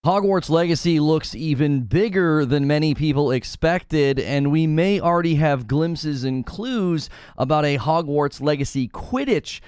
Hogwarts Legacy looks even bigger than many people expected, and we may already have glimpses and clues about a Hogwarts Legacy Quidditch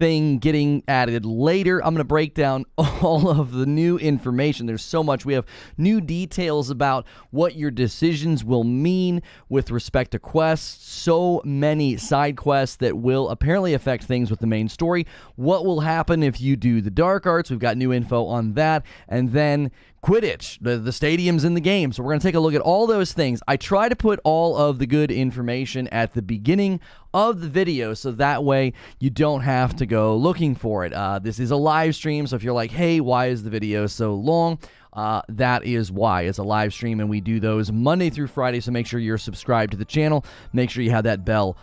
thing getting added later. I'm going to break down all of the new information. There's so much. We have new details about what your decisions will mean with respect to quests. So many side quests that will apparently affect things with the main story. What will happen if you do the dark arts? We've got new info on that. And then Quidditch, the stadiums in the game. So we're going to take a look at all those things. I try to put all of the good information at the beginning of the video, so that way you don't have to go looking for it. This is a live stream, so if you're like, hey, why is the video so long? That is why. It's a live stream, and we do those Monday through Friday, so make sure you're subscribed to the channel. Make sure you have that bell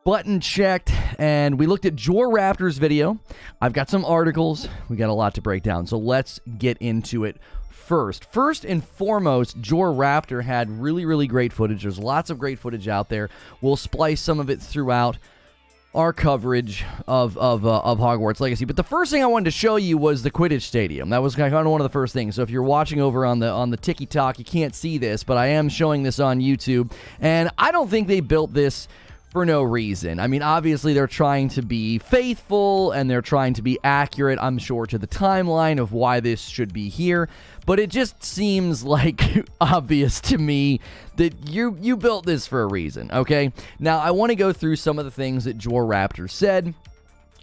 button checked. And we looked at Raptor's video. I've got some articles. We got a lot to break down, so let's get into it. First and foremost, Raptor had really great footage. There's lots of great footage out there. We'll splice some of it throughout our coverage of Hogwarts Legacy. But the first thing I wanted to show you was the Quidditch Stadium. That was kind of one of the first things. So if you're watching over on the TikTok, you can't see this, but I am showing this on YouTube. And I don't think they built this for no reason. I mean, obviously they're trying to be faithful and they're trying to be accurate, I'm sure, to the timeline of why this should be here. But it just seems like obvious to me that you built this for a reason, okay? Now, I want to go through some of the things that Raptor said.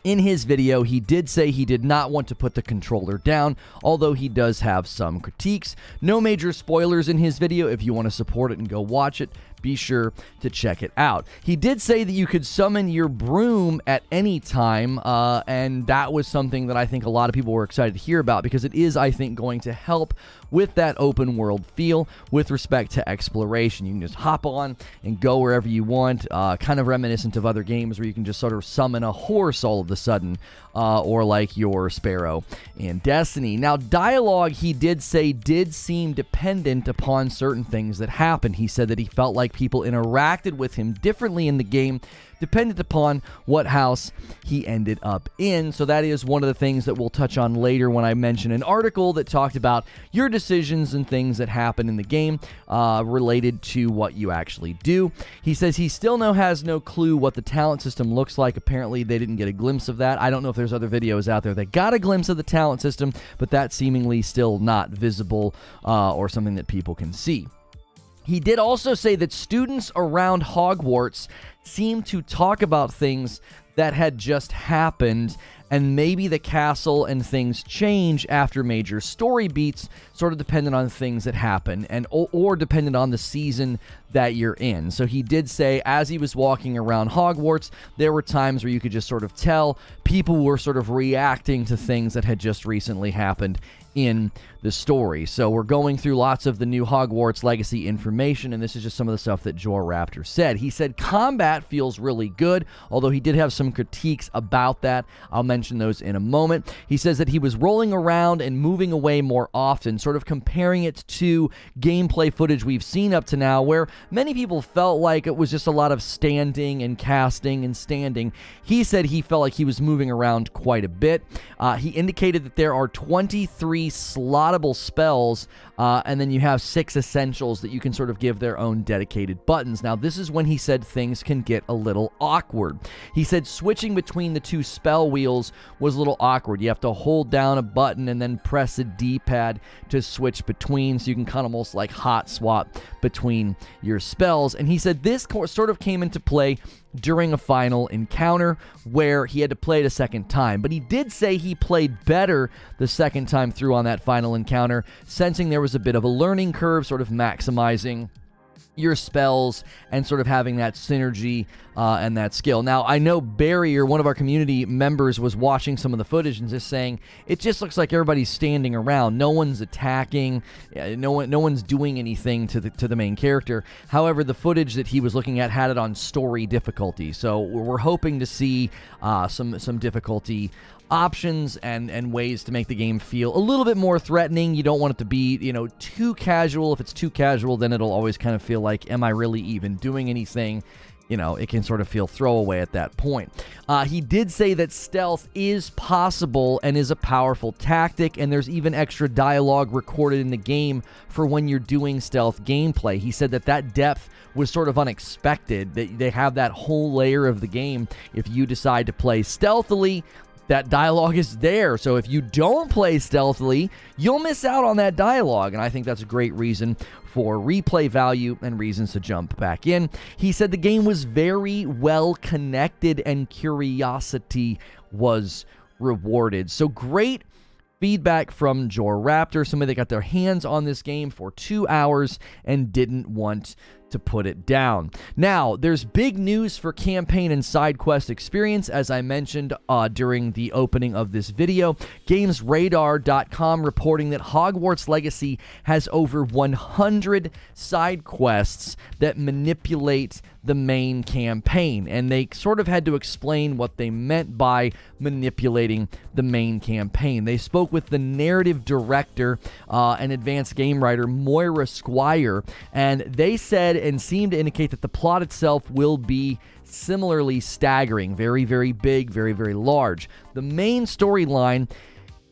In his video, he did say he did not want to put the controller down, although he does have some critiques. No major spoilers in his video. If you want to support it and go watch it, be sure to check it out. He did say that you could summon your broom at any time, and that was something that I think a lot of people were excited to hear about, because it is, I think, going to help with that open world feel with respect to exploration. You can just hop on and go wherever you want, kind of reminiscent of other games where you can just sort of summon a horse all of a sudden, or like your Sparrow in Destiny. Now, dialogue, he did say, did seem dependent upon certain things that happened. He said that he felt like people interacted with him differently in the game, dependent upon what house he ended up in. So that is one of the things that we'll touch on later when I mention an article that talked about your decisions and things that happen in the game related to what you actually do. He says he still has no clue what the talent system looks like. Apparently they didn't get a glimpse of that. I don't know if there's other videos out there that got a glimpse of the talent system, but that's seemingly still not visible or something that people can see. He did also say that students around Hogwarts seem to talk about things that had just happened, and maybe the castle and things change after major story beats, sort of dependent on things that happen, and or dependent on the season that you're in. So he did say, as he was walking around Hogwarts, there were times where you could just sort of tell people were sort of reacting to things that had just recently happened in the story. So we're going through lots of the new Hogwarts Legacy information, and this is just some of the stuff that Raptor said. He said combat feels really good, although he did have some critiques about that. I'll mention those in a moment. He says that he was rolling around and moving away more often, sort of comparing it to gameplay footage we've seen up to now, where many people felt like it was just a lot of standing and casting and standing. He said he felt like he was moving around quite a bit. He indicated that there are 23 slottable spells, and then you have 6 essentials that you can sort of give their own dedicated buttons. Now, this is when he said things can get a little awkward. He said switching between the 2 spell wheels was a little awkward. You have to hold down a button and then press a D-pad to switch between, so you can kind of almost like hot swap between your spells. And he said this sort of came into play during a final encounter where he had to play it a second time. But he did say he played better the second time through on that final encounter, sensing there was a bit of a learning curve, sort of maximizing your spells and sort of having that synergy and that skill. Now, I know Barrier, one of our community members, was watching some of the footage and just saying, it just looks like everybody's standing around. No one's attacking. No one's doing anything to the main character. However, the footage that he was looking at had it on story difficulty. So we're hoping to see some difficulty options and ways to make the game feel a little bit more threatening. You don't want it to be, too casual. If it's too casual, then it'll always kind of feel like, am I really even doing anything? it can sort of feel throwaway at that point. He did say that stealth is possible and is a powerful tactic, and there's even extra dialogue recorded in the game for when you're doing stealth gameplay. He said that depth was sort of unexpected, that they have that whole layer of the game. If you decide to play stealthily, that dialogue is there. So if you don't play stealthily, you'll miss out on that dialogue. And I think that's a great reason for replay value and reasons to jump back in. He said the game was very well connected and curiosity was rewarded. So great feedback from JorRaptor, somebody that got their hands on this game for 2 hours and didn't want to put it down. Now, there's big news for campaign and side quest experience, as I mentioned during the opening of this video. GamesRadar.com reporting that Hogwarts Legacy has over 100 side quests that manipulate the main campaign, and they sort of had to explain what they meant by manipulating the main campaign. They spoke with the narrative director and advanced game writer Moira Squire, and they said and seemed to indicate that the plot itself will be similarly staggering, very, very big, very, very large. The main storyline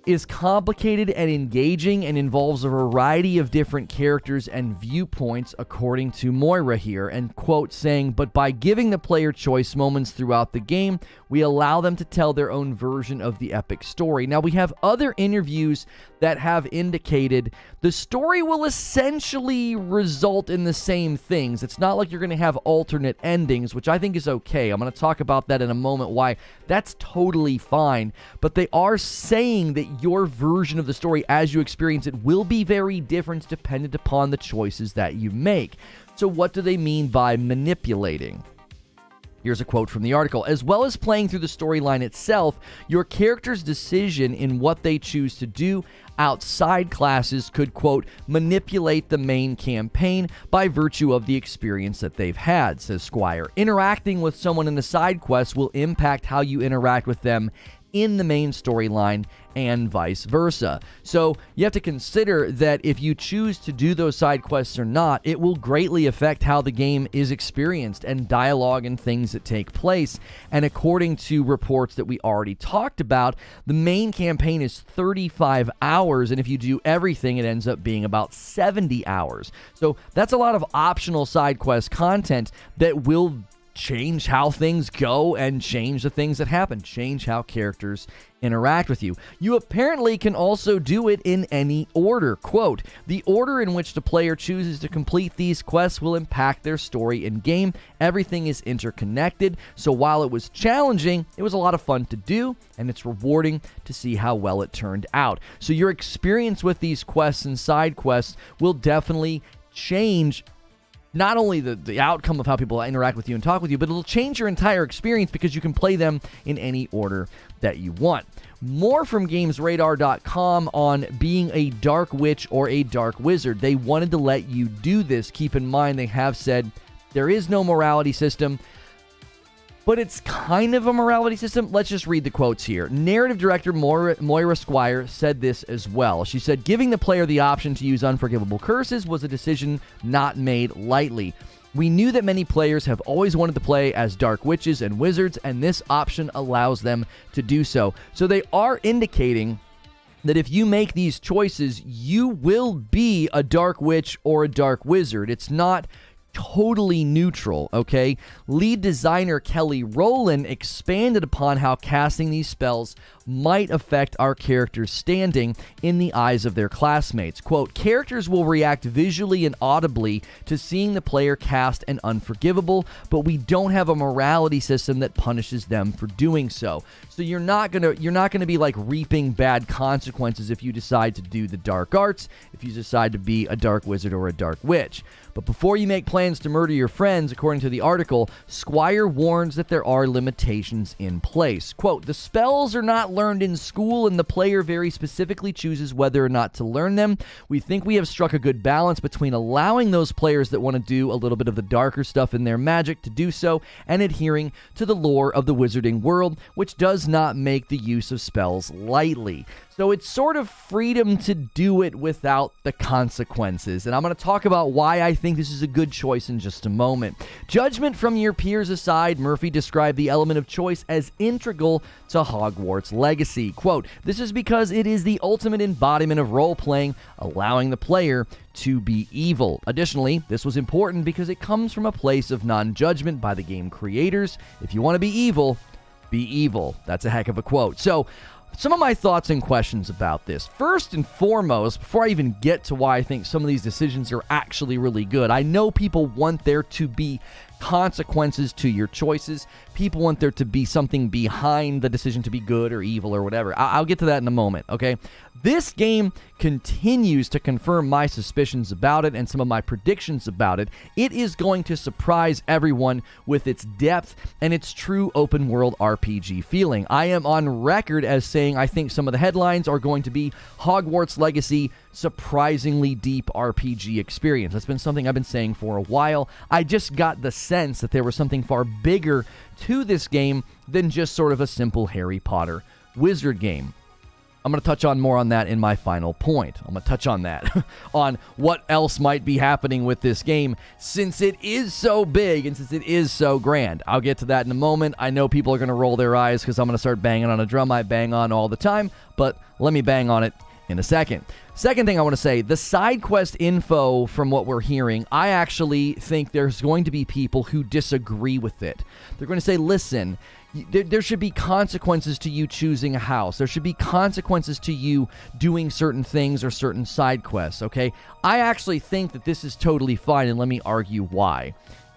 is complicated and engaging and involves a variety of different characters and viewpoints, according to Moira here, and quote saying, but by giving the player choice moments throughout the game, we allow them to tell their own version of the epic story. Now, we have other interviews that have indicated the story will essentially result in the same things. It's not like you're going to have alternate endings, which I think is okay. I'm going to talk about that in a moment, why that's totally fine. But they are saying that your version of the story as you experience it will be very different dependent upon the choices that you make. So what do they mean by manipulating? Here's a quote from the article. As well as playing through the storyline itself, your character's decision in what they choose to do outside classes could, quote, manipulate the main campaign by virtue of the experience that they've had, says Squire. Interacting with someone in the side quest will impact how you interact with them in the main storyline and vice versa. So you have to consider that if you choose to do those side quests or not, it will greatly affect how the game is experienced and dialogue and things that take place. And according to reports that we already talked about, the main campaign is 35 hours, and if you do everything, it ends up being about 70 hours. So that's a lot of optional side quest content that will change how things go and change the things that happen, change how characters interact with you. You apparently can also do it in any order. Quote, the order in which the player chooses to complete these quests will impact their story in game. Everything is interconnected, so while it was challenging, it was a lot of fun to do, and it's rewarding to see how well it turned out. So your experience with these quests and side quests will definitely change not only the outcome of how people interact with you and talk with you, but it'll change your entire experience because you can play them in any order that you want. More from GamesRadar.com on being a dark witch or a dark wizard. They wanted to let you do this. Keep in mind, they have said there is no morality system, but it's kind of a morality system. Let's just read the quotes here. Narrative director Moira Squire said this as well. She said, giving the player the option to use unforgivable curses was a decision not made lightly. We knew that many players have always wanted to play as dark witches and wizards, and this option allows them to do so. So they are indicating that if you make these choices, you will be a dark witch or a dark wizard. It's not totally neutral, okay? Lead designer Kelly Rowland expanded upon how casting these spells might affect our characters' standing in the eyes of their classmates. Quote, characters will react visually and audibly to seeing the player cast an unforgivable, but we don't have a morality system that punishes them for doing so. So you're not gonna be like reaping bad consequences if you decide to do the dark arts, if you decide to be a dark wizard or a dark witch. But before you make plans to murder your friends, according to the article, Squire warns that there are limitations in place. Quote, the spells are not learned in school and the player very specifically chooses whether or not to learn them. We think we have struck a good balance between allowing those players that want to do a little bit of the darker stuff in their magic to do so and adhering to the lore of the wizarding world, which does not make the use of spells lightly. So it's sort of freedom to do it without the consequences. And I'm going to talk about why I think this is a good choice in just a moment. Judgment from your peers aside, Murphy described the element of choice as integral to Hogwarts Legacy. Quote, "This is because it is the ultimate embodiment of role-playing, allowing the player to be evil." Additionally, this was important because it comes from a place of non-judgment by the game creators. If you want to be evil, be evil. That's a heck of a quote. So, some of my thoughts and questions about this. First and foremost, before I even get to why I think some of these decisions are actually really good, I know people want there to be consequences to your choices. People want there to be something behind the decision to be good or evil or whatever. I'll get to that in a moment, okay? This game continues to confirm my suspicions about it and some of my predictions about it. It is going to surprise everyone with its depth and its true open world RPG feeling. I am on record as saying I think some of the headlines are going to be Hogwarts Legacy surprisingly deep RPG experience. That's been something I've been saying for a while. I just got the sense that there was something far bigger to this game than just sort of a simple Harry Potter wizard game. I'm going to touch on more on that in my final point. I'm going to touch on that, on what else might be happening with this game, since it is so big and since it is so grand. I'll get to that in a moment. I know people are going to roll their eyes because I'm going to start banging on a drum I bang on all the time, but let me bang on it in a second. Second thing I want to say, the side quest info from what we're hearing, I actually think there's going to be people who disagree with it. They're going to say, listen, there should be consequences to you choosing a house. There should be consequences to you doing certain things or certain side quests, okay? I actually think that this is totally fine, and let me argue why.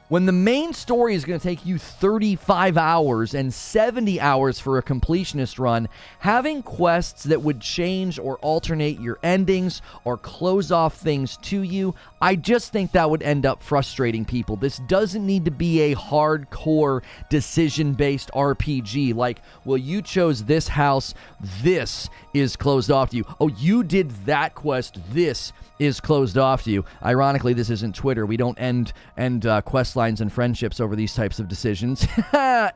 When the main story is going to take you 35 hours and 70 hours for a completionist run, having quests that would change or alternate your endings or close off things to you, I just think that would end up frustrating people. This doesn't need to be a hardcore decision-based RPG like, well, you chose this house, this is closed off to you. Oh, you did that quest, this is closed off to you. Ironically, this isn't Twitter. We don't end quest lines and friendships over these types of decisions.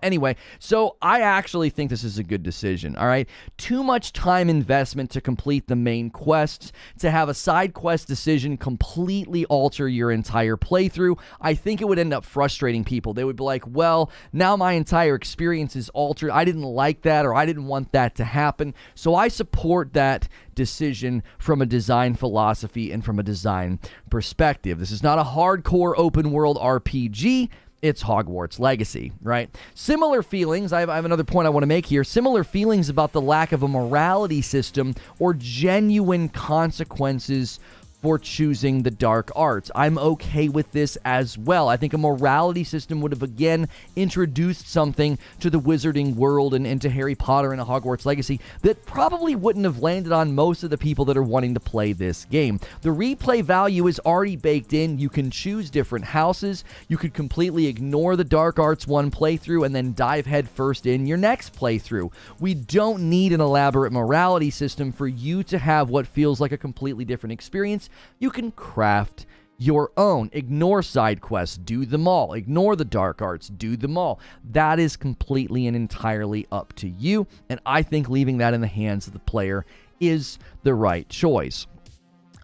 Anyway, so I actually think this is a good decision, all right? Too much time investment to complete the main quests, to have a side quest decision completely alter your entire playthrough. I think it would end up frustrating people. They would be like, well, now my entire experience is altered. I didn't like that, or I didn't want that to happen. So I support that decision from a design philosophy and from a design perspective. This is not a hardcore open world RPG. It's Hogwarts Legacy, right? Similar feelings, I have another point I want to make here. Similar feelings about the lack of a morality system or genuine consequences for choosing the dark arts. I'm okay with this as well. I think a morality system would have, again, introduced something to the wizarding world and into Harry Potter and a Hogwarts Legacy that probably wouldn't have landed on most of the people that are wanting to play this game. The replay value is already baked in. You can choose different houses. You could completely ignore the dark arts one playthrough and then dive headfirst in your next playthrough. We don't need an elaborate morality system for you to have what feels like a completely different experience. You can craft your own. Ignore side quests, do them all. Ignore the dark arts, do them all. That is completely and entirely up to you, and I think leaving that in the hands of the player is the right choice.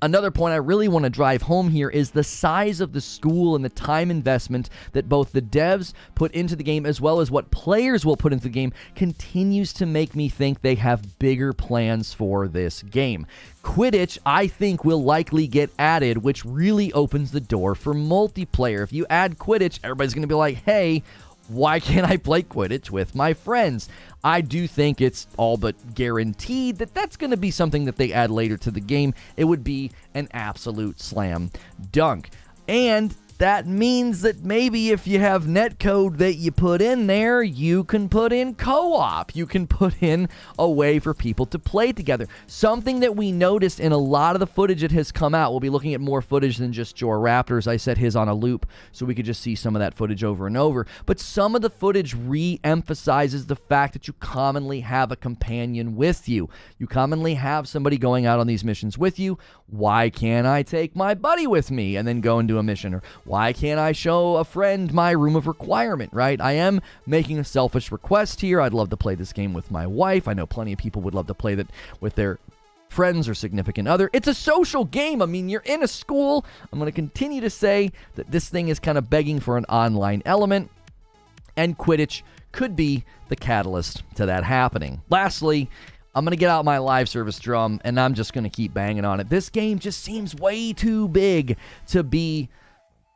Another point I really want to drive home here is the size of the school and the time investment that both the devs put into the game as well as what players will put into the game continues to make me think they have bigger plans for this game. Quidditch, I think, will likely get added, which really opens the door for multiplayer. If you add Quidditch, everybody's going to be like, hey, why can't I play Quidditch with my friends? I do think it's all but guaranteed that that's going to be something that they add later to the game. It would be an absolute slam dunk. And that means that maybe if you have netcode that you put in there, you can put in co-op. You can put in a way for people to play together. Something that we noticed in a lot of the footage that has come out. We'll be looking at more footage than just Jor Raptors. I set his on a loop so we could just see some of that footage over and over. But some of the footage re-emphasizes the fact that you commonly have a companion with you. You commonly have somebody going out on these missions with you. Why can't I take my buddy with me and then go and do a mission? Or why can't I show a friend my room of requirement, right? I am making a selfish request here. I'd love to play this game with my wife. I know plenty of people would love to play that with their friends or significant other. It's a social game. I mean, you're in a school. I'm going to continue to say that this thing is kind of begging for an online element, and Quidditch could be the catalyst to that happening. Lastly, I'm going to get out my live service drum, and I'm just going to keep banging on it. This game just seems way too big to be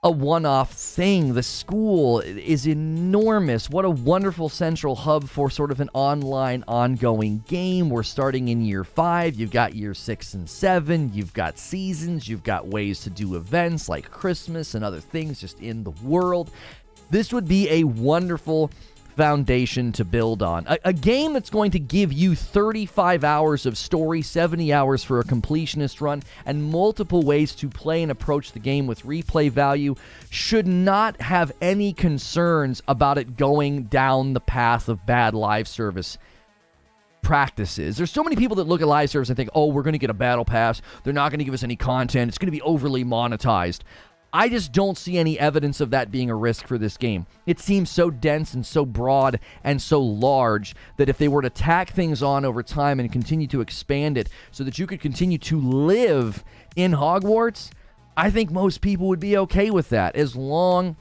a one-off thing. The school is enormous. What a wonderful central hub for sort of an online, ongoing game. We're starting in year 5. You've got year 6 and 7. You've got seasons. You've got ways to do events like Christmas and other things just in the world. This would be a wonderful foundation to build on. A game that's going to give you 35 hours of story, 70 hours for a completionist run, and multiple ways to play and approach the game with replay value should not have any concerns about it going down the path of bad live service practices. There's so many people that look at live service and think, oh, we're going to get a battle pass. They're not going to give us any content. It's going to be overly monetized. I just don't see any evidence of that being a risk for this game. It seems so dense and so broad and so large that if they were to tack things on over time and continue to expand it so that you could continue to live in Hogwarts, I think most people would be okay with that, as long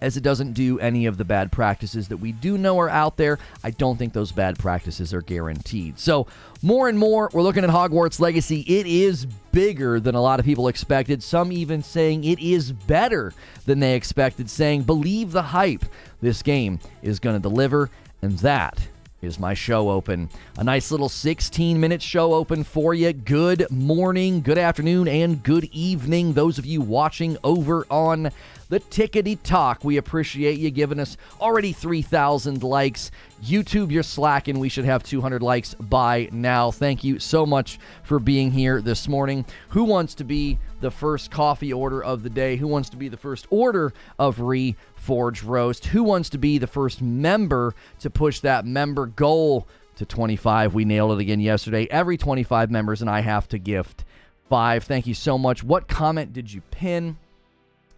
as it doesn't do any of the bad practices that we do know are out there. I don't think those bad practices are guaranteed. So more and more, we're looking at Hogwarts Legacy. It is bigger than a lot of people expected. Some even saying it is better than they expected, saying, believe the hype. This game is going to deliver, and that is my show open. A nice little 16-minute show open for you. Good morning, good afternoon, and good evening, those of you watching over on the Tickety Talk. We appreciate you giving us already 3,000 likes. YouTube, you're slacking. We should have 200 likes by now. Thank you so much for being here this morning. Who wants to be the first coffee order of the day? Who wants to be the first order of Reforge Roast? Who wants to be the first member to push that member goal to 25? We nailed it again yesterday. Every 25 members, and I have to gift 5. Thank you so much. What comment did you pin?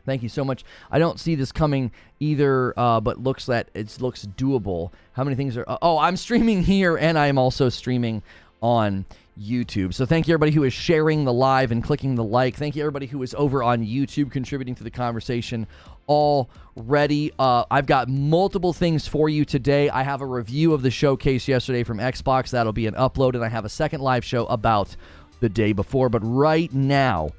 Thank you so much. I don't see this coming either, but looks doable. How many things are... oh, I'm streaming here, and I am also streaming on YouTube. So thank you, everybody who is sharing the live and clicking the like. Thank you, everybody who is over on YouTube contributing to the conversation already. I've got multiple things for you today. I have a review of the showcase yesterday from Xbox. That'll be an upload, and I have a second live show about the day before. But right now,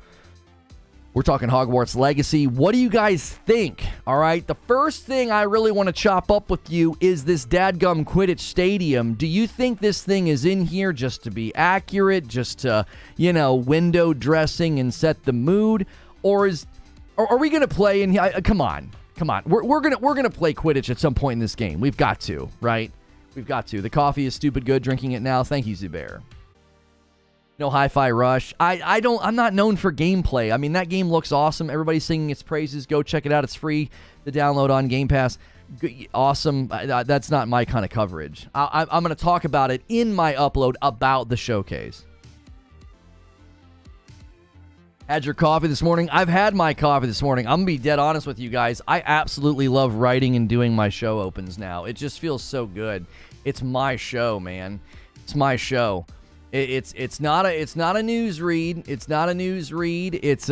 we're talking Hogwarts Legacy. What do you guys think? All right, the first thing I really want to chop up with you is this dadgum Quidditch Stadium. Do you think this thing is in here just to be accurate, just to, window dressing and set the mood? Or are we going to play in here? Come on. We're going to play Quidditch at some point in this game. We've got to, right? We've got to. The coffee is stupid good. Drinking it now. Thank you, Zubair. No Hi-Fi Rush. I'm not known for gameplay. I mean, that game looks awesome. Everybody's singing its praises. Go check it out. It's free to download on Game Pass. Awesome. That's not my kind of coverage. I'm going to talk about it in my upload about the showcase. Had your coffee this morning? I've had my coffee this morning. I'm going to be dead honest with you guys. I absolutely love writing and doing my show opens now. It just feels so good. It's my show, man. It's my show. It's not a news read. It's not a news read. It's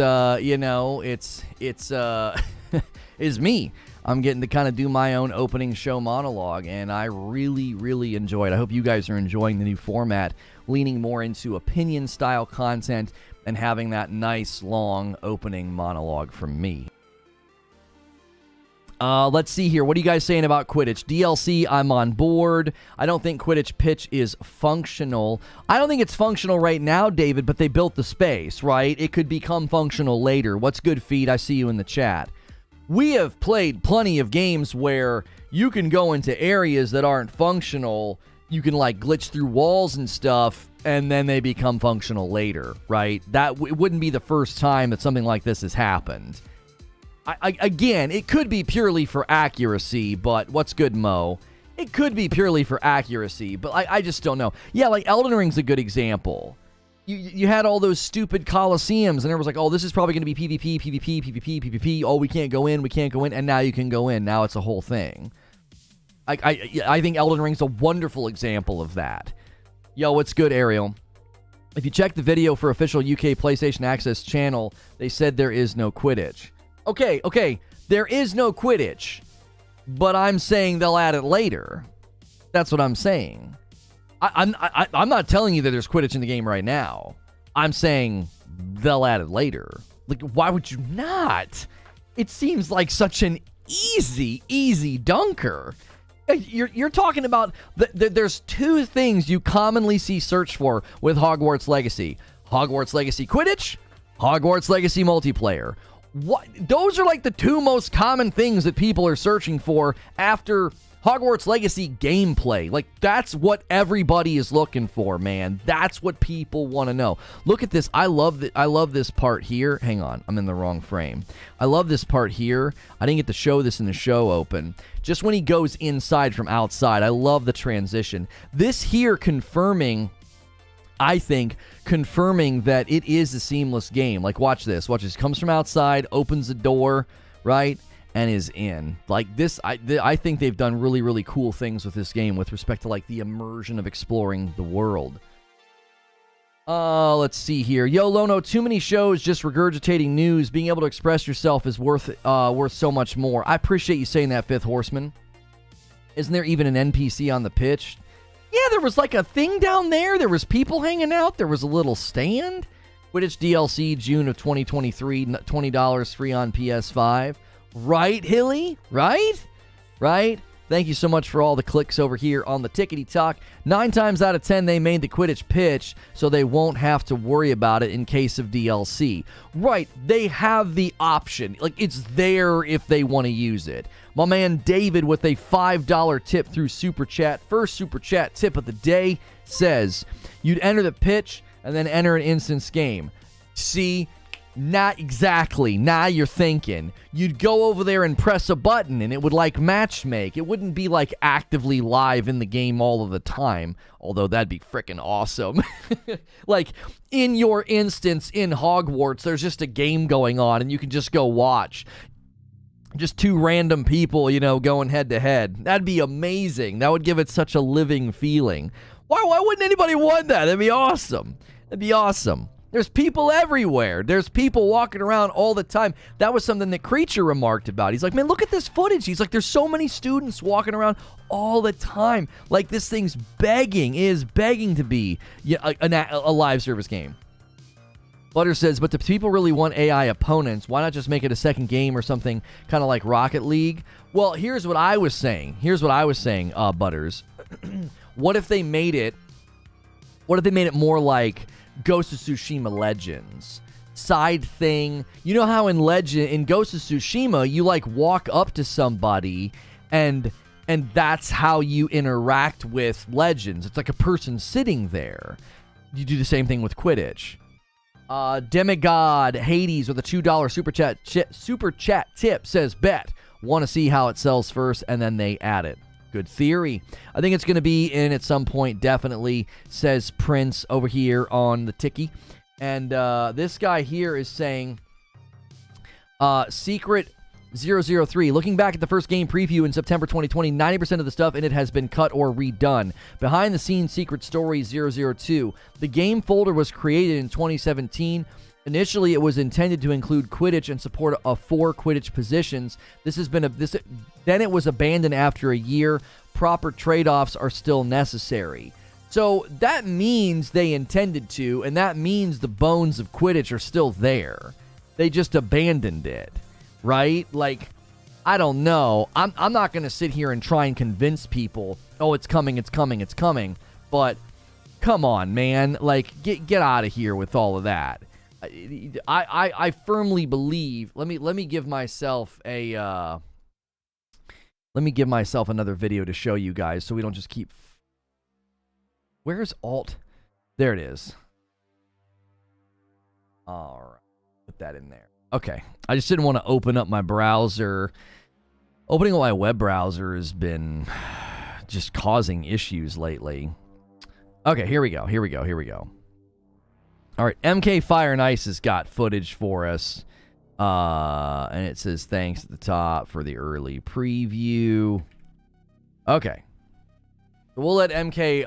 it's me. I'm getting to kind of do my own opening show monologue, and I really, really enjoy it. I hope you guys are enjoying the new format, leaning more into opinion style content and having that nice long opening monologue from me. Let's see here. What are you guys saying about Quidditch? DLC, I'm on board. I don't think Quidditch pitch is functional. I don't think it's functional right now, David, but they built the space, right? It could become functional later. What's good, Feed? I see you in the chat. We have played plenty of games where you can go into areas that aren't functional. You can, glitch through walls and stuff, and then they become functional later, right? It wouldn't be the first time that something like this has happened. Again, it could be purely for accuracy, but what's good, Mo? It could be purely for accuracy, but I just don't know. Yeah, Elden Ring's a good example. You had all those stupid Colosseums, and everyone's like, oh, this is probably going to be PvP, PvP, PvP, PvP. Oh, we can't go in, and now you can go in. Now it's a whole thing. I think Elden Ring's a wonderful example of that. Yo, what's good, Ariel? If you check the video for official UK PlayStation Access channel, they said there is no Quidditch. Okay, there is no Quidditch, but I'm saying they'll add it later. That's what I'm saying. I'm not telling you that there's Quidditch in the game right now. I'm saying they'll add it later. Like, why would you not? It seems like such an easy dunker. You're talking about there's two things you commonly see searched for with Hogwarts Legacy: Hogwarts Legacy Quidditch, Hogwarts Legacy multiplayer. What? Those are like the two most common things that people are searching for after Hogwarts Legacy gameplay. Like, that's what everybody is looking for, man. That's what people want to know. Look at this. I love this part here. Hang on. I'm in the wrong frame. I love this part here. I didn't get to show this in the show open. Just when he goes inside from outside. I love the transition. This here confirming, I think, that it is a seamless game. Like, watch this. Watch this. Comes from outside, opens the door, right? And is in. Like, this, I think they've done really, really cool things with this game with respect to, like, the immersion of exploring the world. Let's see here. Yo, Lono, too many shows just regurgitating news. Being able to express yourself is worth so much more. I appreciate you saying that, Fifth Horseman. Isn't there even an NPC on the pitch? Yeah, there was, like, a thing down there. There was people hanging out. There was a little stand. Quidditch DLC, June of 2023, $20 free on PS5. Right, Hilly? Right? Thank you so much for all the clicks over here on the Tickety Talk. 9 times out of 10, they made the Quidditch pitch so they won't have to worry about it in case of DLC. Right, they have the option. Like, it's there if they want to use it. My man David with a $5 tip through Super Chat. First Super Chat tip of the day says, you'd enter the pitch and then enter an instance game. See? Not exactly. Now you're thinking. You'd go over there and press a button and it would like match make. It wouldn't be like actively live in the game all of the time. Although that'd be freaking awesome. Like in your instance in Hogwarts, there's just a game going on and you can just go watch. Just two random people, going head to head. That'd be amazing. That would give it such a living feeling. Why wouldn't anybody want that? That'd be awesome. There's people everywhere. There's people walking around all the time. That was something that Creature remarked about. He's like, man, look at this footage. He's like, there's so many students walking around all the time. Like, this thing's begging to be a live service game. Butter says, but do people really want AI opponents? Why not just make it a second game or something kind of like Rocket League? Well, here's what I was saying. Butters. What if they made it more like Ghost of Tsushima Legends side thing? You know how in Ghost of Tsushima you like walk up to somebody and that's how you interact with Legends. It's like a person sitting there. You do the same thing with Quidditch. Demigod Hades with a $2 super chat tip says, bet. Want to see how it sells first and then they add it. Good theory. I think it's going to be in at some point, definitely, says Prince over here on the Tiki. And this guy here is saying, Secret 003. Looking back at the first game preview in September 2020, 90% of the stuff in it has been cut or redone. Behind the scenes Secret Story 002. The game folder was created in 2017. Initially, it was intended to include Quidditch and support 4 Quidditch positions. Then it was abandoned after a year. Proper trade-offs are still necessary. So that means they intended to, and that means the bones of Quidditch are still there. They just abandoned it, right? Like, I don't know. I'm not going to sit here and try and convince people, oh, it's coming. But come on, man. Like, get out of here with all of that. I firmly believe. Let me give myself another video to show you guys, so we don't just keep. Where's Alt? There it is. All right, put that in there. Okay, I just didn't want to open up my browser. Opening up my web browser has been just causing issues lately. Okay, here we go. All right, MK Fire and Ice has got footage for us. And it says thanks at the top for the early preview. Okay. We'll let MK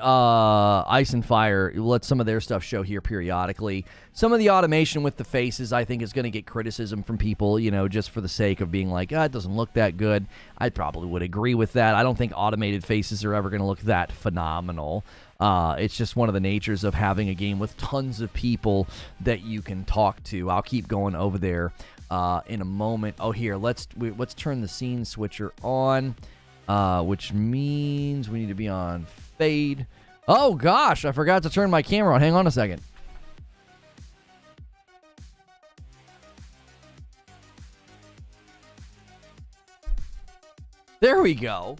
Ice and Fire, we'll let some of their stuff show here periodically. Some of the automation with the faces, I think, is going to get criticism from people, you know, just for the sake of being like, it doesn't look that good. I probably would agree with that. I don't think automated faces are ever going to look that phenomenal. It's just one of the natures of having a game with tons of people that you can talk to. I'll keep going over there in a moment. Oh, here, let's turn the scene switcher on. Which means we need to be on fade. Oh, gosh, I forgot to turn my camera on. Hang on a second. There we go.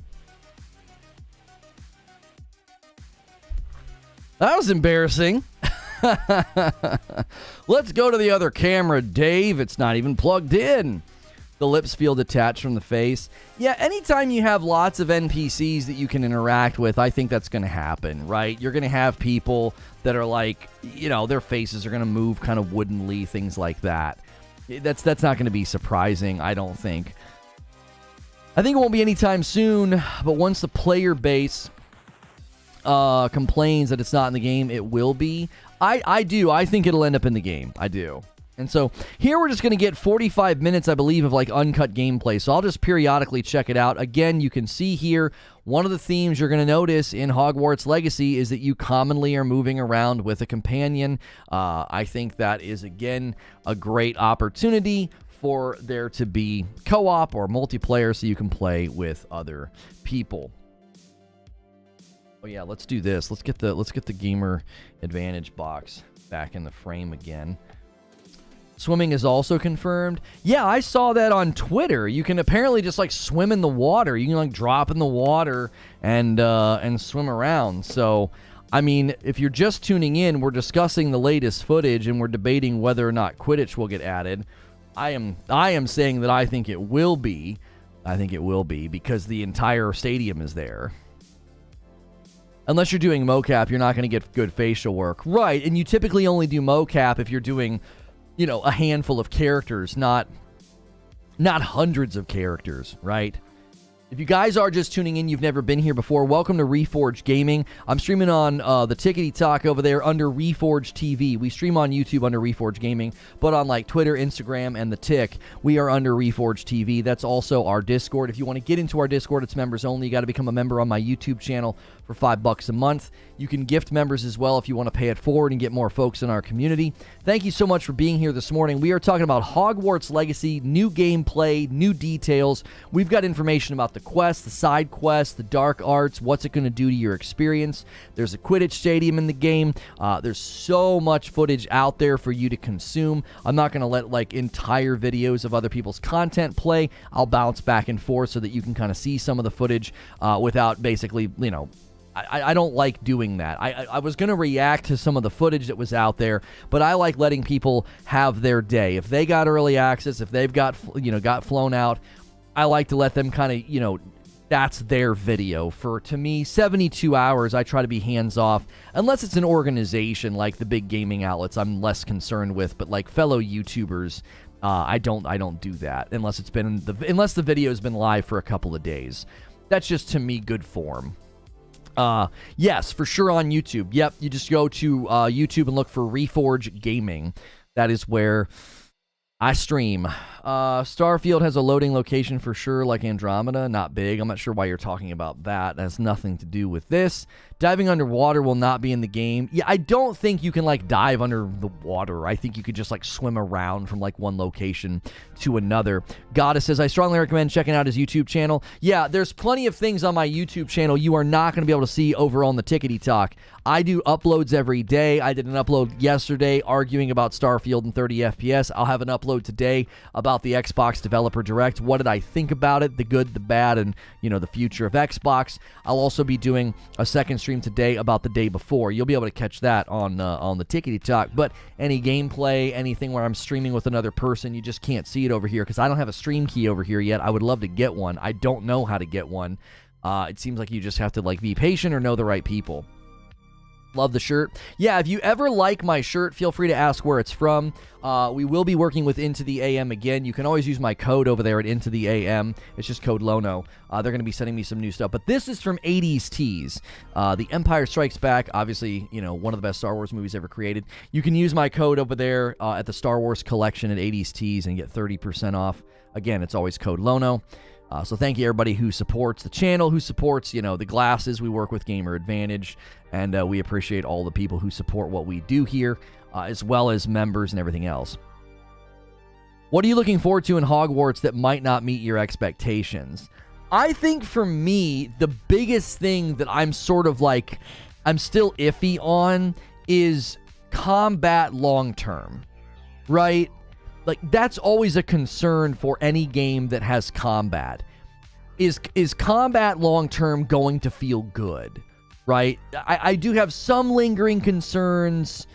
That was embarrassing. Let's go to the other camera, Dave. It's not even plugged in. The lips feel detached from the face. Yeah, anytime you have lots of NPCs that you can interact with, I think that's going to happen, right? You're going to have people that are like, you know, their faces are going to move kind of woodenly, things like that. That's not going to be surprising, I don't think. I think it won't be anytime soon, but once the player base complains that it's not in the game, it will be. I do. I think it'll end up in the game. I do. And so here we're just going to get 45 minutes, I believe, of like uncut gameplay. So I'll just periodically check it out. Again, you can see here, one of the themes you're going to notice in Hogwarts Legacy is that you commonly are moving around with a companion. I think that is, again, a great opportunity for there to be co-op or multiplayer so you can play with other people. Oh yeah, let's do this. Let's get the gamer advantage box back in the frame again. Swimming is also confirmed. Yeah, I saw that on Twitter. You can apparently just like swim in the water. You can like drop in the water and swim around. So, I mean, if you're just tuning in, we're discussing the latest footage and we're debating whether or not Quidditch will get added. I am saying that I think it will be. I think it will be because the entire stadium is there. Unless you're doing mocap, you're not going to get good facial work. Right, and you typically only do mocap if you're doing, you know, a handful of characters, not hundreds of characters, right? If you guys are just tuning in, you've never been here before, welcome to Reforge Gaming. I'm streaming on the Tickety Talk over there under Reforge TV. We stream on YouTube under Reforge Gaming, but on like Twitter, Instagram, and the Tick, we are under Reforge TV. That's also our Discord. If you want to get into our Discord, it's members only. You got to become a member on my YouTube channel for $5 a month. You can gift members as well if you want to pay it forward and get more folks in our community. Thank you so much for being here this morning. We are talking about Hogwarts Legacy, new gameplay, new details. We've got information about the quests, the side quests, the dark arts, what's it going to do to your experience. There's a Quidditch stadium in the game. There's so much footage out there for you to consume. I'm not going to let like entire videos of other people's content play. I'll bounce back and forth so that you can kind of see some of the footage without basically, you know, I don't like doing that. I was going to react to some of the footage that was out there, but I like letting people have their day. If they got early access, if they've got flown out, I like to let them kind of, you know, that's their video. For, to me, 72 hours, I try to be hands-off. Unless it's an organization like the big gaming outlets, I'm less concerned with. But like fellow YouTubers, I don't do that unless unless the video's been live for a couple of days. That's just, to me, good form. Yes, for sure on YouTube. Yep, you just go to YouTube and look for Reforge Gaming. That is where I stream. Starfield has a loading location for sure, like Andromeda. Not big. I'm not sure why you're talking about that. That has nothing to do with this. Diving underwater will not be in the game. Yeah, I don't think you can, like, dive under the water. I think you could just, like, swim around from, like, one location to another. Goddess says, I strongly recommend checking out his YouTube channel. Yeah, there's plenty of things on my YouTube channel you are not going to be able to see over on the Tickety Talk. I do uploads every day. I did an upload yesterday arguing about Starfield and 30 FPS. I'll have an upload today about the Xbox Developer Direct. What did I think about it? The good, the bad, and, you know, the future of Xbox. I'll also be doing a second stream today about the day before. You'll be able to catch that on the Tickety Talk. But any gameplay, anything where I'm streaming with another person, you just can't see it over here because I don't have a stream key over here yet. I would love to get one. I don't know how to get one. It seems like you just have to, like, be patient or know the right people. Love the shirt. Yeah, if you ever like my shirt, feel free to ask where it's from. We will be working with Into the AM again. You can always use my code over there at Into the AM. It's just code Lono. They're going to be sending me some new stuff. But this is from 80s Tees. The Empire Strikes Back, obviously, you know, one of the best Star Wars movies ever created. You can use my code over there at the Star Wars collection at 80s Tees and get 30% off. Again, it's always code Lono. So thank you, everybody who supports the channel, who supports, you know, the glasses. We work with Gamer Advantage, and we appreciate all the people who support what we do here, as well as members and everything else. What are you looking forward to in Hogwarts that might not meet your expectations? I think for me, the biggest thing that I'm sort of like, I'm still iffy on is combat long-term, right? Like, that's always a concern for any game that has combat. Is combat long-term going to feel good, right? I do have some lingering concerns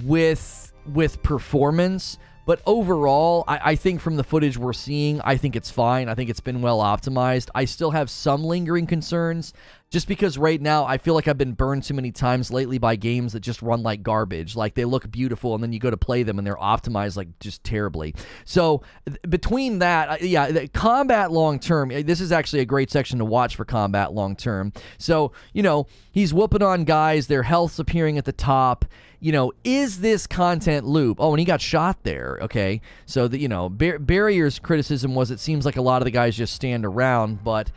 with performance, but overall, I think from the footage we're seeing, I think it's fine. I think it's been well optimized. I still have some lingering concerns, just because right now I feel like I've been burned too many times lately by games that just run like garbage. Like, they look beautiful, and then you go to play them, and they're optimized like just terribly. So between that, yeah, combat long-term, this is actually a great section to watch for combat long-term. So, you know, he's whooping on guys, their health's appearing at the top. You know, is this content loop? Oh, and he got shot there. Okay, so the, you know, Barrier's criticism was it seems like a lot of the guys just stand around, but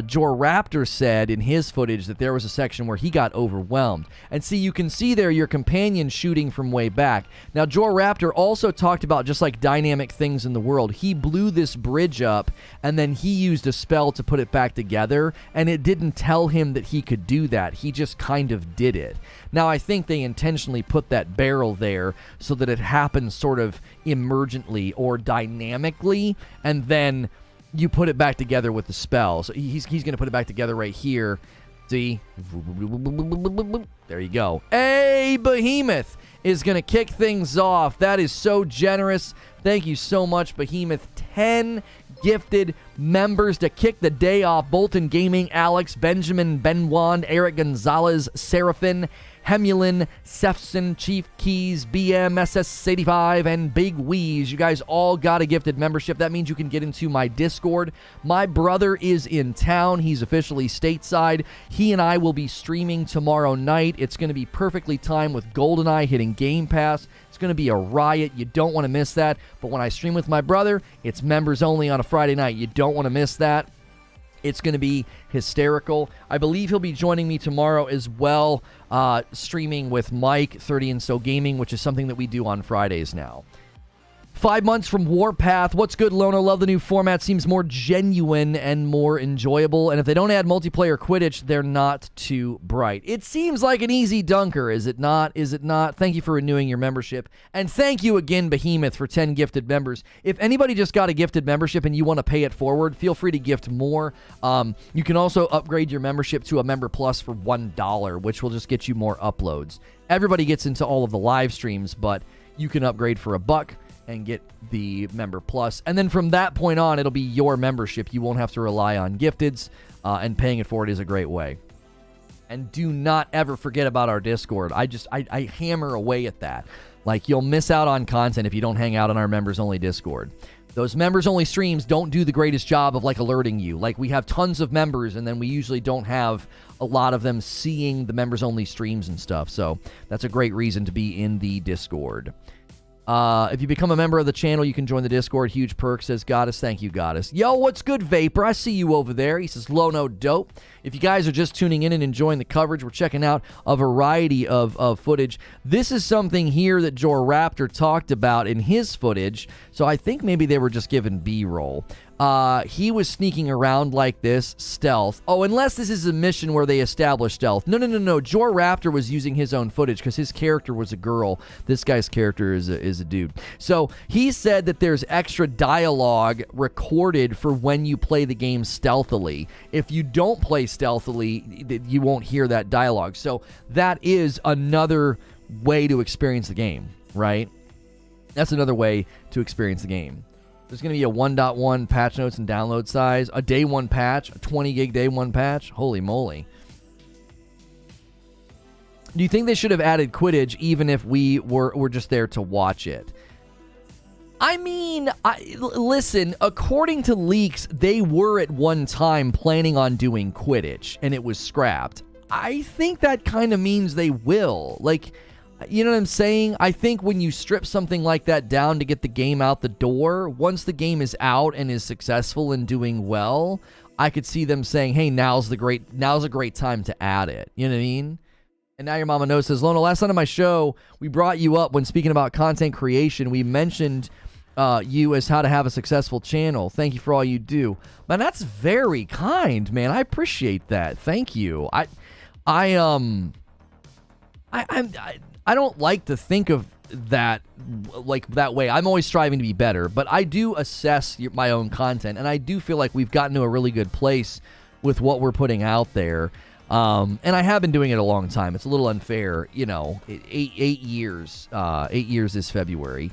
Jor Raptor said in his footage that there was a section where he got overwhelmed. And see, you can see there your companion shooting from way back. Now, Jor Raptor also talked about just like dynamic things in the world. He blew this bridge up, and then he used a spell to put it back together, and it didn't tell him that he could do that. He just kind of did it. Now, I think they intentionally put that barrel there so that it happens sort of emergently or dynamically, and then you put it back together with the spell. So he's going to put it back together right here. See? There you go. Hey, Behemoth is going to kick things off. That is so generous. Thank you so much, Behemoth. 10 gifted members to kick the day off. Bolton Gaming, Alex, Benjamin, Benwan, Eric Gonzalez, Seraphin, Hemulin, Sefson, Chief Keys, BM, SS85, and Big Wheeze. You guys all got a gifted membership. That means you can get into my Discord. My brother is in town. He's officially stateside. He and I will be streaming tomorrow night. It's going to be perfectly timed with GoldenEye hitting Game Pass. It's going to be a riot. You don't want to miss that. But when I stream with my brother, it's members only on a Friday night. You don't want to miss that. It's going to be hysterical. I believe he'll be joining me tomorrow as well, streaming with Mike, 30 and So Gaming, which is something that we do on Fridays now. 5 months from Warpath. What's good, Lono? Love the new format. Seems more genuine and more enjoyable. And if they don't add multiplayer Quidditch, they're not too bright. It seems like an easy dunker, is it not? Is it not? Thank you for renewing your membership. And thank you again, Behemoth, for 10 gifted members. If anybody just got a gifted membership and you want to pay it forward, feel free to gift more. You can also upgrade your membership to a Member Plus for $1, which will just get you more uploads. Everybody gets into all of the live streams, but you can upgrade for $1 and get the Member Plus. And then from that point on, it'll be your membership. You won't have to rely on gifteds, and paying it forward is a great way. And do not ever forget about our Discord. I hammer away at that. Like, you'll miss out on content if you don't hang out on our members-only Discord. Those members-only streams don't do the greatest job of, like, alerting you. Like, we have tons of members, and then we usually don't have a lot of them seeing the members-only streams and stuff. So that's a great reason to be in the Discord. If you become a member of the channel, you can join the Discord. Huge perk, says Goddess. Thank you, Goddess. Yo, what's good, Vapor? I see you over there. He says, Lono dope. If you guys are just tuning in and enjoying the coverage, we're checking out a variety of footage. This is something here that Jor Raptor talked about in his footage, so I think maybe they were just given B-roll. He was sneaking around like this, stealth. Oh, unless this is a mission where they establish stealth. No. Jor Raptor was using his own footage because his character was a girl. This guy's character is a dude. So he said that there's extra dialogue recorded for when you play the game stealthily. If you don't play stealthily, you won't hear that dialogue. So that is another way to experience the game, right? That's another way to experience the game. There's going to be a 1.1 patch notes and download size, a day one patch, a 20 gig day one patch. Holy moly. Do you think they should have added Quidditch even if we were just there to watch it? I mean, listen, according to leaks, they were at one time planning on doing Quidditch, and it was scrapped. I think that kind of means they will. Like, you know what I'm saying? I think when you strip something like that down to get the game out the door, once the game is out and is successful and doing well, I could see them saying, hey, now's a great time to add it. You know what I mean? And now your mama knows says, Lono, last night on my show, we brought you up when speaking about content creation. We mentioned you as how to have a successful channel. Thank you for all you do. Man, that's very kind, man. I appreciate that. Thank you. I don't like to think of that like that way. I'm always striving to be better, but I do assess my own content, and I do feel like we've gotten to a really good place with what we're putting out there. And I have been doing it a long time. It's a little unfair, you know. 8 years. 8 years this February.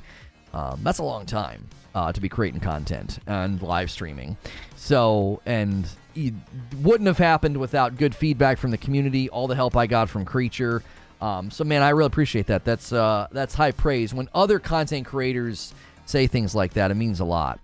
That's a long time to be creating content and live streaming. So, and it wouldn't have happened without good feedback from the community, all the help I got from Creature. So, man, I really appreciate that. That's high praise. When other content creators say things like that, it means a lot.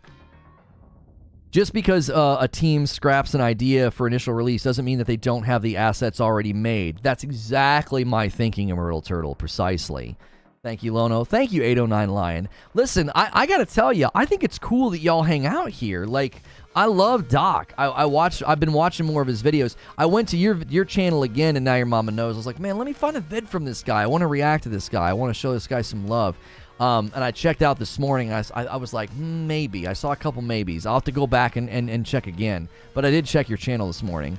Just because a team scraps an idea for initial release doesn't mean that they don't have the assets already made. That's exactly my thinking, Emerald Turtle, precisely. Thank you, Lono. Thank you, 809 Lion. Listen, I got to tell you, I think it's cool that y'all hang out here. Like, I love Doc. I've been watching more of his videos. I went to your channel again, and now your mama knows. I was like, man, let me find a vid from this guy. I want to react to this guy. I want to show this guy some love. And I checked out this morning. I was like, maybe. I saw a couple maybes. I'll have to go back and check again. But I did check your channel this morning.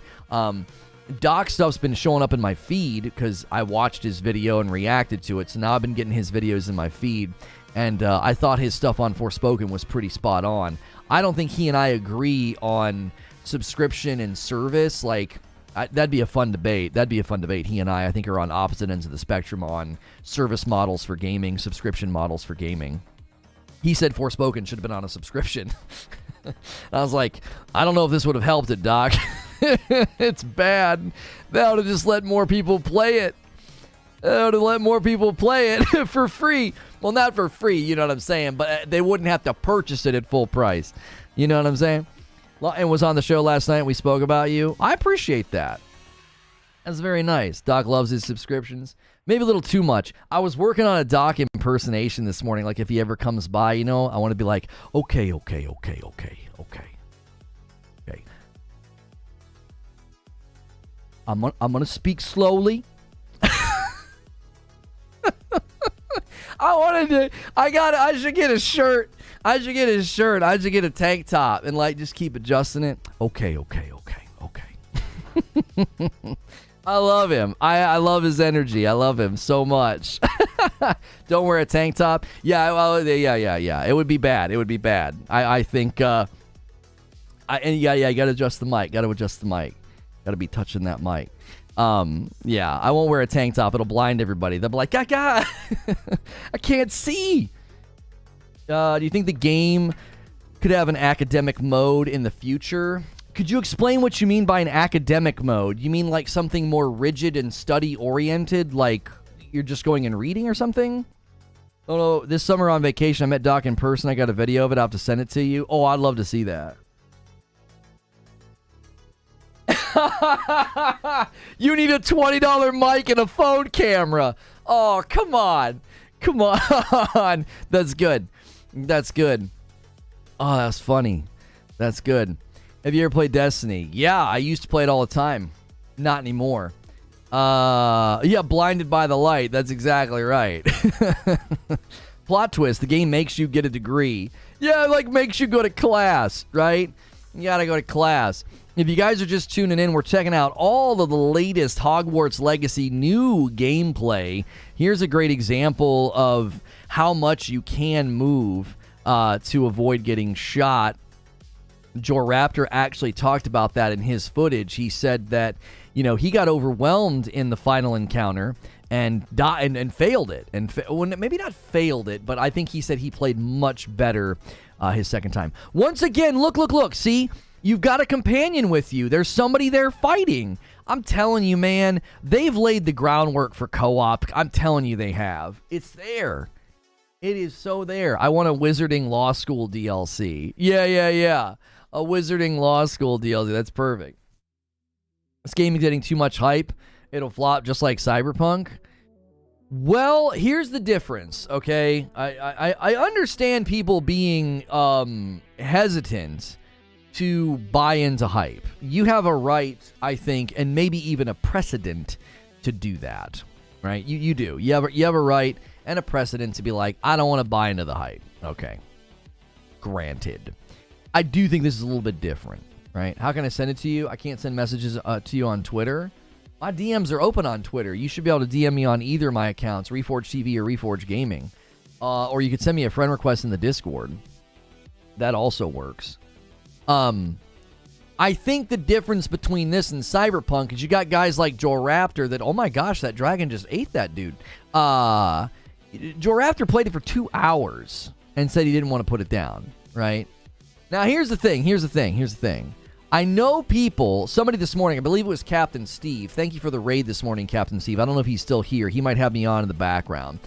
Doc stuff's been showing up in my feed because I watched his video and reacted to it. So now I've been getting his videos in my feed. And I thought his stuff on Forspoken was pretty spot on. I don't think he and I agree on subscription and service. Like, that'd be a fun debate. He and I think, are on opposite ends of the spectrum on service models for gaming, subscription models for gaming. He said Forspoken should have been on a subscription. I was like, I don't know if this would have helped it, Doc. It's bad. That would have just let more people play it. For free. Well, not for free, you know what I'm saying, but they wouldn't have to purchase it at full price. You know what I'm saying? And was on the show last night and we spoke about you. I appreciate that. That's very nice. Doc loves his subscriptions. Maybe a little too much. I was working on a Doc impersonation this morning. Like, if he ever comes by, you know, I want to be like, okay. I'm going to speak slowly. I should get a shirt. I should get a tank top and like just keep adjusting it. Okay. I love him. I love his energy. I love him so much. Don't wear a tank top. Yeah. It would be bad. I think. You gotta adjust the mic. Gotta be touching that mic. I won't wear a tank top. It'll blind everybody. They'll be like, I can't see. Do you think the game could have an academic mode in the future? Could you explain what you mean by an academic mode? You mean like something more rigid and study-oriented, like you're just going and reading or something? Oh, no, this summer on vacation, I met Doc in person. I got a video of it. I'll have to send it to you. Oh, I'd love to see that. You need a $20 mic and a phone camera. Oh, come on. That's good. Oh, that's funny. That's good. Have you ever played Destiny? Yeah, I used to play it all the time. Not anymore. Blinded by the light. That's exactly right. Plot twist. The game makes you get a degree. Yeah, like makes you go to class, right? You gotta go to class. If you guys are just tuning in, we're checking out all of the latest Hogwarts Legacy new gameplay. Here's a great example of how much you can move to avoid getting shot. Joraptor actually talked about that in his footage. He said that, you know, he got overwhelmed in the final encounter and failed it. Maybe not failed it, but I think he said he played much better his second time. Once again, look. See? You've got a companion with you. There's somebody there fighting. I'm telling you, man, they've laid the groundwork for co-op. I'm telling you they have. It's there. It is so there. I want a Wizarding Law School DLC. Yeah. A Wizarding Law School DLC. That's perfect. This game is getting too much hype. It'll flop just like Cyberpunk. Well, here's the difference, okay? I understand people being hesitant to buy into hype. You have a right, I think, and maybe even a precedent to do that, right? You do. You have a right and a precedent to be like, I don't want to buy into the hype. Okay. Granted. I do think this is a little bit different, right? How can I send it to you? I can't send messages to you on Twitter. My DMs are open on Twitter. You should be able to DM me on either of my accounts, Reforge TV or Reforge Gaming. Or you could send me a friend request in the Discord. That also works. I think the difference between this and Cyberpunk is you got guys like Joe Raptor that, oh my gosh, that dragon just ate that dude. Joe Raptor played it for 2 hours and said he didn't want to put it down, right? Now, here's the thing. I know people, somebody this morning, I believe it was Captain Steve. Thank you for the raid this morning, Captain Steve. I don't know if he's still here. He might have me on in the background.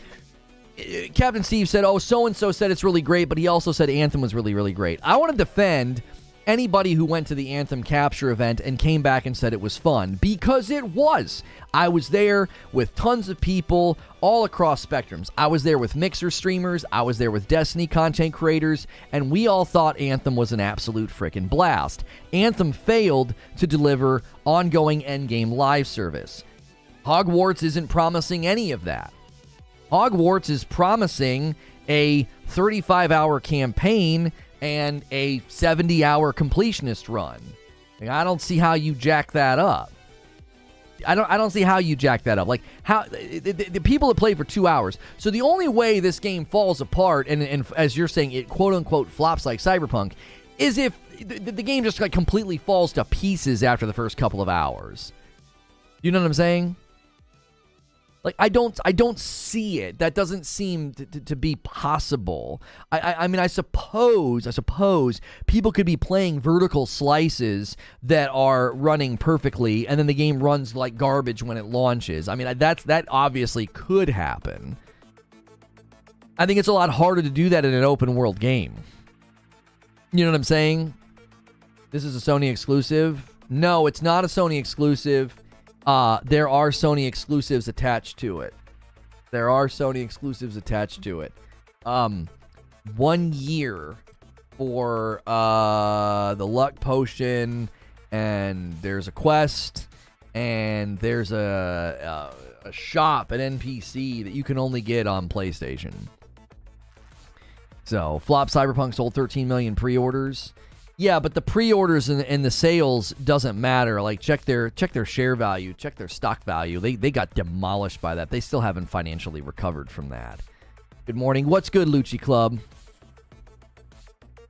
Captain Steve said, oh, so-and-so said it's really great, but he also said Anthem was really, really great. I want to defend anybody who went to the Anthem capture event and came back and said it was fun, because it was. I was there with tons of people all across spectrums. I was there with Mixer streamers, I was there with Destiny content creators, and we all thought Anthem was an absolute frickin' blast. Anthem failed to deliver ongoing endgame live service. Hogwarts isn't promising any of that. Hogwarts is promising a 35-hour campaign and a 70-hour completionist run. I don't see how you jack that up. I don't see how you jack that up. Like, how the people that play for 2 hours. So the only way this game falls apart, and as you're saying, it quote-unquote flops like Cyberpunk, is if the game just like completely falls to pieces after the first couple of hours. You know what I'm saying? Like, I don't see it. That doesn't seem to be possible. I mean, I suppose people could be playing vertical slices that are running perfectly, and then the game runs like garbage when it launches. I mean, that obviously could happen. I think it's a lot harder to do that in an open world game. You know what I'm saying? This is a Sony exclusive. No, it's not a Sony exclusive. There are Sony exclusives attached to it. 1 year for the luck potion, and there's a quest, and there's a shop, an NPC that you can only get on PlayStation. So, Flop Cyberpunk sold 13 million pre-orders. Yeah, but the pre-orders and the sales doesn't matter. Like, check their share value, check their stock value. They got demolished by that. They still haven't financially recovered from that. Good morning. What's good, Lucci Club?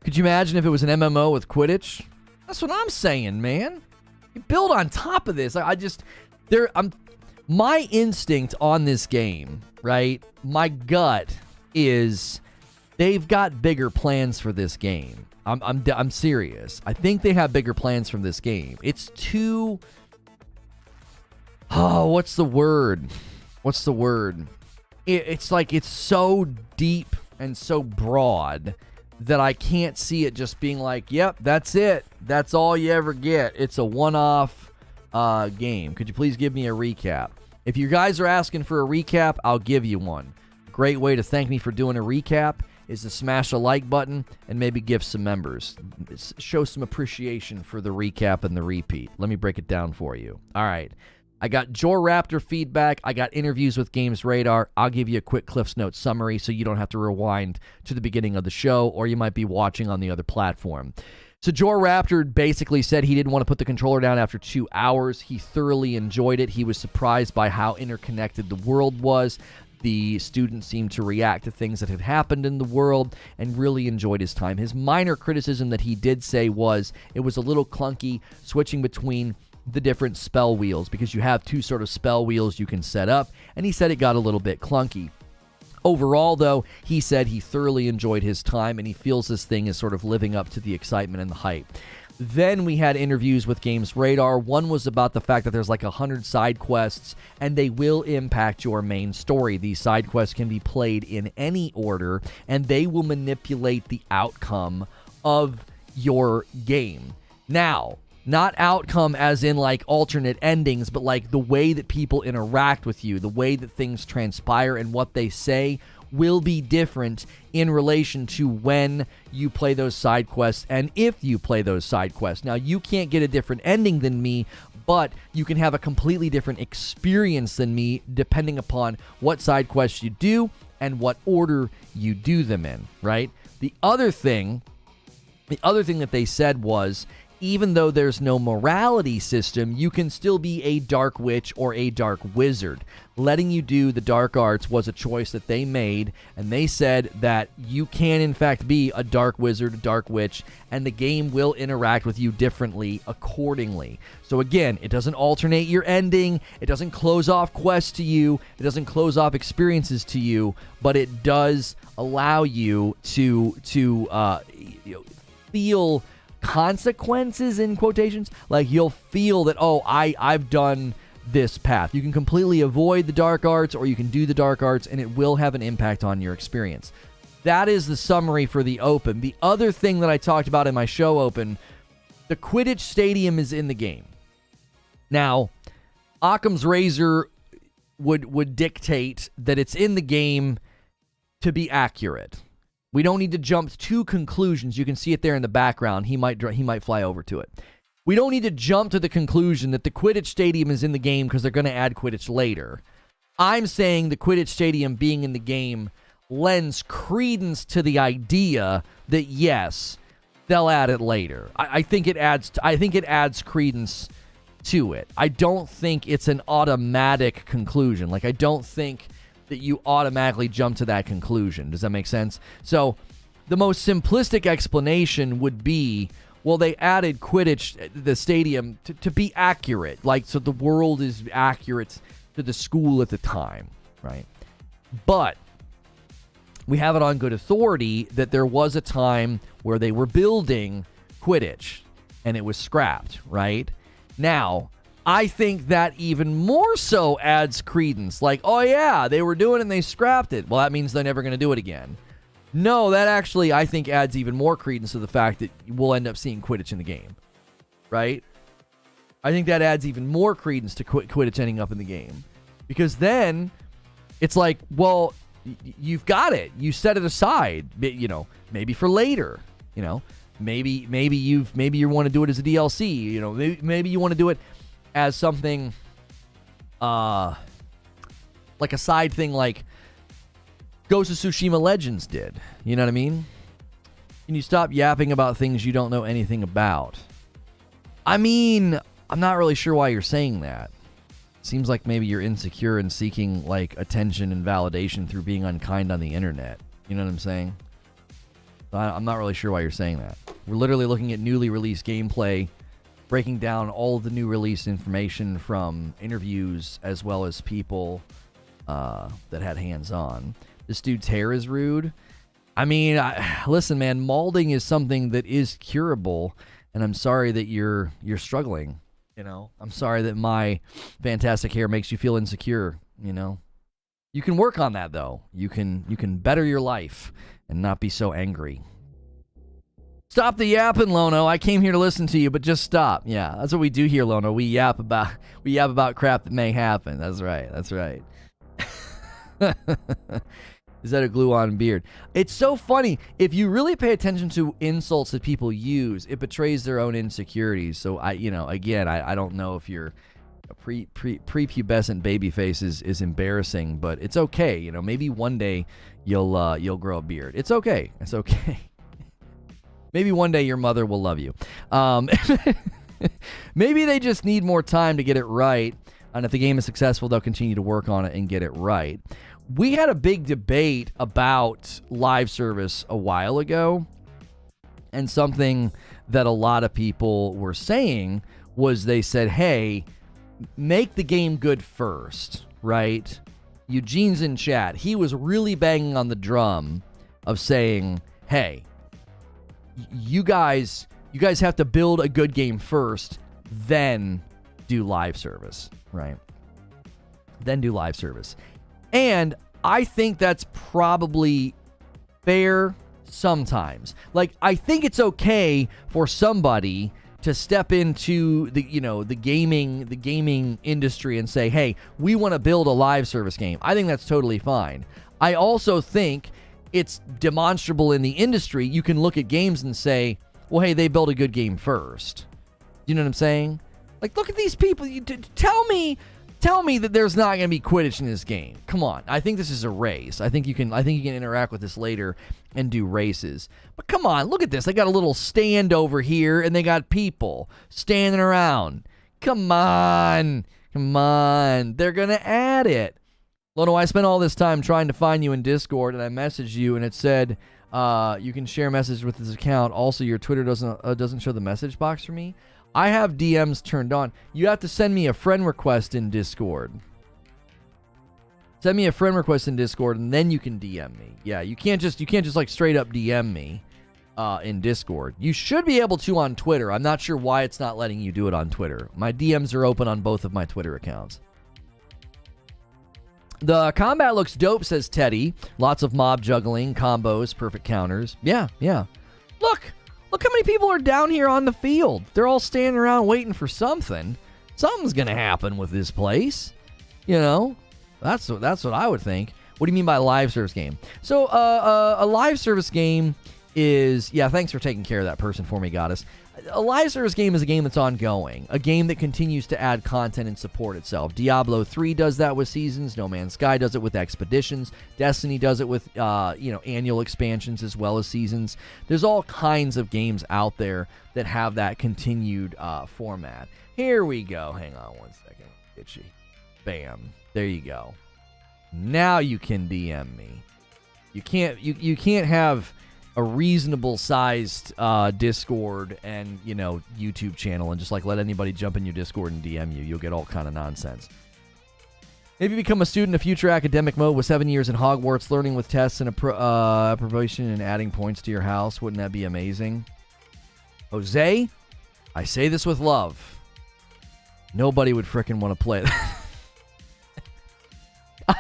Could you imagine if it was an MMO with Quidditch? That's what I'm saying, man. You build on top of this. My instinct on this game, right? My gut is they've got bigger plans for this game. I'm serious. I think they have bigger plans from this game. It's too... Oh, what's the word? It's like it's so deep and so broad that I can't see it just being like, yep, that's it. That's all you ever get. It's a one-off game. Could you please give me a recap? If you guys are asking for a recap, I'll give you one. Great way to thank me for doing a recap is to smash a like button and maybe give some members. Show some appreciation for the recap and the repeat. Let me break it down for you. All right. I got Joe Raptor feedback. I got interviews with Games Radar. I'll give you a quick Cliff's Notes summary so you don't have to rewind to the beginning of the show, or you might be watching on the other platform. So Joe Raptor basically said he didn't want to put the controller down after 2 hours. He thoroughly enjoyed it. He was surprised by how interconnected the world was. The students seemed to react to things that had happened in the world and really enjoyed his time. His minor criticism that he did say was it was a little clunky switching between the different spell wheels, because you have two sort of spell wheels you can set up, and he said it got a little bit clunky. Overall, though, he said he thoroughly enjoyed his time, and he feels this thing is sort of living up to the excitement and the hype. Then we had interviews with Games Radar. One was about the fact that there's like 100 side quests, and they will impact your main story. These side quests can be played in any order, and they will manipulate the outcome of your game. Now, not outcome as in like alternate endings, but like the way that people interact with you, the way that things transpire and what they say will be different in relation to when you play those side quests and if you play those side quests. Now, you can't get a different ending than me, but you can have a completely different experience than me depending upon what side quests you do and what order you do them in, right? The other thing that they said was, even though there's no morality system, you can still be a dark witch or a dark wizard. Letting you do the dark arts was a choice that they made, and they said that you can in fact be a dark wizard, a dark witch, and the game will interact with you differently accordingly. So again, it doesn't alternate your ending, it doesn't close off quests to you, it doesn't close off experiences to you, but it does allow you to feel consequences in quotations. Like, you'll feel that, oh, I've done this path. You can completely avoid the dark arts, or you can do the dark arts, and it will have an impact on your experience. That is the summary for the open. The other thing that I talked about in my show open, the Quidditch Stadium is in the game. Now, Occam's razor would dictate that it's in the game to be accurate. We don't need to jump to conclusions. You can see it there in the background. He might fly over to it. We don't need to jump to the conclusion that the Quidditch Stadium is in the game because they're going to add Quidditch later. I'm saying the Quidditch Stadium being in the game lends credence to the idea that, yes, they'll add it later. I think it adds credence to it. I don't think it's an automatic conclusion. Like, I don't think that you automatically jump to that conclusion. Does that make sense? So the most simplistic explanation would be, well, they added Quidditch, the stadium, to be accurate. Like, so the world is accurate to the school at the time, right? But we have it on good authority that there was a time where they were building Quidditch and it was scrapped, right? Now, I think that even more so adds credence. Like, oh yeah, they were doing it and they scrapped it. Well, that means they're never going to do it again. No, that actually, I think, adds even more credence to the fact that we'll end up seeing Quidditch in the game. Right? I think that adds even more credence to Quidditch ending up in the game. Because then, it's like, well, you've got it. You set it aside, you know, maybe for later, you know. Maybe you want to do it as a DLC, you know. Maybe you want to do it as something like a side thing, like Ghost of Tsushima Legends did. You know what I mean? Can you stop yapping about things you don't know anything about? I mean, I'm not really sure why you're saying that. Seems like maybe you're insecure and seeking like attention and validation through being unkind on the internet. You know what I'm saying? I'm not really sure why you're saying that. We're literally looking at newly released gameplay, breaking down all of the new release information from interviews as well as people that had hands-on. This dude's hair is rude. I mean, listen, man, balding is something that is curable, and I'm sorry that you're struggling. You know, I'm sorry that my fantastic hair makes you feel insecure. You know, you can work on that though. You can better your life and not be so angry. Stop the yapping, Lono. I came here to listen to you, but just stop. Yeah, that's what we do here, Lono. We yap about crap that may happen. That's right. That's right. Is that a glue-on beard? It's so funny. If you really pay attention to insults that people use, it betrays their own insecurities. So I don't know if your prepubescent baby face is embarrassing, but it's okay. You know, maybe one day you'll grow a beard. It's okay. It's okay. Maybe one day your mother will love you. Maybe they just need more time to get it right. And if the game is successful, they'll continue to work on it and get it right. We had a big debate about live service a while ago. And something that a lot of people were saying was they said, hey, make the game good first, right? Eugene's in chat. He was really banging on the drum of saying, hey, you guys You guys have to build a good game first, then do live service, right? Then do live service. And I think that's probably fair sometimes. Like, I think it's okay for somebody to step into the, the gaming industry and say, hey, we want to build a live service game. I think that's totally fine. I also think it's demonstrable in the industry. You can look at games and say, well, hey, they built a good game first. You know what I'm saying? Like, look at these people. Tell me that there's not going to be Quidditch in this game. Come on. I think this is a race. I think you can interact with this later and do races. But come on, look at this. They got a little stand over here, and they got people standing around. Come on. They're going to add it. Lono, I spent all this time trying to find you in Discord, and I messaged you, and it said you can share messages with this account. Also, your Twitter doesn't show the message box for me. I have DMs turned on. You have to send me a friend request in Discord. Send me a friend request in Discord, and then you can DM me. Yeah, you can't just like straight up DM me in Discord. You should be able to on Twitter. I'm not sure why it's not letting you do it on Twitter. My DMs are open on both of my Twitter accounts. The combat looks dope, says Teddy. Lots of mob juggling, combos, perfect counters. Yeah. Look how many people are down here on the field. They're all standing around waiting for something. Something's going to happen with this place. That's what I would think. What do you mean by live service game? So a live service game is... Yeah, thanks for taking care of that person for me, Goddess. A live service game is a game that's ongoing. A game that continues to add content and support itself. Diablo 3 does that with seasons. No Man's Sky does it with expeditions. Destiny does it with annual expansions as well as seasons. There's all kinds of games out there that have that continued format. Here we go. Hang on one second. Itchy. Bam. There you go. Now you can DM me. You can't have a reasonable sized Discord and YouTube channel and just like let anybody jump in your Discord and DM you. You'll get all kind of nonsense. Maybe become a student of future academic mode with 7 years in Hogwarts, learning with tests and approbation and adding points to your house. Wouldn't that be amazing? Jose, I say this with love. Nobody would frickin' want to play that.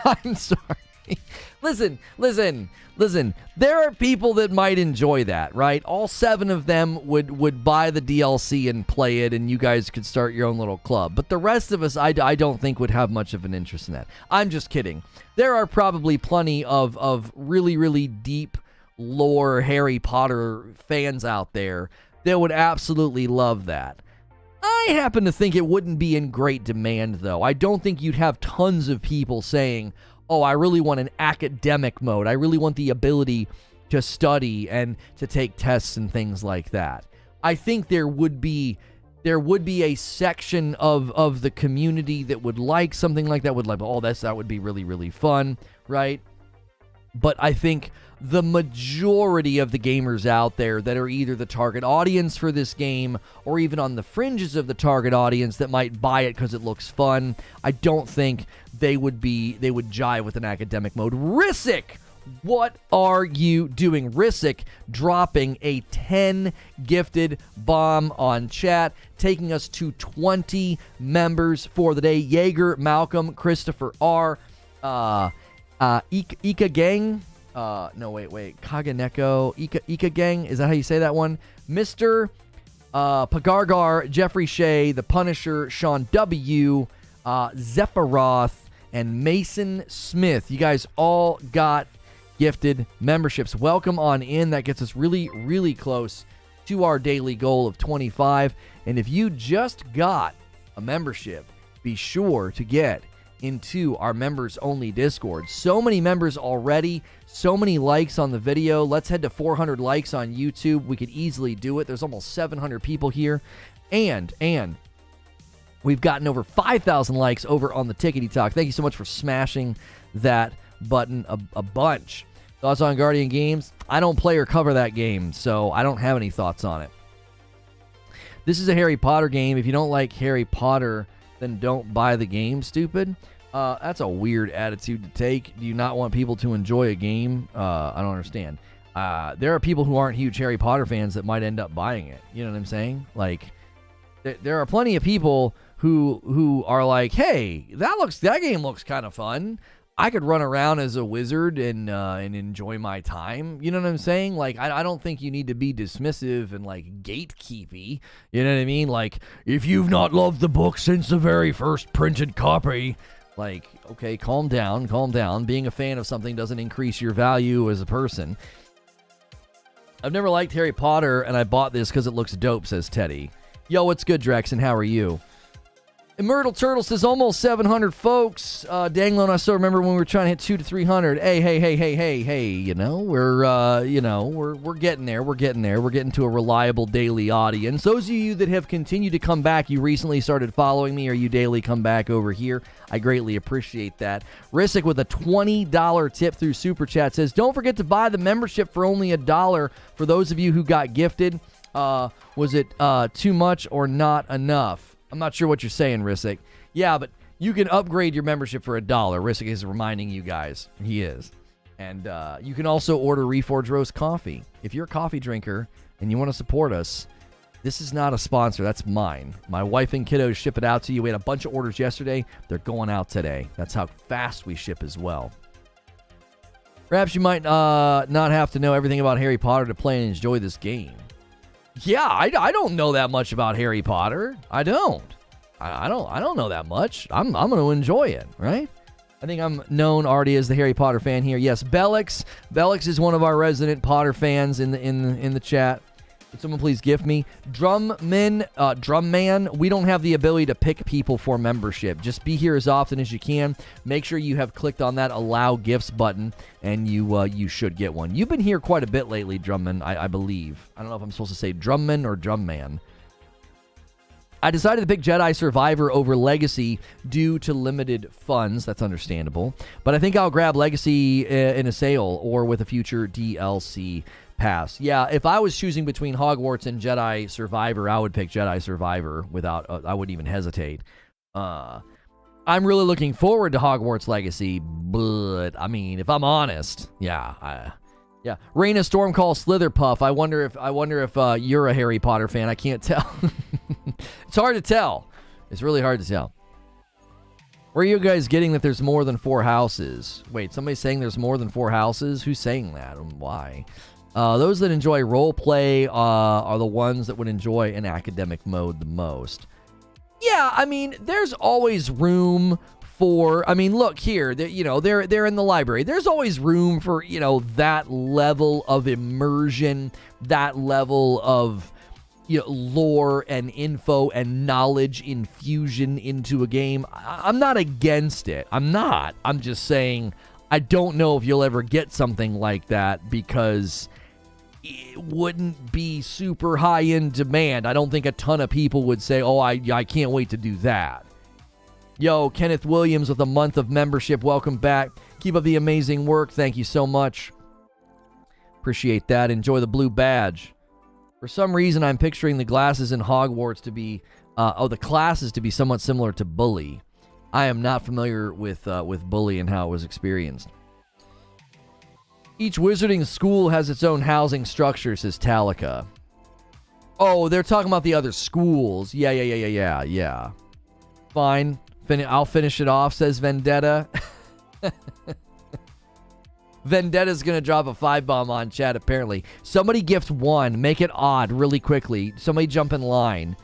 I'm sorry. Listen. There are people that might enjoy that, right? All 7 of them would buy the DLC and play it, and you guys could start your own little club. But the rest of us, I don't think would have much of an interest in that. I'm just kidding. There are probably plenty of really, really deep lore Harry Potter fans out there that would absolutely love that. I happen to think it wouldn't be in great demand, though. I don't think you'd have tons of people saying, oh, I really want an academic mode. I really want the ability to study and to take tests and things like that. I think there would be a section of the community that would like something like that, that would be really, really fun, right? But I think the majority of the gamers out there that are either the target audience for this game or even on the fringes of the target audience that might buy it because it looks fun, I don't think they would jive with an academic mode. Risic, what are you doing? Risic dropping a 10 gifted bomb on chat, taking us to 20 members for the day. Jaeger, Malcolm, Christopher R, Ika Gang. Kaganeko, Ika Gang, is that how you say that one? Mr. Pagargar, Jeffrey Shea, The Punisher, Sean W, Zephyroth, and Mason Smith. You guys all got gifted memberships. Welcome on in. That gets us really, really close to our daily goal of 25. And if you just got a membership, be sure to get into our members-only Discord. So many members already, so many likes on the video. Let's head to 400 likes on YouTube. We could easily do it. There's almost 700 people here. And we've gotten over 5,000 likes over on the Tickety Talk. Thank you so much for smashing that button a bunch. Thoughts on Guardian Games? I don't play or cover that game, so I don't have any thoughts on it. This is a Harry Potter game. If you don't like Harry Potter, then don't buy the game, stupid. That's a weird attitude to take. Do you not want people to enjoy a game? I don't understand. there are people who aren't huge Harry Potter fans that might end up buying it. You know what I'm saying? Like, there are plenty of people who are like, hey, that game looks kind of fun. I could run around as a wizard and enjoy my time. You know what I'm saying? Like, I don't think you need to be dismissive and, like, gatekeepy. You know what I mean? Like, if you've not loved the book since the very first printed copy, like, okay, calm down. Being a fan of something doesn't increase your value as a person. I've never liked Harry Potter, and I bought this because it looks dope, says Teddy. Yo, what's good, Drex, and how are you? Immortal Turtle says almost 700 folks. Danglone, I still remember when we were trying to hit 200 to 300. Hey, you know, we're getting there. We're getting to a reliable daily audience. Those of you that have continued to come back, you recently started following me, or you daily come back over here, I greatly appreciate that. Rissick with a $20 tip through Super Chat says, don't forget to buy the membership for only $1 for those of you who got gifted. Was it too much or not enough? I'm not sure what you're saying, Rissick. Yeah, but you can upgrade your membership for $1. Rissick is reminding you guys. He is. And you can also order Reforge Roast coffee. If you're a coffee drinker and you want to support us, this is not a sponsor. That's mine. My wife and kiddos ship it out to you. We had a bunch of orders yesterday. They're going out today. That's how fast we ship as well. Perhaps you might not have to know everything about Harry Potter to play and enjoy this game. Yeah, I don't know that much about Harry Potter. I don't know that much. I'm going to enjoy it, right? I think I'm known already as the Harry Potter fan here. Yes, Bellix is one of our resident Potter fans in the chat. Would someone please gift me? Drumman, we don't have the ability to pick people for membership. Just be here as often as you can. Make sure you have clicked on that allow gifts button, and you should get one. You've been here quite a bit lately, Drumman, I believe. I don't know if I'm supposed to say Drumman or Drumman. I decided to pick Jedi Survivor over Legacy due to limited funds. That's understandable. But I think I'll grab Legacy in a sale or with a future DLC pass. Yeah, if I was choosing between Hogwarts and Jedi Survivor, I would pick Jedi Survivor without, I wouldn't even hesitate. I'm really looking forward to Hogwarts Legacy, but, I mean, if I'm honest, yeah. Raina Stormcall Slitherpuff, I wonder if you're a Harry Potter fan. I can't tell. It's hard to tell. It's really hard to tell. Where are you guys getting that there's more than 4 houses? Wait, somebody's saying there's more than 4 houses? Who's saying that and why? Those that enjoy role play are the ones that would enjoy an academic mode the most. Yeah, I mean, there's always room for, I mean, look here, they're in the library. There's always room for, that level of immersion, that level of, lore and info and knowledge infusion into a game. I'm not against it. I'm just saying I don't know if you'll ever get something like that because it wouldn't be super high in demand. I don't think a ton of people would say, oh, I can't wait to do that. Yo, Kenneth Williams with a month of membership. Welcome back. Keep up the amazing work. Thank you so much. Appreciate that. Enjoy the blue badge. For some reason, I'm picturing the glasses in Hogwarts to be, the classes to be somewhat similar to Bully. I am not familiar with Bully and how it was experienced. Each wizarding school has its own housing structure, says Talika. Oh, they're talking about the other schools. Yeah. Fine. I'll finish it off, says Vendetta. Vendetta's going to drop a 5-bomb on chat, apparently. Somebody gift 1. Make it odd really quickly. Somebody jump in line.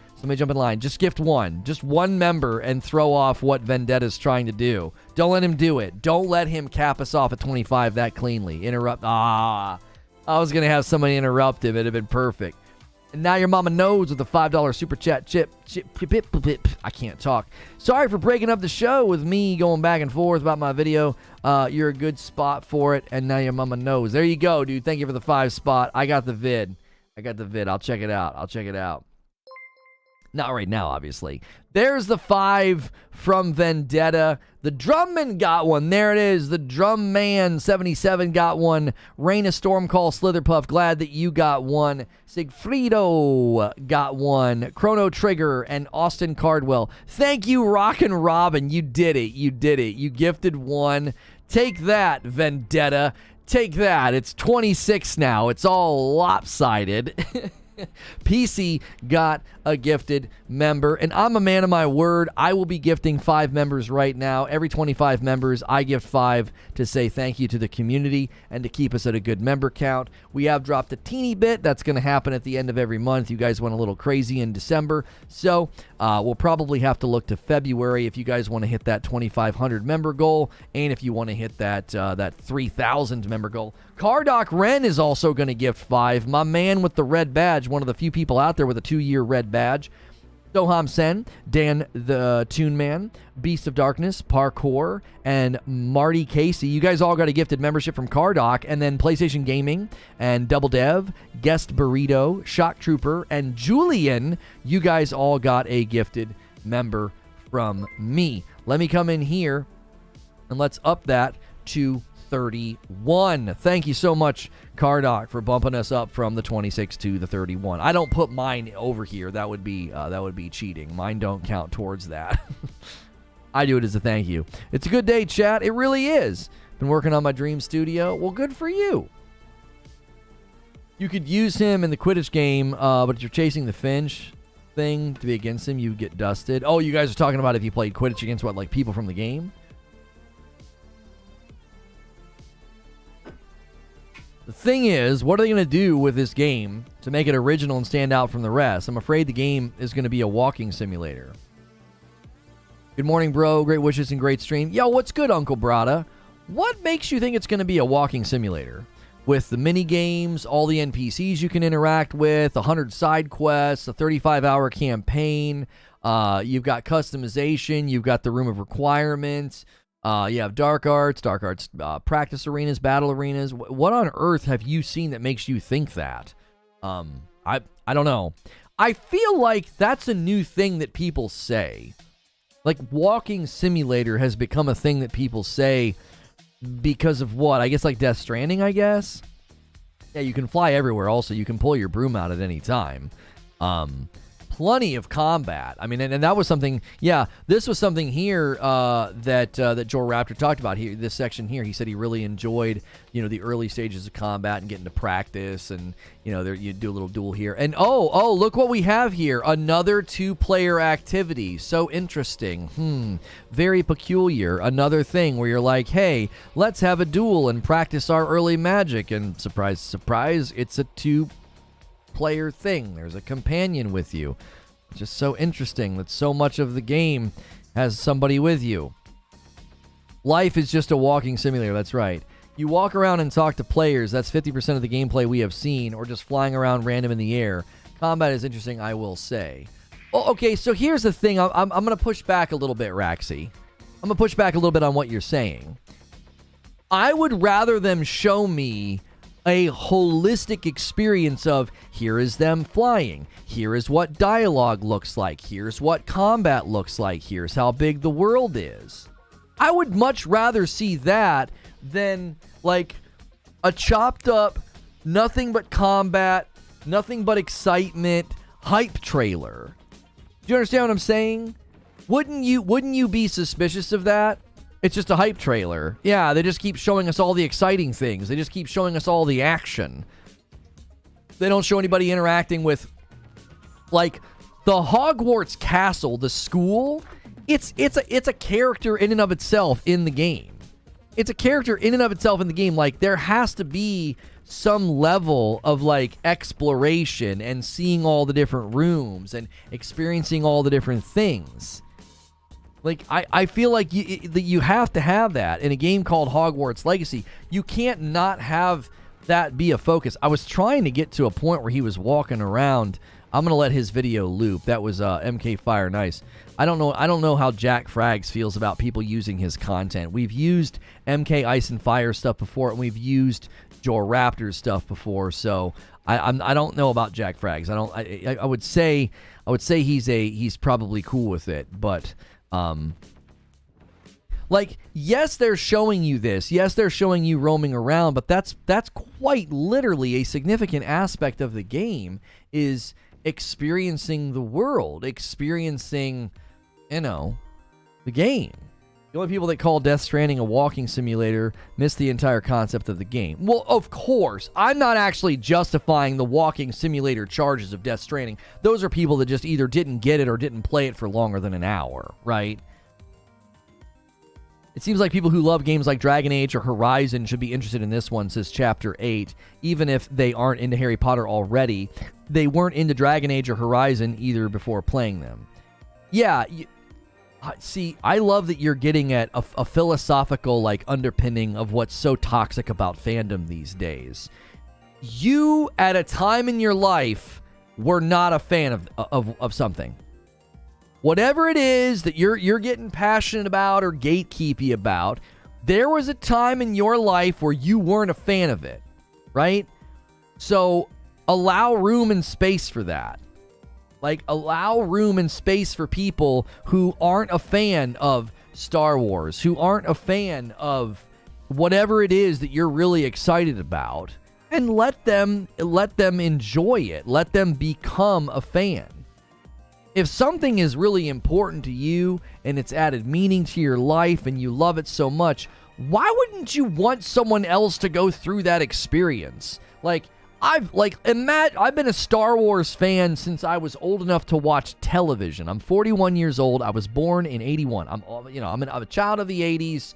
Just gift 1. Just 1 member and throw off what Vendetta's trying to do. Don't let him do it. Don't let him cap us off at 25 that cleanly. Interrupt. I was going to have somebody interrupt him. It'd have been perfect. And now your mama knows with the $5 super chat chip. I can't talk. Sorry for breaking up the show with me going back and forth about my video. You're a good spot for it. And now your mama knows. There you go, dude. Thank you for the 5 spot. I got the vid. I'll check it out. Not right now, obviously. There's the 5 from Vendetta. The Drumman got one. There it is. The Drumman 77 got one. Raina Stormcall Slitherpuff, glad that you got one. Sigfrido got one. Chrono Trigger and Austin Cardwell. Thank you, Rockin' Robin. You did it. You gifted 1. Take that, Vendetta. Take that. It's 26 now. It's all lopsided. PC got a gifted member, and I'm a man of my word. I will be gifting 5 members right now. Every 25 members, I gift 5 to say thank you to the community and to keep us at a good member count. We have dropped a teeny bit. That's going to happen at the end of every month. You guys went a little crazy in December, so we'll probably have to look to February if you guys want to hit that 2,500 member goal, and if you want to hit that 3,000 member goal. Cardoc Ren is also going to gift 5. My man with the red badge, one of the few people out there with a 2-year red badge. Soham Sen, Dan the Toon Man, Beast of Darkness, Parkour, and Marty Casey. You guys all got a gifted membership from Cardoc, and then PlayStation Gaming, and Double Dev, Guest Burrito, Shock Trooper, and Julian. You guys all got a gifted member from me. Let me come in here, and let's up that to 31. Thank you so much, Cardoc, for bumping us up from the 26 to the 31. I don't put mine over here. That would be cheating. Mine don't count towards that. I do it as a thank you. It's a good day, chat. It really is. Been working on my dream studio. Well, good for you. You could use him in the Quidditch game, but if you're chasing the Finch thing to be against him, you get dusted. Oh, you guys are talking about if you played Quidditch against what, like people from the game? The thing is, what are they going to do with this game to make it original and stand out from the rest? I'm afraid the game is going to be a walking simulator. Good morning, bro. Great wishes and great stream. Yo, what's good, Uncle Brada? What makes you think it's going to be a walking simulator? With the mini games, all the NPCs you can interact with, 100 side quests, a 35-hour campaign, you've got customization, you've got the Room of Requirements, you have dark arts, practice arenas, battle arenas. What on earth have you seen that makes you think that? I don't know. I feel like that's a new thing that people say. Like, walking simulator has become a thing that people say because of what? I guess like Death Stranding, I guess? Yeah, you can fly everywhere also. You can pull your broom out at any time. Plenty of combat. I mean, and that was something, yeah, this was something here that Joel Raptor talked about here, this section here. He said he really enjoyed, the early stages of combat and getting to practice, and, there you do a little duel here. And, oh, look what we have here. Another 2-player activity. So interesting. Very peculiar. Another thing where you're like, hey, let's have a duel and practice our early magic. And surprise, surprise, it's a 2-player thing. There's a companion with you. Just so interesting that so much of the game has somebody with you. Life is just a walking simulator. That's right. You walk around and talk to players. That's 50% of the gameplay we have seen, or just flying around random in the air. Combat is interesting, I will say. Oh, okay, so here's the thing. I'm going to push back a little bit, Raxi. I'm going to push back a little bit on what you're saying. I would rather them show me a holistic experience of, here is them flying, here is what dialogue looks like, here's what combat looks like, here's how big the world is. I would much rather see that than like a chopped up, nothing but combat, nothing but excitement hype trailer. Do you understand what I'm saying? Wouldn't you be suspicious of that? It's just a hype trailer. Yeah, they just keep showing us all the exciting things. They just keep showing us all the action. They don't show anybody interacting with, like, the Hogwarts Castle, the school. It's a character in and of itself in the game. It's a character in and of itself in the game. Like, there has to be some level of, like, exploration and seeing all the different rooms and experiencing all the different things. Like, I feel like you have to have that in a game called Hogwarts Legacy. You can't not have that be a focus. I was trying to get to a point where he was walking around. I'm going to let his video loop. That was MK Fire Nice. I don't know how Jack Frags feels about people using his content. We've used MK Ice and Fire stuff before, and we've used Joel Raptor's stuff before, so I don't know about Jack Frags. I would say he's probably cool with it, but like, yes, they're showing you this. Yes, they're showing you roaming around, but that's quite literally a significant aspect of the game, is experiencing the world, experiencing, the game. The only people that call Death Stranding a walking simulator miss the entire concept of the game. Well, of course, I'm not actually justifying the walking simulator charges of Death Stranding. Those are people that just either didn't get it or didn't play it for longer than an hour, right? It seems like people who love games like Dragon Age or Horizon should be interested in this one, says Chapter 8. Even if they aren't into Harry Potter already, they weren't into Dragon Age or Horizon either before playing them. Yeah, see, I love that you're getting at a philosophical, like, underpinning of what's so toxic about fandom these days. You, at a time in your life, were not a fan of something. Whatever it is that you're getting passionate about or gatekeepy about, there was a time in your life where you weren't a fan of it, right? So allow room and space for that. Like, allow room and space for people who aren't a fan of Star Wars, who aren't a fan of whatever it is that you're really excited about, and let them enjoy it. Let them become a fan. If something is really important to you and it's added meaning to your life and you love it so much, why wouldn't you want someone else to go through that experience? I've been a Star Wars fan since I was old enough to watch television. I'm 41 years old. I was born in 81. I'm a child of the 80s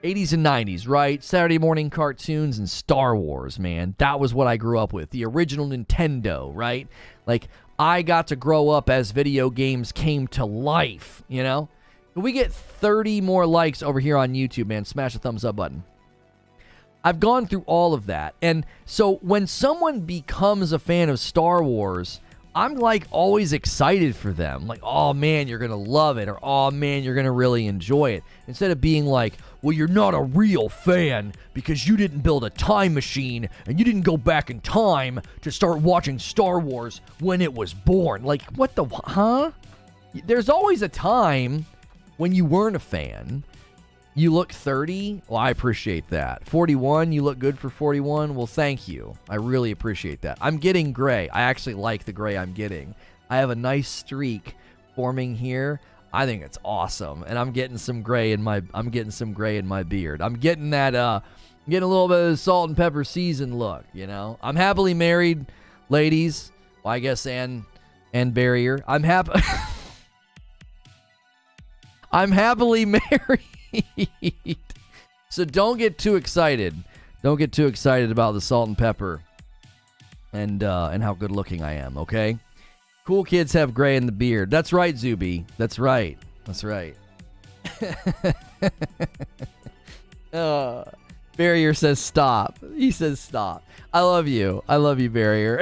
and 90s, right? Saturday morning cartoons and Star Wars, man. That was what I grew up with. The original Nintendo, right? Like, I got to grow up as video games came to life, you know? We get 30 more likes over here on YouTube, man. Smash the thumbs up button. I've gone through all of that. And so when someone becomes a fan of Star Wars, I'm like always excited for them. Like, oh man, you're going to love it. Or, oh man, you're going to really enjoy it. Instead of being like, well, you're not a real fan because you didn't build a time machine and you didn't go back in time to start watching Star Wars when it was born. Like, what the, huh? There's always a time when you weren't a fan. You look 30? Well, I appreciate that. 41? You look good for 41? Well, thank you. I really appreciate that. I'm getting gray. I actually like the gray I'm getting. I have a nice streak forming here. I think it's awesome. And I'm getting some gray in my beard. I'm getting that getting a little bit of the salt and pepper season look, you know. I'm happily married, ladies. Well, I guess and barrier. I'm happily married. So don't get too excited. Don't get too excited about the salt and pepper and how good looking I am, okay? Cool kids have gray in the beard. That's right, Zuby. That's right. That's right. Barrier says stop. He says stop. I love you. I love you, Barrier.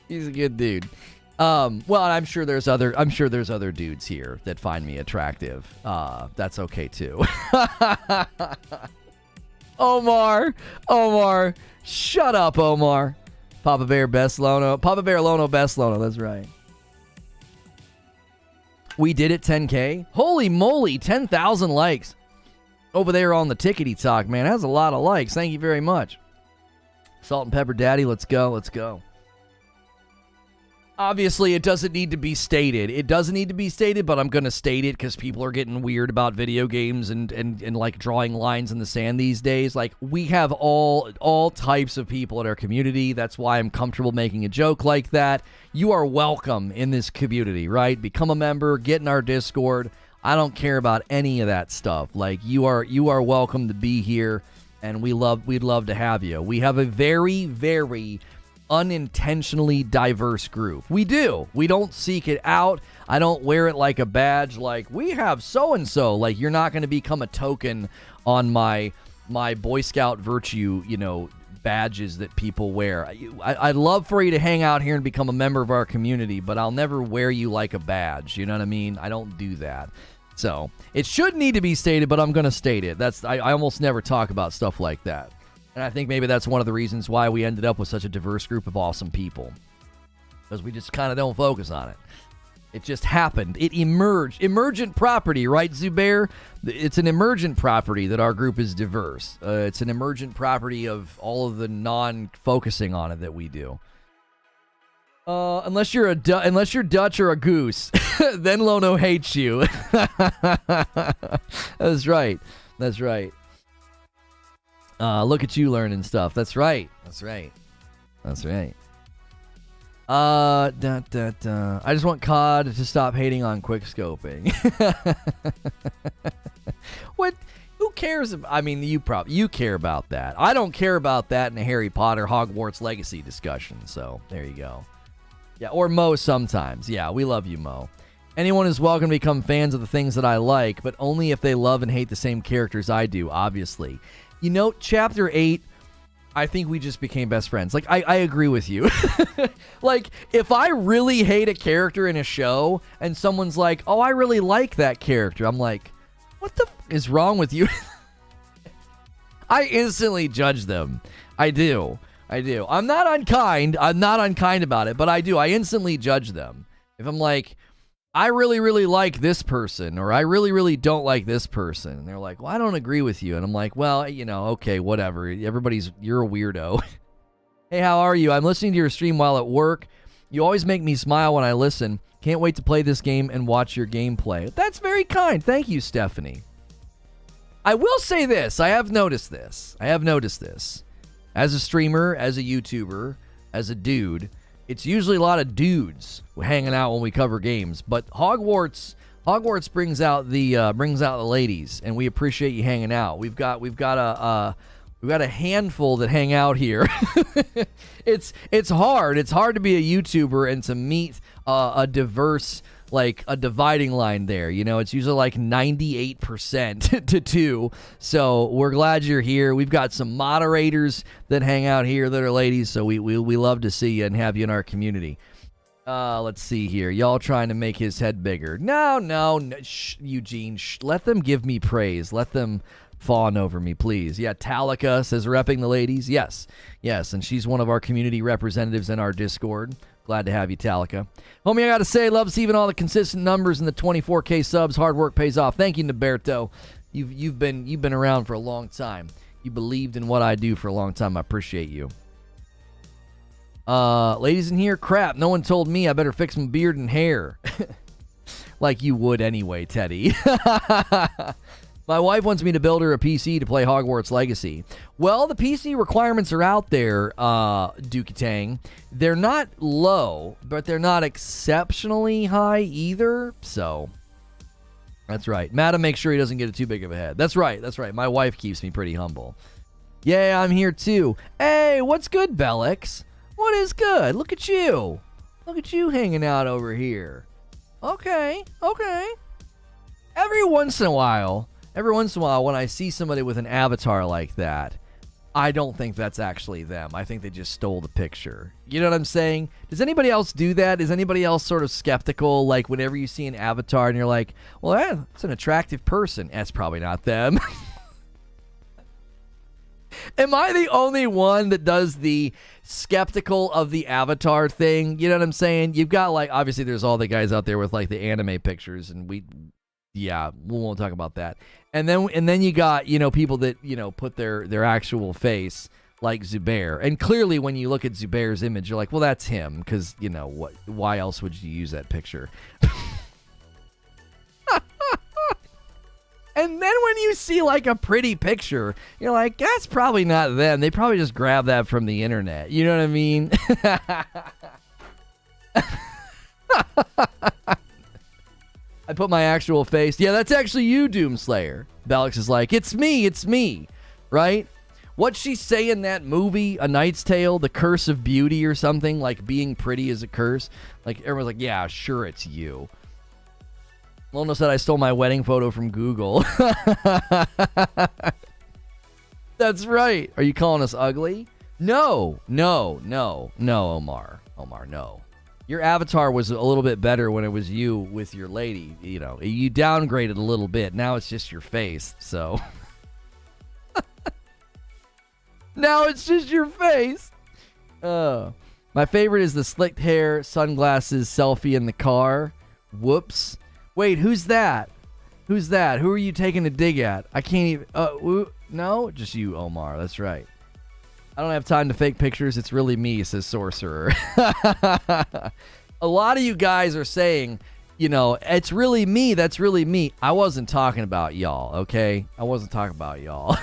He's a good dude. Well, I'm sure there's other dudes here that find me attractive. That's okay too. Omar, shut up, Omar. Papa Bear best Lono. Papa Bear Lono best Lono. That's right. We did it 10K. Holy moly, 10,000 likes over there on the Tickety Talk, man. That's a lot of likes. Thank you very much. Salt and Pepper Daddy, let's go. Let's go. Obviously, it doesn't need to be stated. It doesn't need to be stated, but I'm going to state it because people are getting weird about video games and like drawing lines in the sand these days. Like, we have all types of people in our community. That's why I'm comfortable making a joke like that. You are welcome in this community, right? Become a member, get in our Discord. I don't care about any of that stuff. Like, you are welcome to be here, and we'd love to have you. We have a very, very unintentionally diverse group. We do. We don't seek it out. I don't wear it like a badge. Like, we have so-and-so. Like, you're not going to become a token on my Boy Scout virtue, badges that people wear. I'd love for you to hang out here and become a member of our community, but I'll never wear you like a badge. You know what I mean? I don't do that. So, it should need to be stated, but I'm going to state it. I almost never talk about stuff like that. And I think maybe that's one of the reasons why we ended up with such a diverse group of awesome people. Because we just kind of don't focus on it. It just happened. It emerged. Emergent property, right, Zubair? It's an emergent property that our group is diverse. It's an emergent property of all of the non-focusing on it that we do. Unless you're Dutch or a goose, then Lono hates you. That's right. That's right. Look at you learning stuff. That's right. That's right. That's right. I just want COD to stop hating on quickscoping. What? Who cares? I mean, you care about that. I don't care about that in a Harry Potter Hogwarts Legacy discussion. So there you go. Yeah, or Mo sometimes. Yeah, we love you, Mo. Anyone is welcome to become fans of the things that I like, but only if they love and hate the same characters I do, obviously. You know, Chapter 8, I think we just became best friends. Like, I agree with you. Like, if I really hate a character in a show, and someone's like, oh, I really like that character, I'm like, what the is wrong with you? I instantly judge them. I do. I'm not unkind about it, but I do. I instantly judge them. If I'm like, I really, really like this person, or I really, really don't like this person, and they're like, well, I don't agree with you. And I'm like, well, you know, okay, whatever. You're a weirdo. Hey, how are you? I'm listening to your stream while at work. You always make me smile when I listen. Can't wait to play this game and watch your gameplay. That's very kind. Thank you, Stephanie. I will say this. I have noticed this. As a streamer, as a YouTuber, as a dude, it's usually a lot of dudes hanging out when we cover games. But Hogwarts brings out the ladies, and we appreciate you hanging out. We've got a handful that hang out here. It's hard. It's hard to be a YouTuber and to meet a diverse, like a dividing line there. You know, it's usually like 98% to 2. So we're glad you're here. We've got some moderators that hang out here that are ladies. So we love to see you and have you in our community. Let's see here. Y'all trying to make his head bigger. No. Shh, Eugene. Shh. Let them give me praise. Let them fawn over me, please. Yeah, Talika says repping the ladies. Yes. And she's one of our community representatives in our Discord. Glad to have you, Talika. Homie, I gotta say, love seeing all the consistent numbers and the 24K subs. Hard work pays off. Thank you, Naberto. You've been around for a long time. You believed in what I do for a long time. I appreciate you. Ladies in here, crap. No one told me I better fix my beard and hair. Like you would anyway, Teddy. My wife wants me to build her a PC to play Hogwarts Legacy. Well, the PC requirements are out there, Dookie Tang. They're not low, but they're not exceptionally high either. So, that's right. Madam, make sure he doesn't get it too big of a head. That's right. My wife keeps me pretty humble. Yeah, I'm here too. Hey, what's good, Bellix? What is good? Look at you. Look at you hanging out over here. Okay. Every once in a while, when I see somebody with an avatar like that, I don't think that's actually them. I think they just stole the picture. You know what I'm saying? Does anybody else do that? Is anybody else sort of skeptical? Like, whenever you see an avatar and you're like, well, that's an attractive person. That's probably not them. Am I the only one that does the skeptical of the avatar thing? You know what I'm saying? You've got, like, obviously there's all the guys out there with, like, the anime pictures, and we won't talk about that. And then you got, you know, people that, you know, put their actual face, like Zubair. And clearly when you look at Zubair's image, you're like, well, that's him, because, you know, why else would you use that picture? And then when you see, like, a pretty picture, you're like, that's probably not them. They probably just grabbed that from the internet. You know what I mean? I put my actual face. Yeah, that's actually you, Doomslayer. Bellix is like, it's me, right? What'd she say in that movie, A Knight's Tale, The Curse of Beauty or something? Like, being pretty is a curse? Like, everyone's like, yeah, sure, it's you. Lono said I stole my wedding photo from Google. That's right. Are you calling us ugly? No, Omar. Omar, no. Your avatar was a little bit better when it was you with your lady. You know, you downgraded a little bit. Now it's just your face, so. Now it's just your face. My favorite is the slicked hair, sunglasses, selfie in the car. Whoops. Wait, who's that? Who are you taking a dig at? I can't even... no? Just you, Omar. That's right. I don't have time to fake pictures. It's really me, says Sorcerer. A lot of you guys are saying, you know, it's really me. That's really me. I wasn't talking about y'all, okay? I wasn't talking about y'all.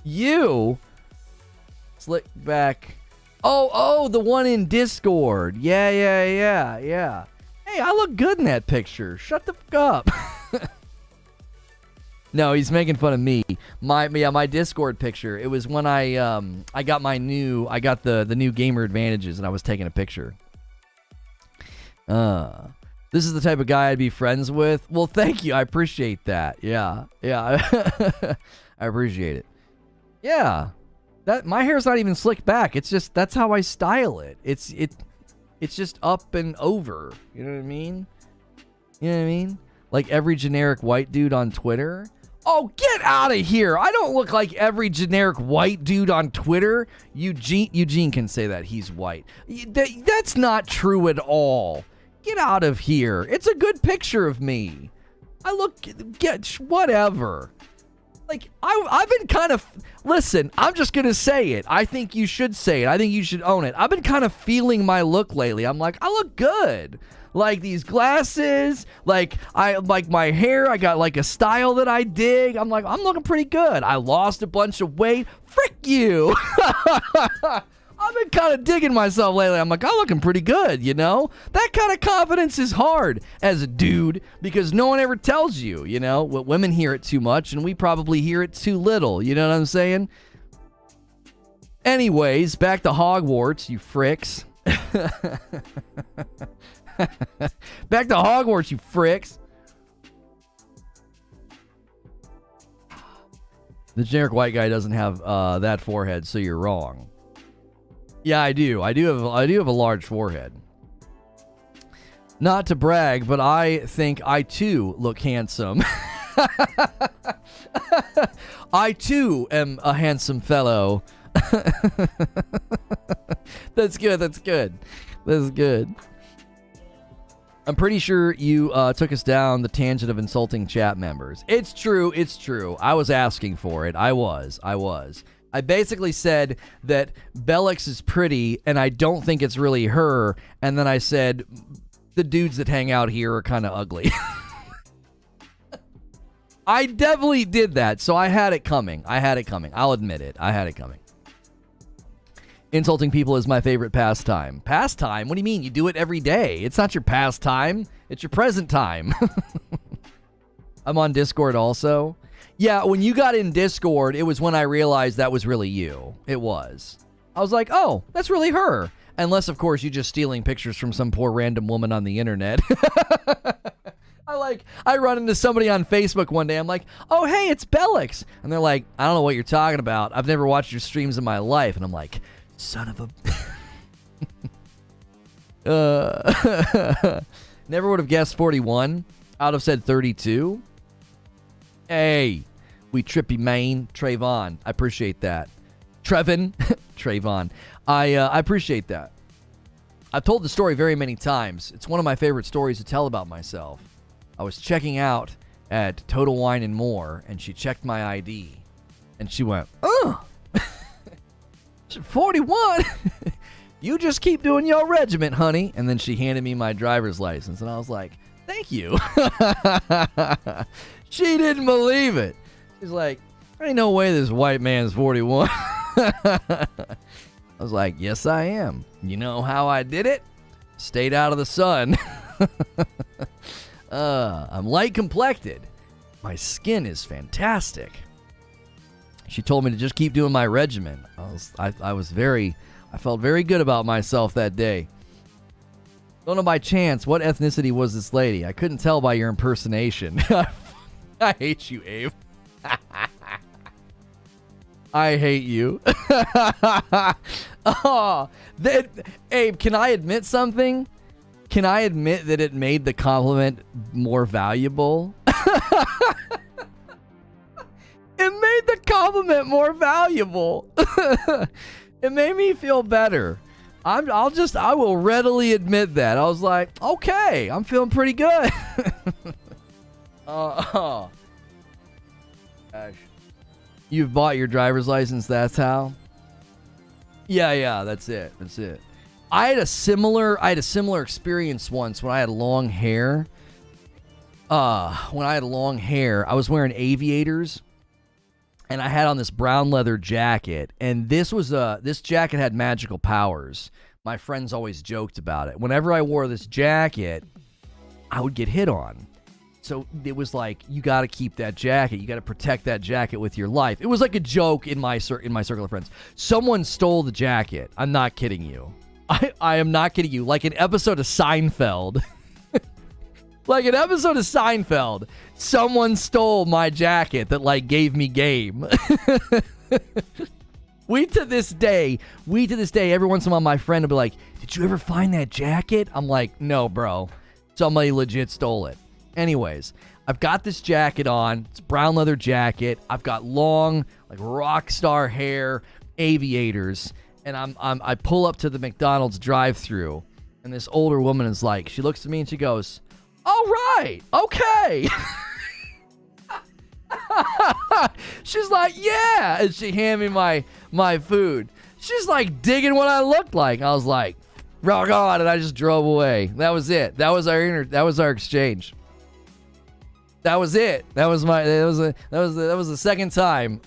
You slick back. Oh, the one in Discord. Yeah. Hey, I look good in that picture. Shut the fuck up. No, he's making fun of me. My Discord picture. It was when I got the new gamer advantages and I was taking a picture. This is the type of guy I'd be friends with. Well, thank you. I appreciate that. Yeah. I appreciate it. Yeah. That my hair's not even slicked back. It's just that's how I style it. It's just up and over. You know what I mean? Like every generic white dude on Twitter. Oh, get out of here. I don't look like every generic white dude on Twitter. Eugene can say that. He's white. That's not true at all. Get out of here. It's a good picture of me. Whatever. Like, I've been kind of... Listen, I'm just going to say it. I think you should say it. I think you should own it. I've been kind of feeling my look lately. I'm like, I look good. Like these glasses, like my hair, I got like a style that I dig. I'm like, I'm looking pretty good. I lost a bunch of weight. Frick you. I've been kind of digging myself lately. I'm like, I'm looking pretty good, you know? That kind of confidence is hard as a dude because no one ever tells you, you know? Women hear it too much and we probably hear it too little. You know what I'm saying? Anyways, back to Hogwarts, you fricks. Back to Hogwarts, you fricks. The generic white guy doesn't have that forehead, so you're wrong. Yeah, I do. I do have a large forehead. Not to brag, but I think I too look handsome. I too am a handsome fellow. That's good. That's good. That's good. I'm pretty sure you took us down the tangent of insulting chat members. It's true. It's true. I was asking for it. I was. I basically said that Bellix is pretty, and I don't think it's really her. And then I said, the dudes that hang out here are kind of ugly. I definitely did that, so I had it coming. I'll admit it. I had it coming. Insulting people is my favorite pastime. Pastime? What do you mean? You do it every day. It's not your pastime. It's your present time. I'm on Discord also. Yeah, when you got in Discord, it was when I realized that was really you. It was. I was like, oh, that's really her. Unless, of course, you're just stealing pictures from some poor random woman on the internet. I run into somebody on Facebook one day. I'm like, oh, hey, it's Bellix. And they're like, I don't know what you're talking about. I've never watched your streams in my life. And I'm like, son of a... Never would have guessed 41. I would have said 32. Hey, we trippy main. Trayvon. I appreciate that. Trevin. Trayvon. I appreciate that. I've told the story very many times. It's one of my favorite stories to tell about myself. I was checking out at Total Wine and More, and she checked my ID. And she went, oh, 41. You just keep doing your regiment, honey. And then she handed me my driver's license, and I was like, thank you. She didn't believe it. She's like, there ain't no way this white man's 41. I was like, yes, I am. You know how I did it? Stayed out of the sun. I'm light complected. My skin is fantastic. She told me to just keep doing my regimen. I felt very good about myself that day. Don't know by chance, what ethnicity was this lady? I couldn't tell by your impersonation. I hate you, Abe. I hate you. Abe, can I admit something? Can I admit that it made the compliment more valuable? It made the compliment more valuable. It made me feel better. I will readily admit that. I was like, okay, I'm feeling pretty good. Oh, gosh. You've bought your driver's license, that's how? Yeah, that's it. I had a similar experience once when I had long hair. I was wearing aviators, and I had on this brown leather jacket, and this jacket had magical powers. My friends always joked about it. Whenever I wore this jacket, I would get hit on. So it was like, you got to keep that jacket. You got to protect that jacket with your life. It was like a joke in my circle of friends. Someone stole the jacket. I'm not kidding you. I am not kidding you. Like an episode of Seinfeld. Someone stole my jacket that like gave me game. We to this day, every once in a while, my friend will be like, "Did you ever find that jacket?" I'm like, "No, bro. Somebody legit stole it." Anyways, I've got this jacket on. It's a brown leather jacket. I've got long, like rock star hair, aviators, and I pull up to the McDonald's drive-thru, and this older woman is like, she looks at me and she goes, "All right, okay." She's like, "Yeah," and she handed me my food. She's like digging what I looked like. I was like, "Rock on," and I just drove away. That was it. That was our exchange. That was it. That was the second time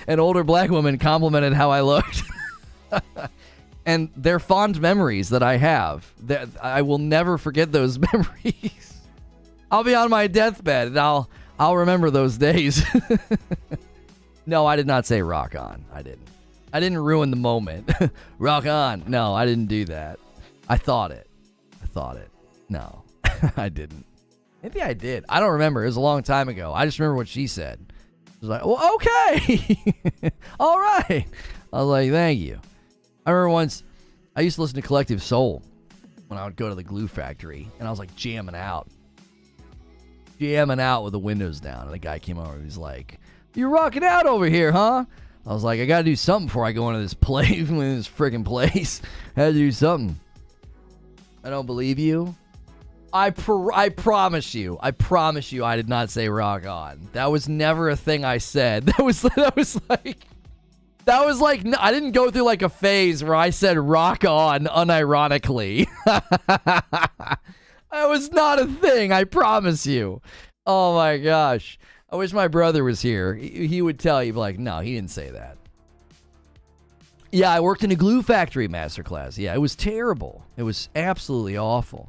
an older black woman complimented how I looked. And they're fond memories that I have. That I will never forget those memories. I'll be on my deathbed and I'll remember those days. No, I did not say rock on. I didn't ruin the moment. Rock on. No, I didn't do that. I thought it. No, I didn't. Maybe I did. I don't remember. It was a long time ago. I just remember what she said. I was like, "Well, okay." All right. I was like, "Thank you." I remember once I used to listen to Collective Soul when I would go to the glue factory, and I was like jamming out with the windows down. And the guy came over and he was like, "You're rocking out over here, huh?" I was like, "I got to do something before I go into this place, this freaking place. I had to do something." I don't believe you. I promise you, I did not say rock on. That was never a thing I said. That was like, I didn't go through like a phase where I said rock on unironically. That was not a thing, I promise you. Oh my gosh. I wish my brother was here. He would tell you, like, no, he didn't say that. Yeah, I worked in a glue factory masterclass. Yeah, it was terrible. It was absolutely awful.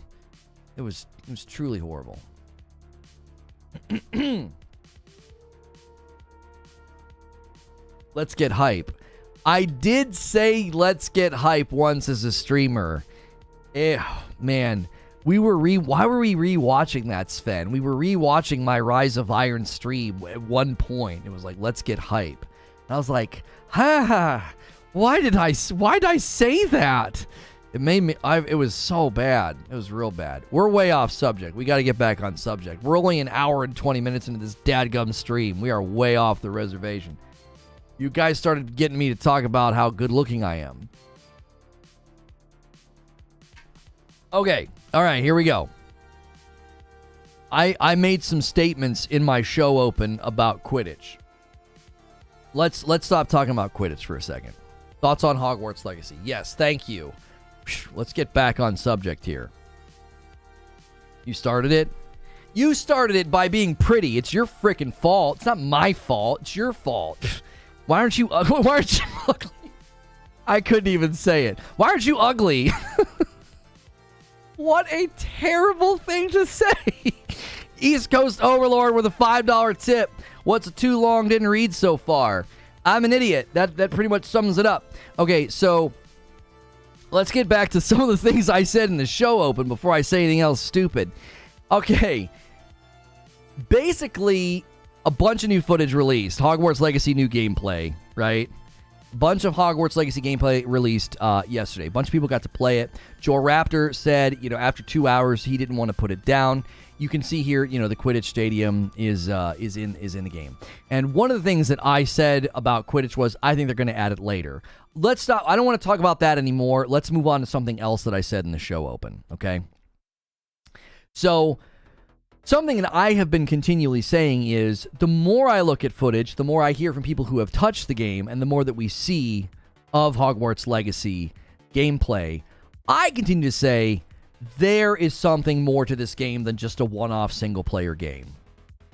It was truly horrible. Let's get hype. I did say let's get hype once as a streamer. Man. Why were we rewatching that, Sven? We were rewatching my Rise of Iron stream at one point. It was like, let's get hype. And I was like, why did I say that? It made me, it was so bad. It was real bad. We're way off subject. We got to get back on subject. We're only an hour and 20 minutes into this dadgum stream. We are way off the reservation. You guys started getting me to talk about how good looking I am. Okay. All right, here we go. I made some statements in my show open about Quidditch. Let's stop talking about Quidditch for a second. Thoughts on Hogwarts Legacy? Yes, thank you. Let's get back on subject here. You started it? You started it by being pretty. It's your freaking fault. It's not my fault. It's your fault. Why aren't you ugly? I couldn't even say it. Why aren't you ugly? What a terrible thing to say. East Coast Overlord with a $5 tip. What's too long didn't read so far? I'm an idiot. That pretty much sums it up. Okay, so let's get back to some of the things I said in the show open before I say anything else stupid. Okay. Basically, a bunch of new footage released. Hogwarts Legacy new gameplay, right? Bunch of Hogwarts Legacy gameplay released yesterday. A bunch of people got to play it. Joel Raptor said, after 2 hours, he didn't want to put it down. You can see here, the Quidditch Stadium is in the game. And one of the things that I said about Quidditch was, I think they're going to add it later. Let's stop. I don't want to talk about that anymore. Let's move on to something else that I said in the show open. Okay. So something that I have been continually saying is the more I look at footage, the more I hear from people who have touched the game, and the more that we see of Hogwarts Legacy gameplay, I continue to say there is something more to this game than just a one-off single-player game,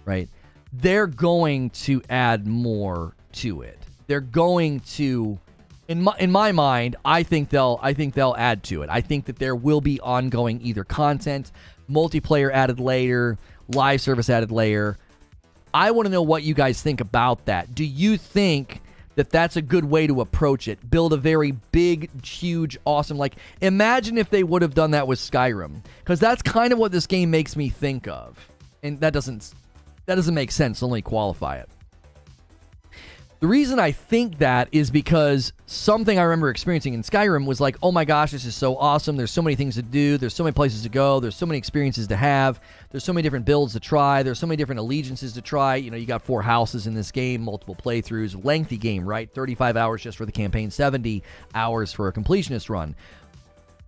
right? They're going to add more to it. They're going to, in my mind, I think they'll add to it. I think that there will be ongoing either content, multiplayer added later, live service added later. I want to know what you guys think about that. Do you think that that's a good way to approach it? Build a very big, huge, awesome, like, imagine if they would have done that with Skyrim, because that's kind of what this game makes me think of, and that doesn't make sense. Only qualify it. The reason I think that is because something I remember experiencing in Skyrim was like, oh my gosh, this is so awesome. There's so many things to do. There's so many places to go. There's so many experiences to have. There's so many different builds to try. There's so many different allegiances to try. You know, you got 4 houses in this game, multiple playthroughs, lengthy game, right? 35 hours just for the campaign, 70 hours for a completionist run.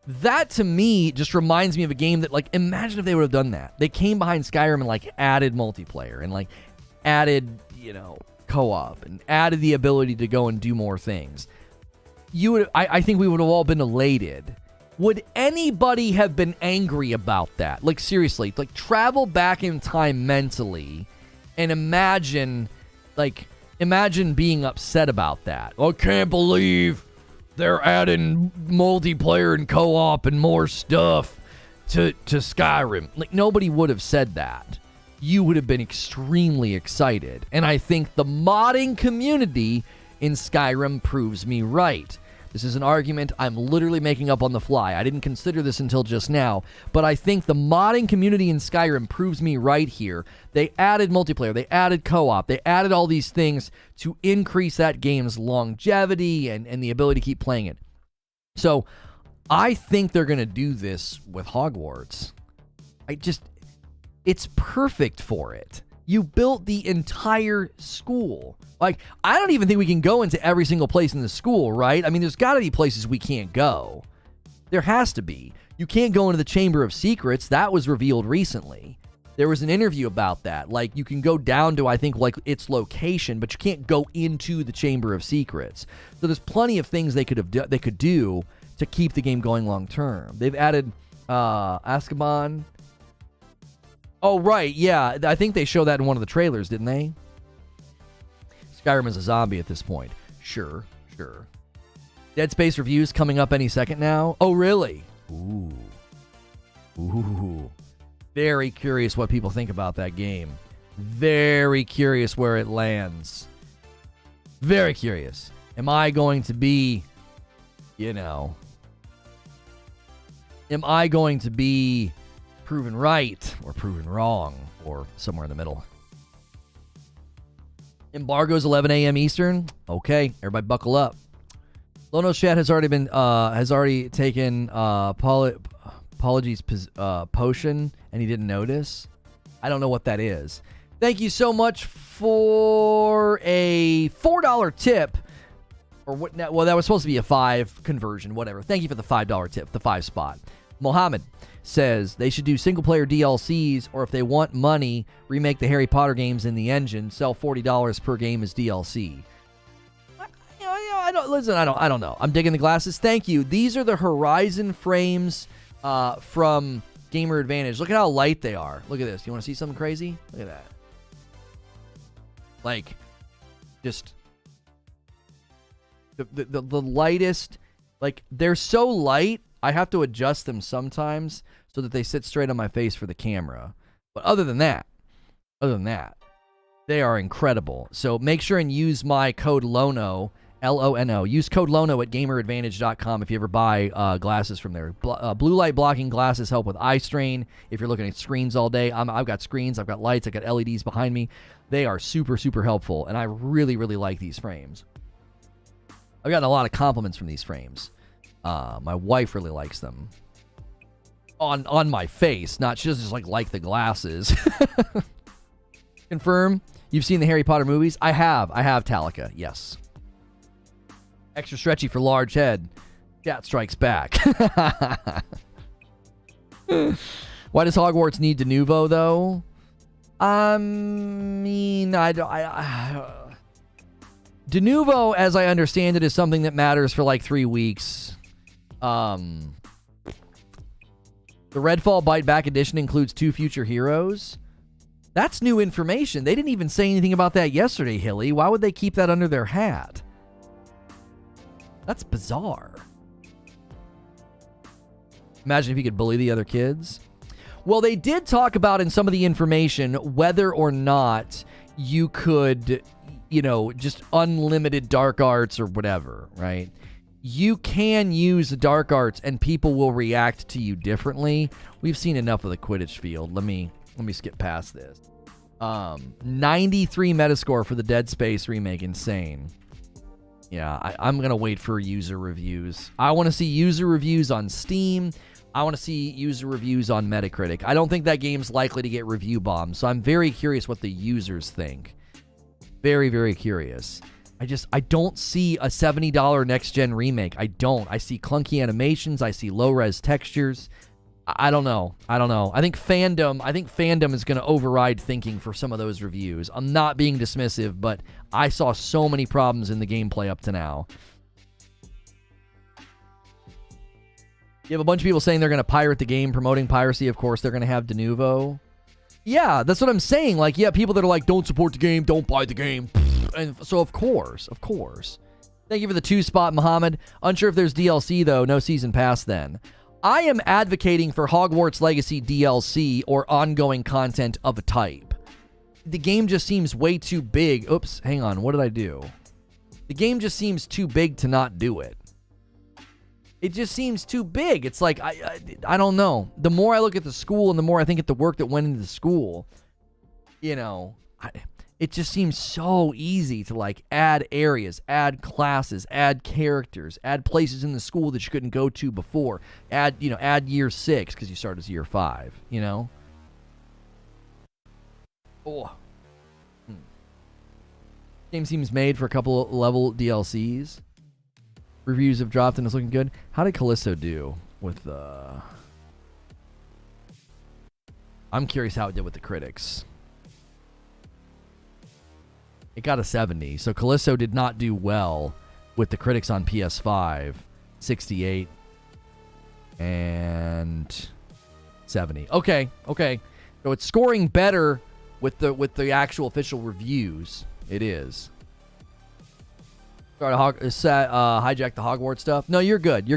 That, to me, just reminds me of a game that, like, imagine if they would have done that. They came behind Skyrim and, like, added multiplayer and, like, added, you know, co-op and added the ability to go and do more things. I think we would have all been elated. Would anybody have been angry about that? Like, seriously, like, travel back in time mentally and imagine being upset about that. I can't believe they're adding multiplayer and co-op and more stuff to Skyrim. Like, nobody would have said that. You would have been extremely excited. And I think the modding community in Skyrim proves me right. This is an argument I'm literally making up on the fly. I didn't consider this until just now, but I think the modding community in Skyrim proves me right here. They added multiplayer, they added co-op, they added all these things to increase that game's longevity and the ability to keep playing it. So I think they're going to do this with Hogwarts. It's perfect for it. You built the entire school. Like, I don't even think we can go into every single place in the school, right? I mean, there's got to be places we can't go. There has to be. You can't go into the Chamber of Secrets. That was revealed recently. There was an interview about that. Like, you can go down to, I think, like, its location, but you can't go into the Chamber of Secrets. So there's plenty of things they could do to keep the game going long term. They've added Azkaban. Oh, right, yeah. I think they showed that in one of the trailers, didn't they? Skyrim is a zombie at this point. Sure. Dead Space reviews coming up any second now. Oh, really? Ooh. Very curious what people think about that game. Very curious where it lands. Very curious. Am I going to be, am I going to be proven right or proven wrong or somewhere in the middle? Embargo's 11 a.m. Eastern. Okay, everybody buckle up. Lono's chat has already taken Apologies potion and he didn't notice. I don't know what that is. Thank you so much for a $4 tip. Or what? Well, that was supposed to be a 5 conversion, whatever. Thank you for the $5 tip, the 5 spot. Mohammed says they should do single-player DLCs, or if they want money, remake the Harry Potter games in the engine, sell $40 per game as DLC. I don't know. I'm digging the glasses. Thank you. These are the Horizon frames from Gamer Advantage. Look at how light they are. Look at this. You want to see something crazy? Look at that. Like, just the lightest. Like, they're so light, I have to adjust them sometimes so that they sit straight on my face for the camera. But other than that, they are incredible. So make sure and use my code LONO, L-O-N-O. Use code LONO at gameradvantage.com if you ever buy glasses from there. Blue light blocking glasses help with eye strain if you're looking at screens all day. I've got screens, I've got lights, I've got LEDs behind me. They are super, super helpful, and I really, really like these frames. I've gotten a lot of compliments from these frames. My wife really likes them. On my face, not she doesn't just like the glasses. Confirm you've seen the Harry Potter movies? I have Talika, yes. Extra stretchy for large head. Chat strikes back. Why does Hogwarts need de nouveau, though? I mean, De Novo, as I understand it, is something that matters for like 3 weeks. The Redfall Bite Back Edition includes 2 future heroes. That's new information. They didn't even say anything about that yesterday, Hilly. Why would they keep that under their hat? That's bizarre. Imagine if you could bully the other kids. Well, they did talk about in some of the information whether or not you could, you know, just unlimited dark arts or whatever, right? You can use the dark arts and people will react to you differently. We've seen enough of the Quidditch field. Let me skip past this. 93 Metascore for the Dead Space remake. Insane. Yeah, I'm going to wait for user reviews. I want to see user reviews on Steam. I want to see user reviews on Metacritic. I don't think that game's likely to get review bombed, so I'm very curious what the users think. Very, very curious. I don't see a $70 next-gen remake. I don't. I see clunky animations. I see low-res textures. I don't know. I think fandom is going to override thinking for some of those reviews. I'm not being dismissive, but I saw so many problems in the gameplay up to now. You have a bunch of people saying they're going to pirate the game, promoting piracy. Of course, they're going to have De Novo. Yeah, that's what I'm saying. Like, yeah, people that are like, don't support the game, don't buy the game. And so, of course. Thank you for the 2 spot, Muhammad. Unsure if there's DLC, though. No season pass then. I am advocating for Hogwarts Legacy DLC or ongoing content of a type. The game just seems way too big. Oops, hang on. What did I do? The game just seems too big to not do it. It just seems too big. It's like, I don't know. The more I look at the school and the more I think at the work that went into the school, you know, it just seems so easy to like add areas, add classes, add characters, add places in the school that you couldn't go to before. Add year 6 because you start as year 5, you know? Oh. Game seems made for a couple of level DLCs. Reviews have dropped and it's looking good. How did Callisto do with I'm curious how it did with the critics. It got a 70. So Callisto did not do well with the critics on PS5. 68 and 70. Okay. So it's scoring better with the actual official reviews. It is. Sorry to hijack the Hogwarts stuff. No, you're good.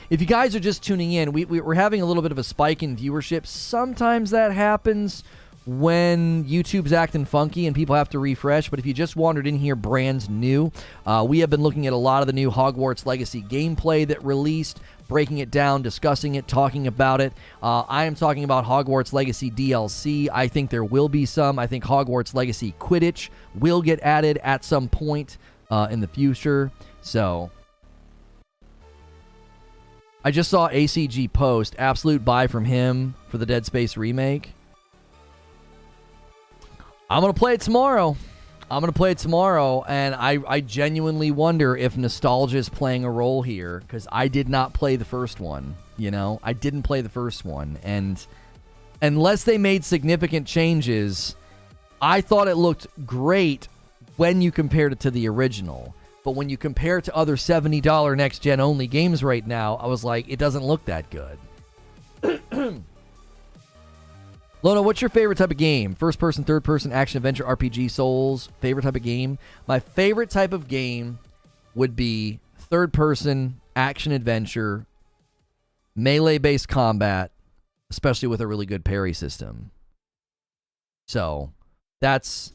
If you guys are just tuning in, we're having a little bit of a spike in viewership. Sometimes that happens when YouTube's acting funky and people have to refresh. But if you just wandered in here brand new, we have been looking at a lot of the new Hogwarts Legacy gameplay that released, breaking it down, discussing it, talking about it. I am talking about Hogwarts Legacy DLC. I think there will be some. I think Hogwarts Legacy Quidditch will get added at some point in the future. So I just saw ACG post absolute buy from him for the Dead Space remake. I'm gonna play it tomorrow, and I genuinely wonder if nostalgia is playing a role here, because I did not play the first one. You know, I didn't play the first one, and unless they made significant changes, I thought it looked great when you compared it to the original. But when you compare it to other $70 next-gen only games right now, I was like, it doesn't look that good. Lono, what's your favorite type of game? First person, third person, action, adventure, RPG, Souls? Favorite type of game? My favorite type of game would be third person, action, adventure, melee-based combat, especially with a really good parry system. So, that's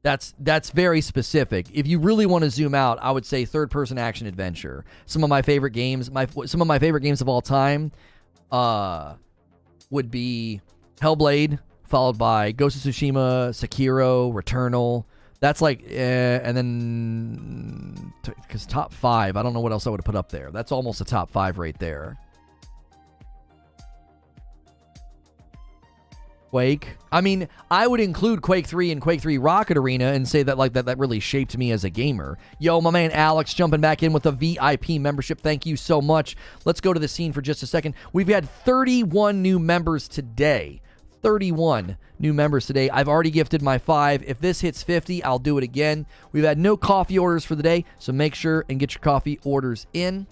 very specific. If you really want to zoom out, I would say third-person action adventure. Some of my favorite games, some of my favorite games of all time, would be Hellblade, followed by Ghost of Tsushima, Sekiro, Returnal. That's like, and then because top 5, I don't know what else I would have put up there. That's almost a top 5 right there. Quake. I mean, I would include Quake 3 and Quake 3 Rocket Arena and say that like that really shaped me as a gamer. Yo, my man Alex jumping back in with a VIP membership. Thank you so much. Let's go to the scene for just a second. We've had 31 new members today. 31 new members today. I've already gifted my 5. If this hits 50, I'll do it again. We've had no coffee orders for the day, so make sure and get your coffee orders in.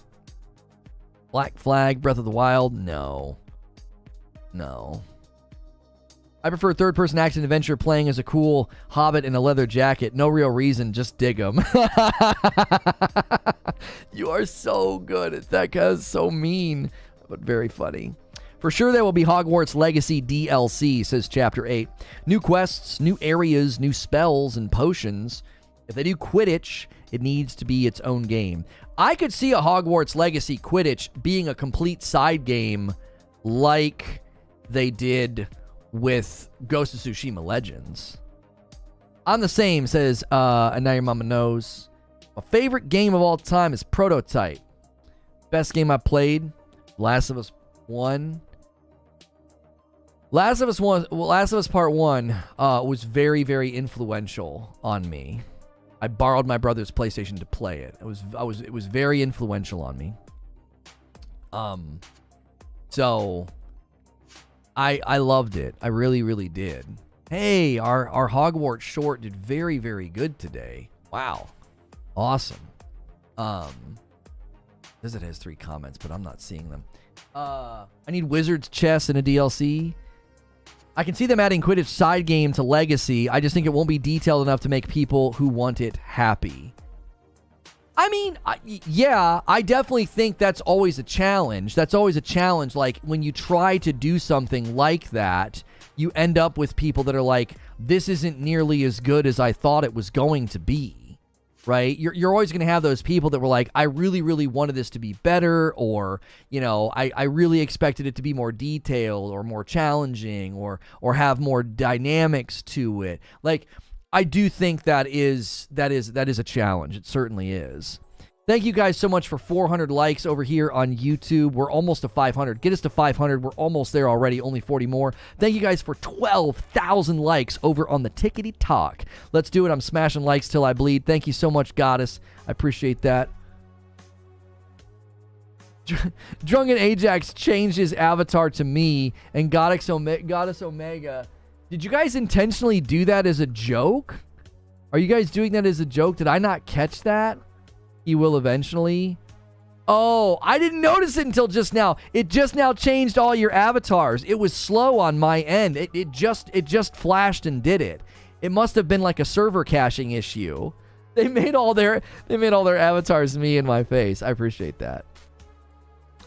Black Flag, Breath of the Wild, no. I prefer third-person action adventure playing as a cool hobbit in a leather jacket. No real reason, just dig them. You are so good at that, guys. So mean, but very funny. For sure there will be Hogwarts Legacy DLC, says Chapter 8. New quests, new areas, new spells, and potions. If they do Quidditch, it needs to be its own game. I could see a Hogwarts Legacy Quidditch being a complete side game like they did with Ghost of Tsushima Legends. I'm the same, says, and now your mama knows. My favorite game of all time is Prototype. Best game I played, Last of Us 1. Last of Us Part 1 was very, very influential on me. I borrowed my brother's PlayStation to play it. It was very influential on me. So I loved it. I really, really did. Hey, our Hogwarts short did very, very good today. Wow. Awesome. This it has 3 comments, but I'm not seeing them. I need Wizard's Chess in a DLC. I can see them adding Quidditch side game to Legacy. I just think it won't be detailed enough to make people who want it happy. I mean, yeah, I definitely think that's always a challenge. That's always a challenge. Like, when you try to do something like that, you end up with people that are like, this isn't nearly as good as I thought it was going to be. Right? You're always going to have those people that were like, I really, really wanted this to be better, or, you know, I really expected it to be more detailed or more challenging or have more dynamics to it. Like, I do think that is a challenge. It certainly is. Thank you guys so much for 400 likes over here on YouTube. We're almost to 500. Get us to 500. We're almost there already. Only 40 more. Thank you guys for 12,000 likes over on the Tickety Talk. Let's do it. I'm smashing likes till I bleed. Thank you so much, Goddess. I appreciate that. Drunken Ajax changed his avatar to me and Goddess Omega. Did you guys intentionally do that as a joke? Are you guys doing that as a joke? Did I not catch that? He will eventually. Oh, I didn't notice it until just now. It just now changed all your avatars. It was slow on my end. It just flashed and did it. It must have been like a server caching issue. They made all their avatars me and my face. I appreciate that.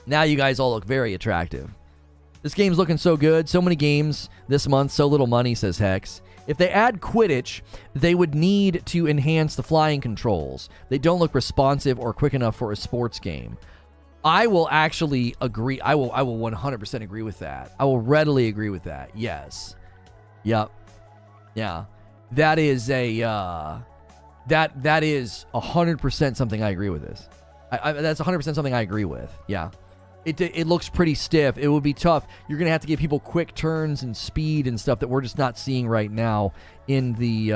Now you guys all look very attractive. This game's looking so good. So many games this month, so little money, says Hex. If they add Quidditch, they would need to enhance the flying controls. They don't look responsive or quick enough for a sports game. I will actually agree. I will 100% agree with that. I will readily agree with that. Yes. Yep. Yeah. That is that is 100% something I agree with this. That's 100% something I agree with. Yeah. It looks pretty stiff. It would be tough. You're going to have to give people quick turns and speed and stuff that we're just not seeing right now in the...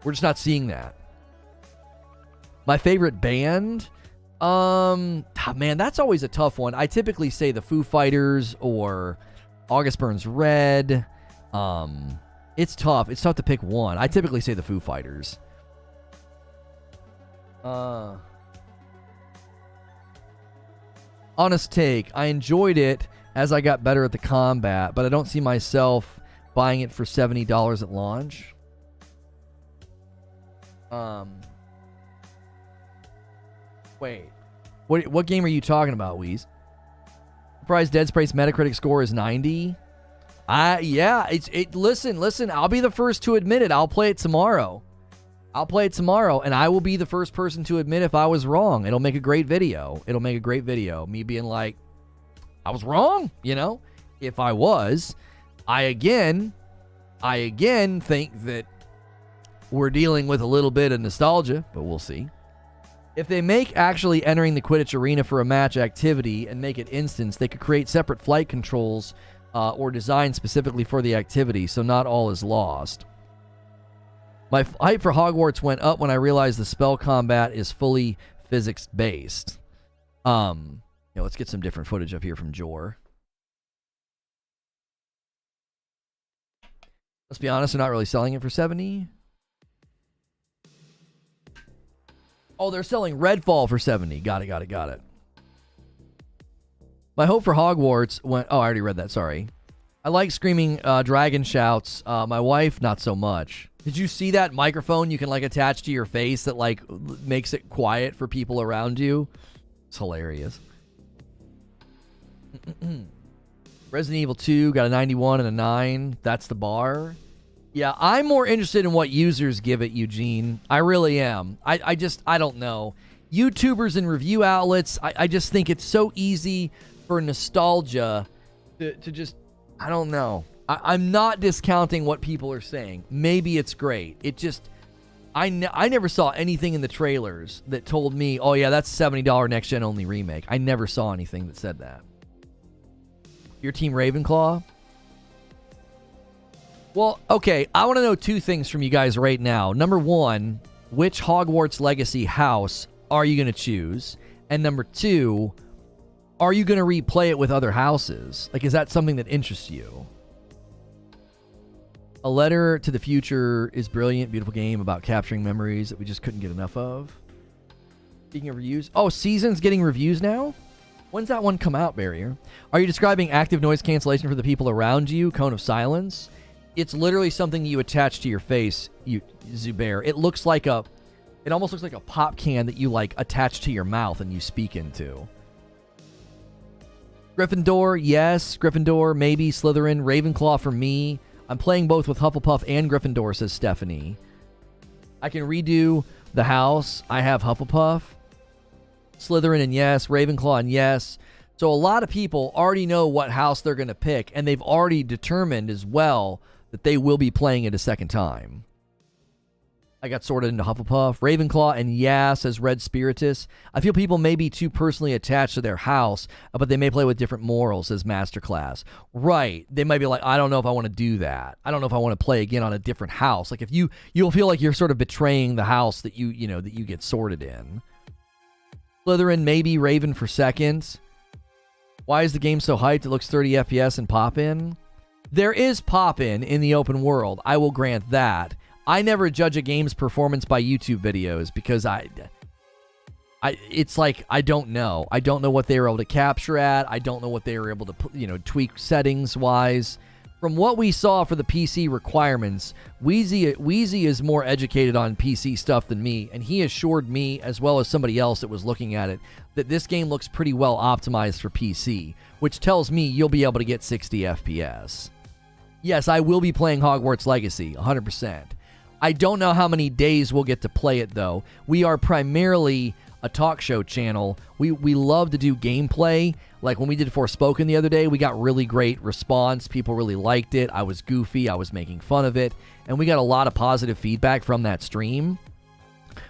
we're just not seeing that. My favorite band? Man, that's always a tough one. I typically say the Foo Fighters or August Burns Red. It's tough. It's tough to pick one. I typically say the Foo Fighters. Honest take, I enjoyed it as I got better at the combat, but I don't see myself buying it for $70 at launch. Wait. What game are you talking about, Weez? Surprised Dead Space Metacritic score is 90? Yeah, listen, I'll be the first to admit it. I'll play it tomorrow. And I will be the first person to admit if I was wrong. It'll make a great video. Me being like, I was wrong, you know? If I was, I again think that we're dealing with a little bit of nostalgia, but we'll see. If they make actually entering the Quidditch arena for a match activity and make it instance, they could create separate flight controls or design specifically for the activity, so not all is lost. My hype for Hogwarts went up when I realized the spell combat is fully physics-based. Let's get some different footage up here from Jor. Let's be honest, they're not really selling it for 70. Oh, they're selling Redfall for 70. Got it. My hope for Hogwarts went... Oh, I already read that. Sorry. I like screaming dragon shouts. My wife, not so much. Did you see that microphone you can, like, attach to your face that, like, makes it quiet for people around you? It's hilarious. Resident Evil 2 got a 91 and a 9. That's the bar. Yeah, I'm more interested in what users give it, Eugene. I really am. I don't know. YouTubers and review outlets, I just think it's so easy for nostalgia to just, I don't know. I'm not discounting what people are saying. Maybe it's great. It just, I never saw anything in the trailers that told me, oh yeah, that's $70 next-gen only remake. I never saw anything that said that. Your team Ravenclaw? Well, okay, I want to know two things from you guys right now. Number one, which Hogwarts Legacy house are you going to choose? And number two, are you going to replay it with other houses? Like, is that something that interests you? A Letter to the Future is brilliant, beautiful game about capturing memories that we just couldn't get enough of. Speaking of reviews, oh, Season's getting reviews now? When's that one come out, Barrier? Are you describing active noise cancellation for the people around you? Cone of silence? It's literally something you attach to your face, Zubair. It almost looks like a pop can that you, like, attach to your mouth and you speak into. Gryffindor, yes. Gryffindor, maybe. Slytherin, Ravenclaw for me. I'm playing both with Hufflepuff and Gryffindor, says Stephanie. I can redo the house. I have Hufflepuff. Slytherin and yes. Ravenclaw and yes. So a lot of people already know what house they're going to pick, and they've already determined as well that they will be playing it a second time. I got sorted into Hufflepuff. Ravenclaw and yeah, says Red Spiritus. I feel people may be too personally attached to their house, but they may play with different morals, says Masterclass. Right. They might be like, I don't know if I want to do that. I don't know if I want to play again on a different house. Like, if you'll feel like you're sort of betraying the house that you get sorted in. Slytherin, maybe. Raven for second. Why is the game so hyped? It looks 30 FPS and pop-in. There is pop-in in the open world. I will grant that. I never judge a game's performance by YouTube videos because it's like, I don't know. I don't know what they were able to capture at. I don't know what they were able to, tweak settings-wise. From what we saw for the PC requirements, Wheezy is more educated on PC stuff than me, and he assured me, as well as somebody else that was looking at it, that this game looks pretty well optimized for PC, which tells me you'll be able to get 60 FPS. Yes, I will be playing Hogwarts Legacy, 100%. I don't know how many days we'll get to play it, though. We are primarily a talk show channel. We love to do gameplay. Like when we did Forspoken the other day, we got really great response. People really liked it. I was goofy. I was making fun of it. And we got a lot of positive feedback from that stream.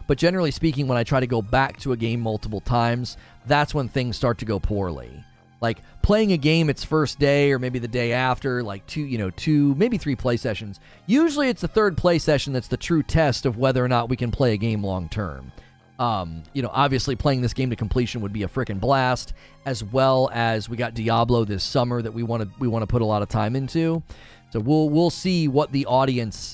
But generally speaking, when I try to go back to a game multiple times, that's when things start to go poorly. Like playing a game its first day or maybe the day after, like two, maybe 3 play sessions. Usually it's the third play session that's the true test of whether or not we can play a game long term. Obviously playing this game to completion would be a frickin' blast, as well as we got Diablo this summer that we want to put a lot of time into. So we'll see what the audience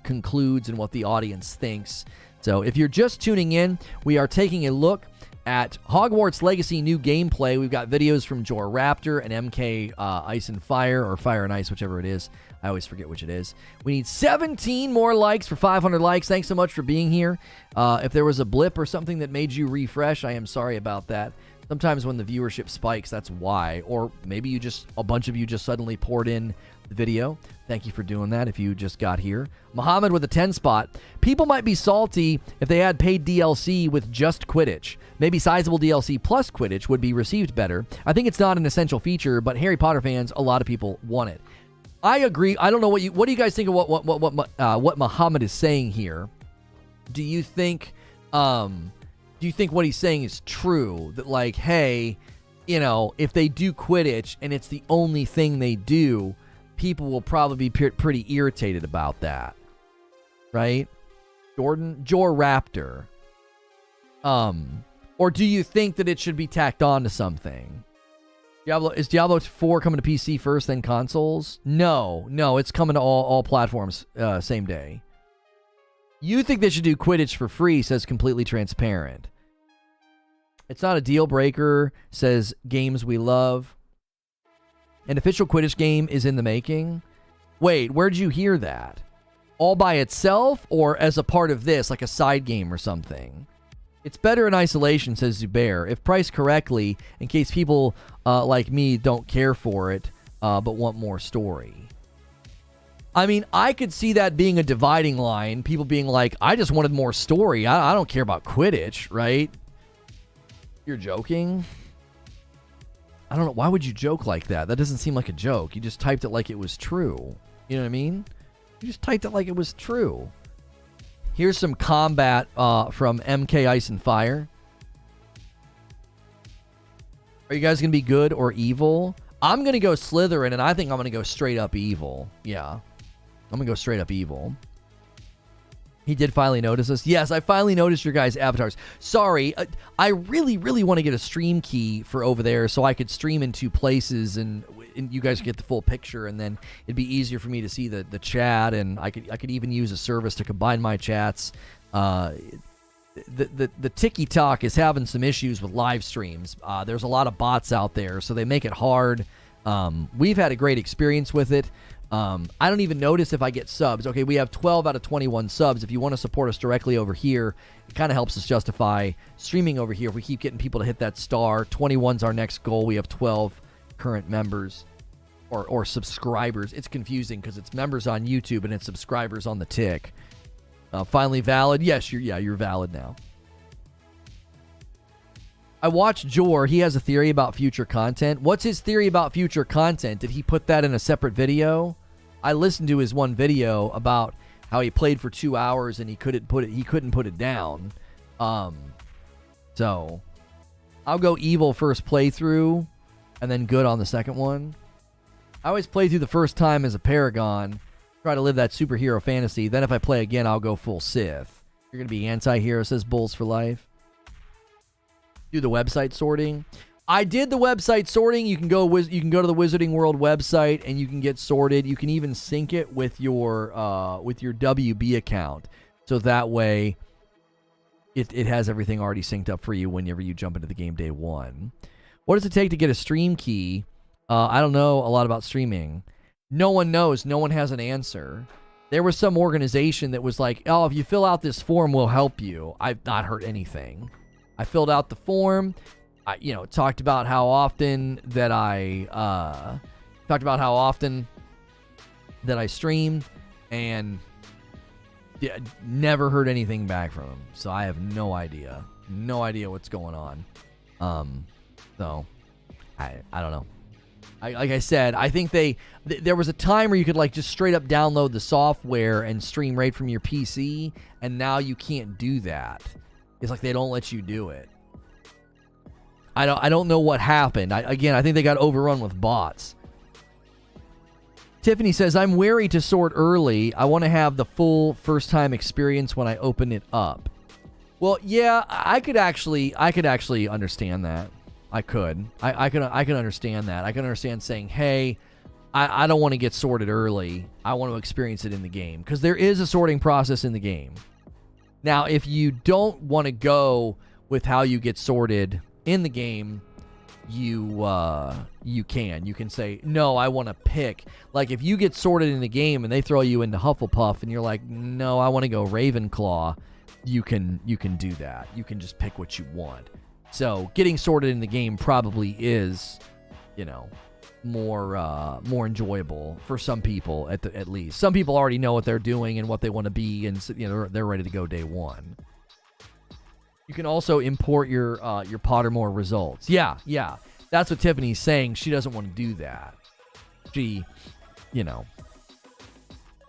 concludes and what the audience thinks. So if you're just tuning in, we are taking a look at Hogwarts Legacy new gameplay. We've got videos from Jor Raptor and MK Ice and Fire, or Fire and Ice, whichever it is. I always forget which it is. We need 17 more likes for 500 likes. Thanks so much for being here. If there was a blip or something that made you refresh, I am sorry about that. Sometimes when the viewership spikes, that's why. Or maybe a bunch of you just suddenly poured in the video. Thank you for doing that if you just got here. Muhammad with a 10 spot. People might be salty if they had paid DLC with just Quidditch. Maybe sizable DLC plus Quidditch would be received better. I think it's not an essential feature, but Harry Potter fans, a lot of people want it. I agree. I don't know what do you guys think of what Muhammad is saying here? Do you think what he's saying is true? That like, hey, if they do Quidditch and it's the only thing they do, people will probably be pretty irritated about that, right? Jor Raptor. Or do you think that it should be tacked on to something? Is Diablo 4 coming to PC first, then consoles? No, it's coming to all platforms same day. You think they should do Quidditch for free, says Completely Transparent. It's not a deal breaker, says Games We Love. An official Quidditch game is in the making. Wait, where'd you hear that? All by itself or as a part of this, like a side game or something? It's better in isolation, says Zubair, if priced correctly, in case people like me don't care for it, but want more story. I mean, I could see that being a dividing line. People being like, I just wanted more story. I don't care about Quidditch, right? You're joking? I don't know. Why would you joke like that? That doesn't seem like a joke. You just typed it like it was true. You know what I mean? You just typed it like it was true. Here's some combat from MK Ice and Fire. Are you guys going to be good or evil? I'm going to go Slytherin, and I think I'm going to go straight up evil. Yeah. I'm going to go straight up evil. He did finally notice us. Yes, I finally noticed your guys' avatars. Sorry, I really, really want to get a stream key for over there so I could stream in 2 places and you guys get the full picture, and then it'd be easier for me to see the chat, and I could even use a service to combine my chats. The TikTok is having some issues with live streams. There's a lot of bots out there, so they make it hard. We've had a great experience with it. I don't even notice if I get subs. Okay, we have 12 out of 21 subs. If you want to support us directly over here, it kind of helps us justify streaming over here. If we keep getting people to hit that star, 21's our next goal. We have 12 current members or subscribers. It's confusing because it's members on YouTube and it's subscribers on the Tik. Finally valid. Yes, you're valid now. I watched Jor. He has a theory about future content. What's his theory about future content? Did he put that in a separate video? I listened to his one video about how he played for 2 hours and he couldn't put it down. So I'll go evil first playthrough and then good on the second one. I always play through the first time as a Paragon, try to live that superhero fantasy. Then if I play again, I'll go full Sith. You're going to be anti-hero, says Bulls for Life. Do the website sorting. I did the website sorting. You can go to the Wizarding World website and you can get sorted. You can even sync it with your WB account, so that way it has everything already synced up for you whenever you jump into the game day one. What does it take to get a stream key? I don't know a lot about streaming. No one knows. No one has an answer. There was some organization that was like, "Oh, if you fill out this form, we'll help you." I've not heard anything. I filled out the form. I, talked about how often that I stream, and never heard anything back from him. So I have no idea what's going on. So I don't know. Like I said, I think there was a time where you could just straight up download the software and stream right from your PC, and now you can't do that. It's like they don't let you do it. I don't know what happened. I think they got overrun with bots. Tiffany says, I'm wary to sort early. I want to have the full first-time experience when I open it up. Well, yeah, I could actually understand that. I can understand that. I can understand saying, hey, I don't want to get sorted early. I want to experience it in the game. Because there is a sorting process in the game. Now, if you don't want to go with how you get sorted in the game, you can say, no, I want to pick. Like, if you get sorted in the game and they throw you into Hufflepuff and you're like, no, I want to go Ravenclaw, you can do that. You can just pick what you want. So getting sorted in the game probably is, more enjoyable for some people at least. Some people already know what they're doing and what they want to be, and they're ready to go day one. You can also import your Pottermore results. Yeah, that's what Tiffany's saying. She doesn't want to do that. She, it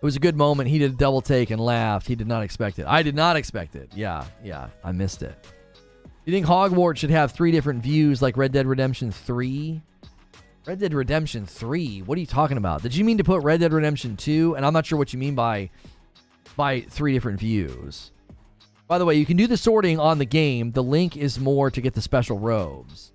was a good moment. He did a double take and laughed. He did not expect it. I did not expect it. Yeah, I missed it. You think Hogwarts should have 3 different views like Red Dead Redemption 3? Red Dead Redemption 3? What are you talking about? Did you mean to put Red Dead Redemption 2? And I'm not sure what you mean by 3 different views. By the way, you can do the sorting on the game. The link is more to get the special robes.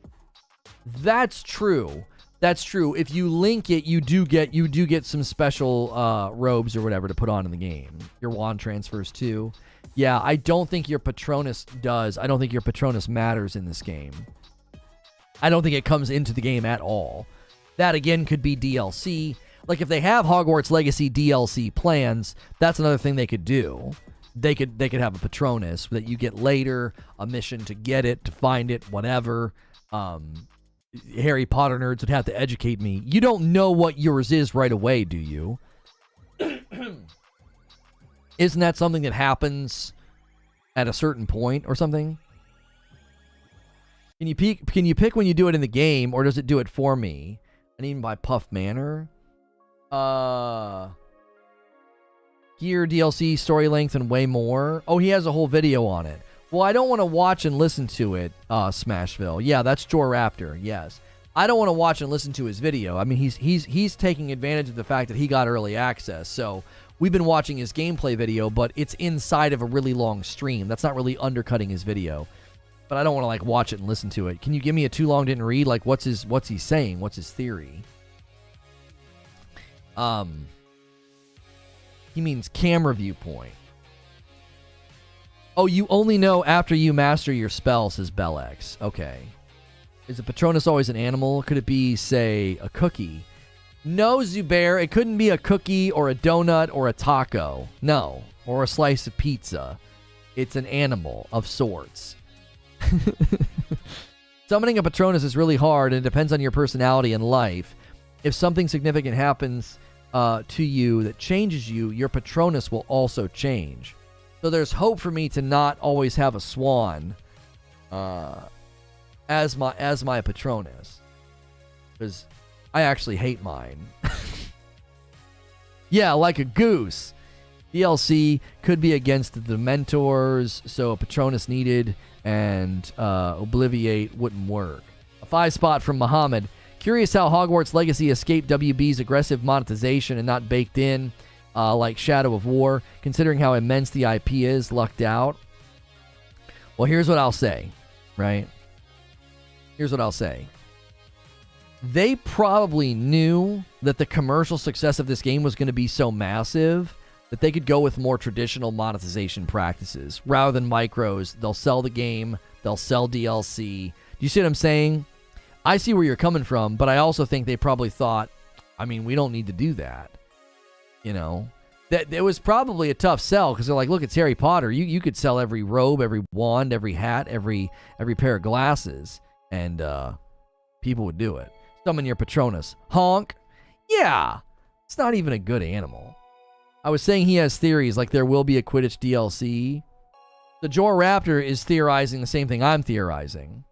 That's true. That's true. If you link it, you do get some special robes or whatever to put on in the game. Your wand transfers too. Yeah, I don't think your Patronus does. I don't think your Patronus matters in this game. I don't think it comes into the game at all. That, again, could be DLC. Like, if they have Hogwarts Legacy DLC plans, that's another thing they could do. They could have a Patronus that you get later, a mission to get it, to find it, whatever. Harry Potter nerds would have to educate me. You don't know what yours is right away, do you? Isn't that something that happens at a certain point or something? Can you pick when you do it in the game, or does it do it for me? And even by Puff Manor? Gear, DLC, story length, and way more. Oh, he has a whole video on it. Well, I don't want to watch and listen to it, Smashville. Yeah, that's Jor Raptor, yes. I don't want to watch and listen to his video. I mean, he's taking advantage of the fact that he got early access. So we've been watching his gameplay video, but it's inside of a really long stream. That's not really undercutting his video. But I don't want to like watch it and listen to it. Can you give me a too long didn't read? Like, what's he saying? What's his theory? He means camera viewpoint. Oh, you only know after you master your spell, says Bellex. Okay. Is a Patronus always an animal? Could it be, say, a cookie? No, Zubair. It couldn't be a cookie or a donut or a taco. No. Or a slice of pizza. It's an animal of sorts. Summoning a Patronus is really hard, and it depends on your personality and life. If something significant happens to you that changes you, your Patronus will also change. So there's hope for me to not always have a swan as my Patronus, because I actually hate mine. Yeah, like a goose. DLC could be against the Dementors, so a Patronus needed, and Obliviate wouldn't work. A 5-spot from Muhammad. Curious how Hogwarts Legacy escaped WB's aggressive monetization and not baked in like Shadow of War, considering how immense the IP is. Lucked out. Well, here's what I'll say, right? Here's what I'll say. They probably knew that the commercial success of this game was going to be so massive that they could go with more traditional monetization practices. Rather than micros, they'll sell the game, they'll sell DLC. Do you see what I'm saying? I see where you're coming from, but I also think they probably thought, I mean, we don't need to do that. You know? That it was probably a tough sell, because they're like, look, it's Harry Potter. You could sell every robe, every wand, every hat, every pair of glasses, and people would do it. Summon your Patronus. Honk. Yeah. It's not even a good animal. I was saying he has theories, like there will be a Quidditch DLC. The Jor Raptor is theorizing the same thing I'm theorizing.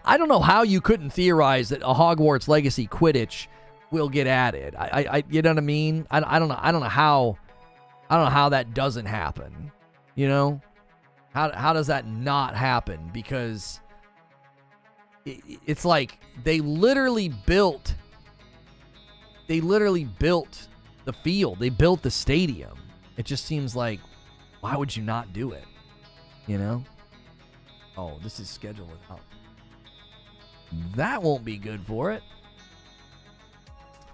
I don't know how you couldn't theorize that a Hogwarts Legacy Quidditch will get added. I you know what I mean? I don't know how that doesn't happen. You know? How does that not happen? Because it's like they literally built the field. They built the stadium. It just seems like, why would you not do it? You know? Oh, this is scheduled without. That won't be good for it.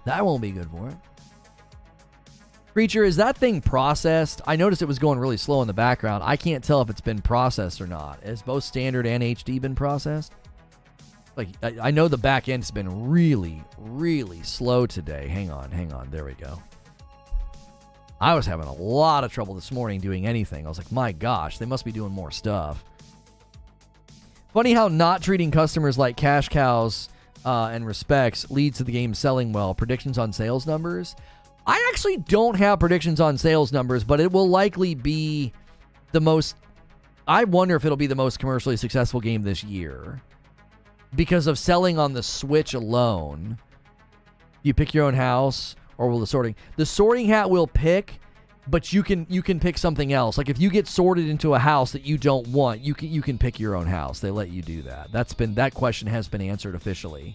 That won't be good for it. Creature, is that thing processed? I noticed it was going really slow in the background. I can't tell if it's been processed or not. Has both standard and HD been processed? Like, I know the back end's been really, really slow today. Hang on. There we go. I was having a lot of trouble this morning doing anything. I was like, my gosh, they must be doing more stuff. Funny how not treating customers like cash cows and respects leads to the game selling well. Predictions on sales numbers? I actually don't have predictions on sales numbers, but it will likely be the most... I wonder if it'll be the most commercially successful game this year. Because of selling on the Switch alone. You pick your own house, or will the sorting... The sorting hat will pick, but you can pick something else. Like if you get sorted into a house that you don't want, you can pick your own house. They let you do that. That question has been answered officially.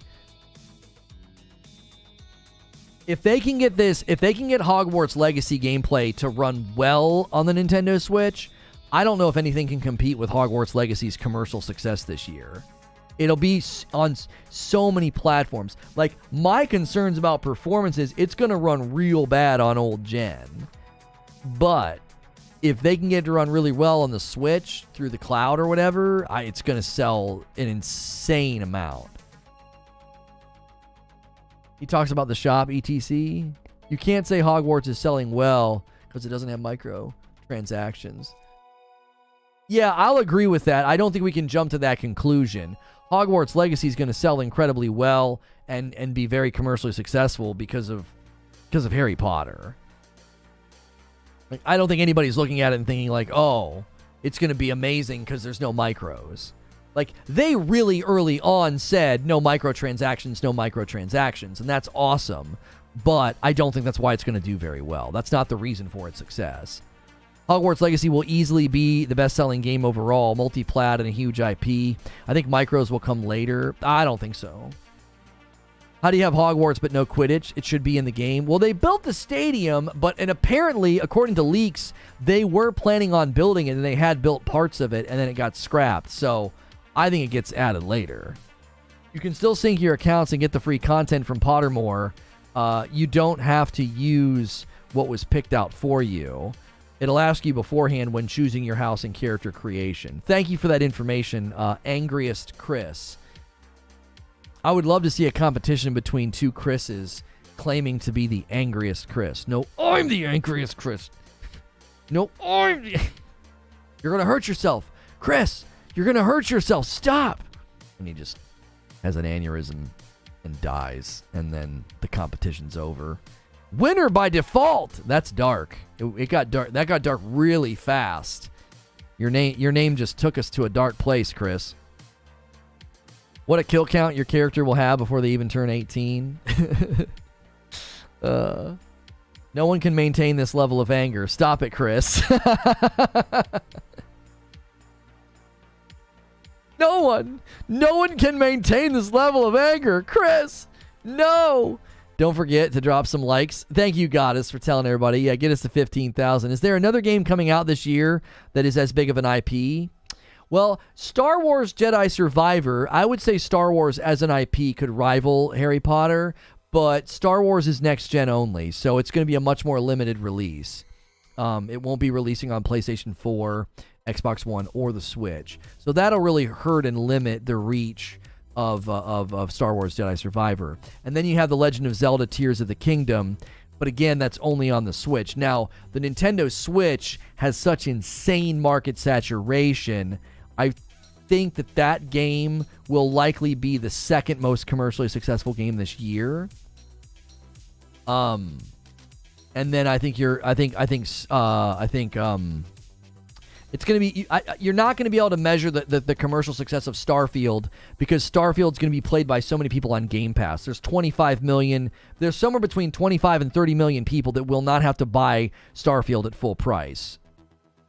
If they can get Hogwarts Legacy gameplay to run well on the Nintendo Switch, I don't know if anything can compete with Hogwarts Legacy's commercial success this year. It'll be on so many platforms. Like, my concerns about performance is it's going to run real bad on old gen. But if they can get it to run really well on the Switch through the cloud or whatever, it's going to sell an insane amount. He talks about the shop, etc. You can't say Hogwarts is selling well because it doesn't have micro transactions. Yeah, I'll agree with that. I don't think we can jump to that conclusion. Hogwarts Legacy is going to sell incredibly well and be very commercially successful because of Harry Potter. Like, I don't think anybody's looking at it and thinking like, oh, it's going to be amazing because there's no micros. Like, they really early on said no microtransactions, and that's awesome. But I don't think that's why it's going to do very well. That's not the reason for its success. Hogwarts Legacy will easily be the best-selling game overall, multi-plat and a huge IP. I think micros will come later. I don't think so. How do you have Hogwarts but no Quidditch? It should be in the game. Well, they built the stadium, and apparently, according to leaks, they were planning on building it, and they had built parts of it, and then it got scrapped. So I think it gets added later. You can still sync your accounts and get the free content from Pottermore. You don't have to use what was picked out for you. It'll ask you beforehand when choosing your house and character creation. Thank you for that information, Angriest Chris. I would love to see a competition between two Chris's claiming to be the angriest Chris. No, I'm the angriest Chris. No, I'm the... You're going to hurt yourself. Chris, you're going to hurt yourself. Stop. And he just has an aneurysm and dies. And then the competition's over. Winner by default. That's dark. It got dark. That got dark really fast. Your name just took us to a dark place, Chris. What a kill count your character will have before they even turn 18. No one can maintain this level of anger. Stop it, Chris. No one can maintain this level of anger. Chris, no. Don't forget to drop some likes. Thank you, Goddess, for telling everybody. Yeah, get us to 15,000. Is there another game coming out this year that is as big of an IP? Well, Star Wars Jedi Survivor, I would say Star Wars as an IP could rival Harry Potter, but Star Wars is next gen only, so it's going to be a much more limited release. It won't be releasing on PlayStation 4, Xbox One, or the Switch. So that'll really hurt and limit the reach of Star Wars Jedi Survivor. And then you have The Legend of Zelda Tears of the Kingdom, but again, that's only on the Switch. Now, the Nintendo Switch has such insane market saturation. I think that game will likely be the second most commercially successful game this year. And then I think it's going to be, you're not going to be able to measure the commercial success of Starfield because Starfield's going to be played by so many people on Game Pass. There's 25 million, there's somewhere between 25 and 30 million people that will not have to buy Starfield at full price.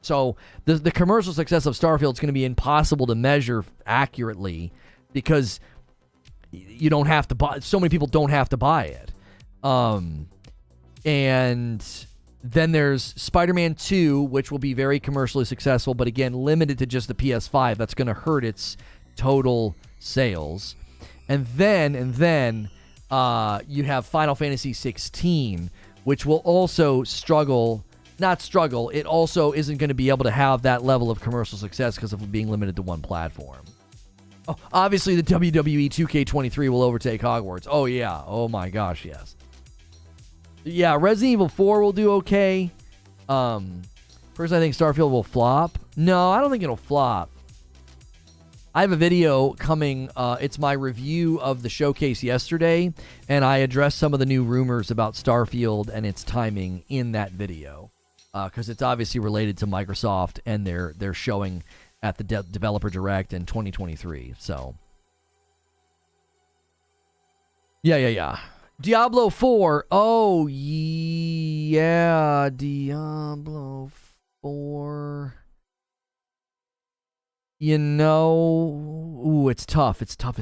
So the commercial success of Starfield is going to be impossible to measure accurately because you don't have to buy. So many people don't have to buy it. And then there's Spider-Man 2, which will be very commercially successful, but again limited to just the PS5. That's going to hurt its total sales. And then you have Final Fantasy 16, which will also struggle. Not struggle, it also isn't going to be able to have that level of commercial success because of being limited to one platform. Oh, obviously, the WWE 2K23 will overtake Hogwarts. Oh, yeah. Oh, my gosh, yes. Yeah, Resident Evil 4 will do okay. First, I think Starfield will flop. No, I don't think it'll flop. I have a video coming. It's my review of the showcase yesterday, and I addressed some of the new rumors about Starfield and its timing in that video. Because it's obviously related to Microsoft and their showing at the Developer Direct in 2023. So, yeah. Diablo 4. Oh, yeah. Diablo 4. You know, ooh, it's tough. It's tough.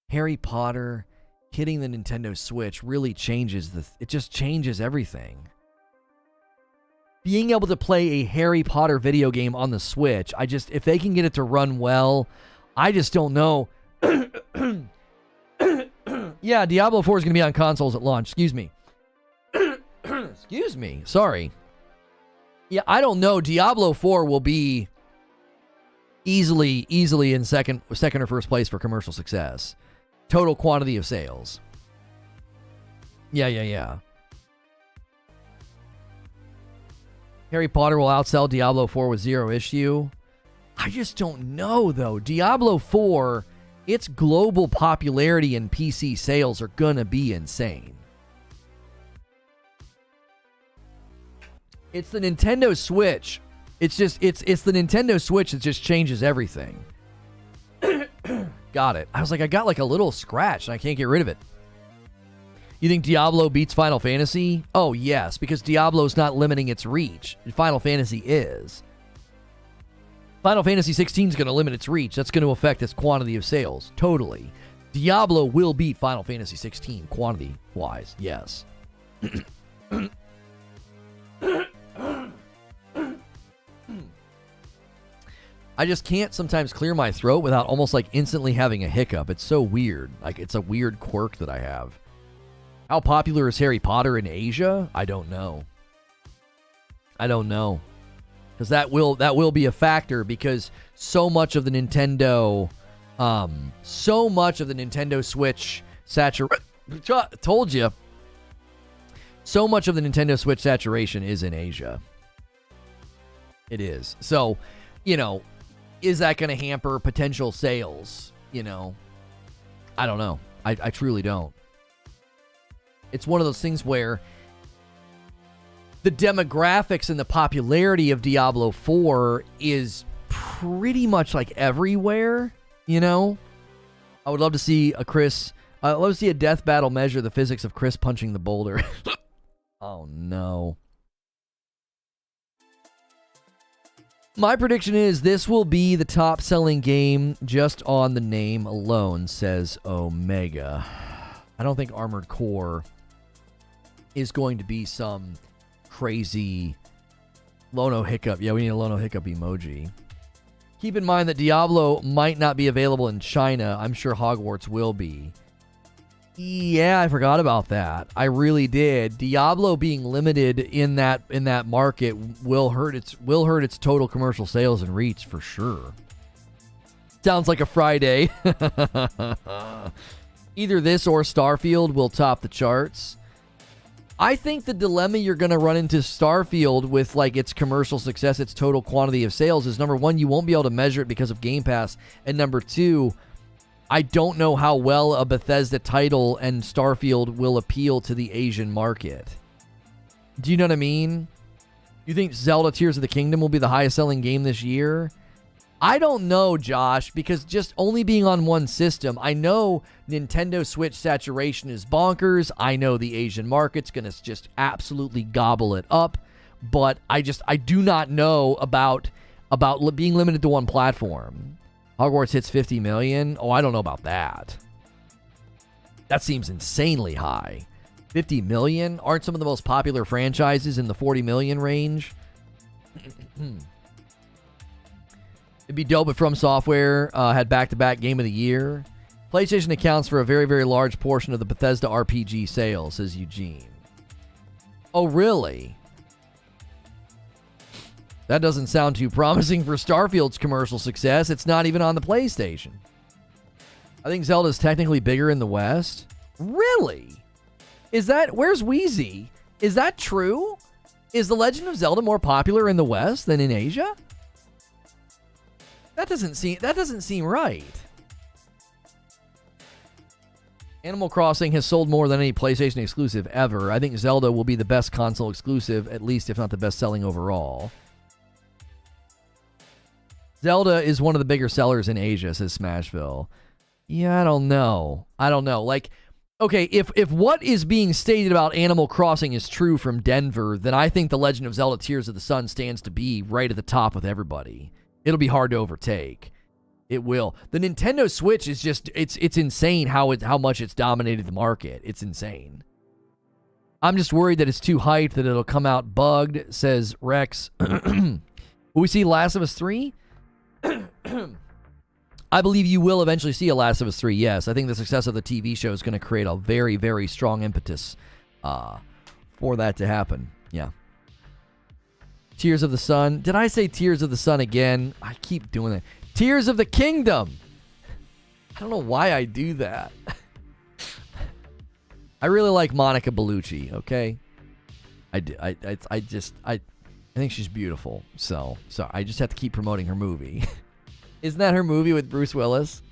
Harry Potter hitting the Nintendo Switch really changes it just changes everything. Being able to play a Harry Potter video game on the Switch, if they can get it to run well I just don't know. Yeah, Diablo 4 is going to be on consoles at launch. Excuse me. Excuse me. Sorry. Yeah, I don't know. Diablo 4 will be easily in second or first place for commercial success. Total quantity of sales. Yeah. Harry Potter will outsell Diablo 4 with 0 issue. I just don't know, though. Diablo 4, its global popularity and PC sales are gonna be insane. It's the Nintendo Switch. It's the Nintendo Switch that just changes everything. Got it. I was like, I got like a little scratch and I can't get rid of it. You think Diablo beats Final Fantasy? Oh, yes, because Diablo's not limiting its reach. Final Fantasy is. Final Fantasy 16 is going to limit its reach. That's going to affect its quantity of sales. Totally. Diablo will beat Final Fantasy 16 quantity-wise. Yes. I just can't sometimes clear my throat without almost like instantly having a hiccup. It's so weird. Like, it's a weird quirk that I have. How popular is Harry Potter in Asia? I don't know. Because that will be a factor, because so much of the Nintendo Switch told you. So much of the Nintendo Switch saturation is in Asia. It is. So, is that going to hamper potential sales? I don't know. I truly don't. It's one of those things where the demographics and the popularity of Diablo 4 is pretty much like everywhere, I would love to see a death battle measure the physics of Chris punching the boulder. Oh, no. My prediction is this will be the top-selling game just on the name alone, says Omega. I don't think Armored Core is going to be some crazy Lono hiccup. Yeah, we need a Lono hiccup emoji. Keep in mind that Diablo might not be available in China. I'm sure Hogwarts will be. Yeah, I forgot about that. I really did. Diablo being limited in that market will hurt its total commercial sales and reach for sure. Sounds like a Friday. Either this or Starfield will top the charts. I think the dilemma you're going to run into Starfield with like its commercial success, its total quantity of sales is, number one, you won't be able to measure it because of Game Pass. And number two, I don't know how well a Bethesda title and Starfield will appeal to the Asian market. Do you know what I mean? You think Zelda Tears of the Kingdom will be the highest selling game this year? I don't know, Josh, because just only being on one system, I know Nintendo Switch saturation is bonkers. I know the Asian market's going to just absolutely gobble it up, but I do not know about being limited to one platform. Hogwarts hits 50 million. Oh, I don't know about that. That seems insanely high. 50 million? Aren't some of the most popular franchises in the 40 million range? It'd be dope if From Software had back-to-back Game of the Year. PlayStation accounts for a very, very large portion of the Bethesda RPG sales, says Eugene. Oh, really? That doesn't sound too promising for Starfield's commercial success. It's not even on the PlayStation. I think Zelda's technically bigger in the West. Really? Where's Wheezy? Is that true? Is The Legend of Zelda more popular in the West than in Asia? That doesn't seem right. Animal Crossing has sold more than any PlayStation exclusive ever. I think Zelda will be the best console exclusive, at least if not the best selling overall. Zelda is one of the bigger sellers in Asia, says Smashville. Yeah, I don't know. Like, okay, if what is being stated about Animal Crossing is true from Denver, then I think The Legend of Zelda Tears of the Sun stands to be right at the top with everybody. It'll be hard to overtake. It will. The Nintendo Switch is just, it's insane how much it's dominated the market. It's insane. I'm just worried that it's too hyped, that it'll come out bugged, says Rex. Will we see Last of Us 3? I believe you will eventually see a Last of Us 3, yes. I think the success of the TV show is going to create a very, very strong impetus for that to happen. Yeah. Tears of the Sun. Did I say Tears of the Sun again? I keep doing that. Tears of the Kingdom. I don't know why I do that. I really like Monica Bellucci, okay? I think she's beautiful. So I just have to keep promoting her movie. Isn't that her movie with Bruce Willis?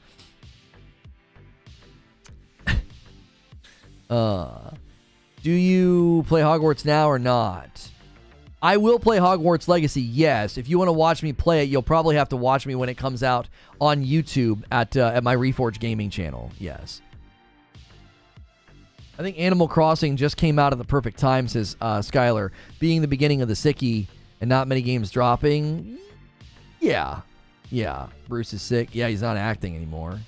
Do you play Hogwarts now or not? I will play Hogwarts Legacy, yes. If you want to watch me play it, you'll probably have to watch me when it comes out on YouTube at my Reforge Gaming channel, yes. I think Animal Crossing just came out at the perfect time, says Skylar. Being the beginning of the sickie and not many games dropping, yeah. Bruce is sick. Yeah, he's not acting anymore.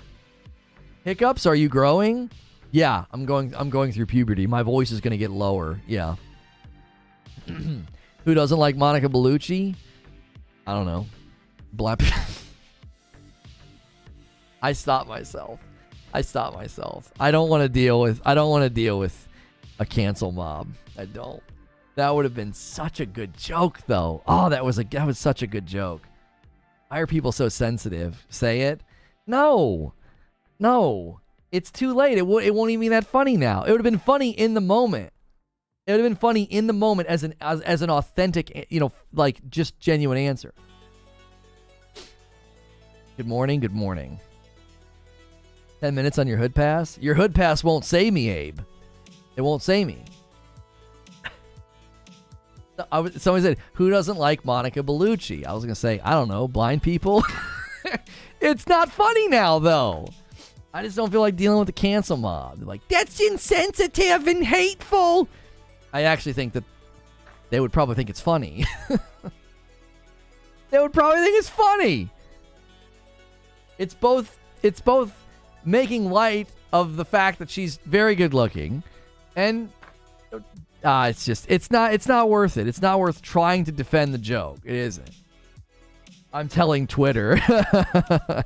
Hiccups, are you growing? Yeah, I'm going through puberty. My voice is going to get lower. Yeah. Who doesn't like Monica Bellucci? I don't know. Black. I stopped myself. I don't want to deal with a cancel mob. I don't. That would have been such a good joke, though. Oh, that was such a good joke. Why are people so sensitive? Say it. No. It's too late. It won't even be that funny now. It would have been funny in the moment. It would have been funny in the moment as an authentic, like just genuine answer. Good morning. 10 minutes on your hood pass? Your hood pass won't save me, Abe. It won't save me. Somebody said, who doesn't like Monica Bellucci? I was going to say, I don't know, blind people? It's not funny now, though. I just don't feel like dealing with the cancel mob. They're like, that's insensitive and hateful. I actually think that they would probably think it's funny. They would probably think it's funny. It's both making light of the fact that she's very good looking, and it's not worth it. It's not worth trying to defend the joke. It isn't. I'm telling Twitter. Did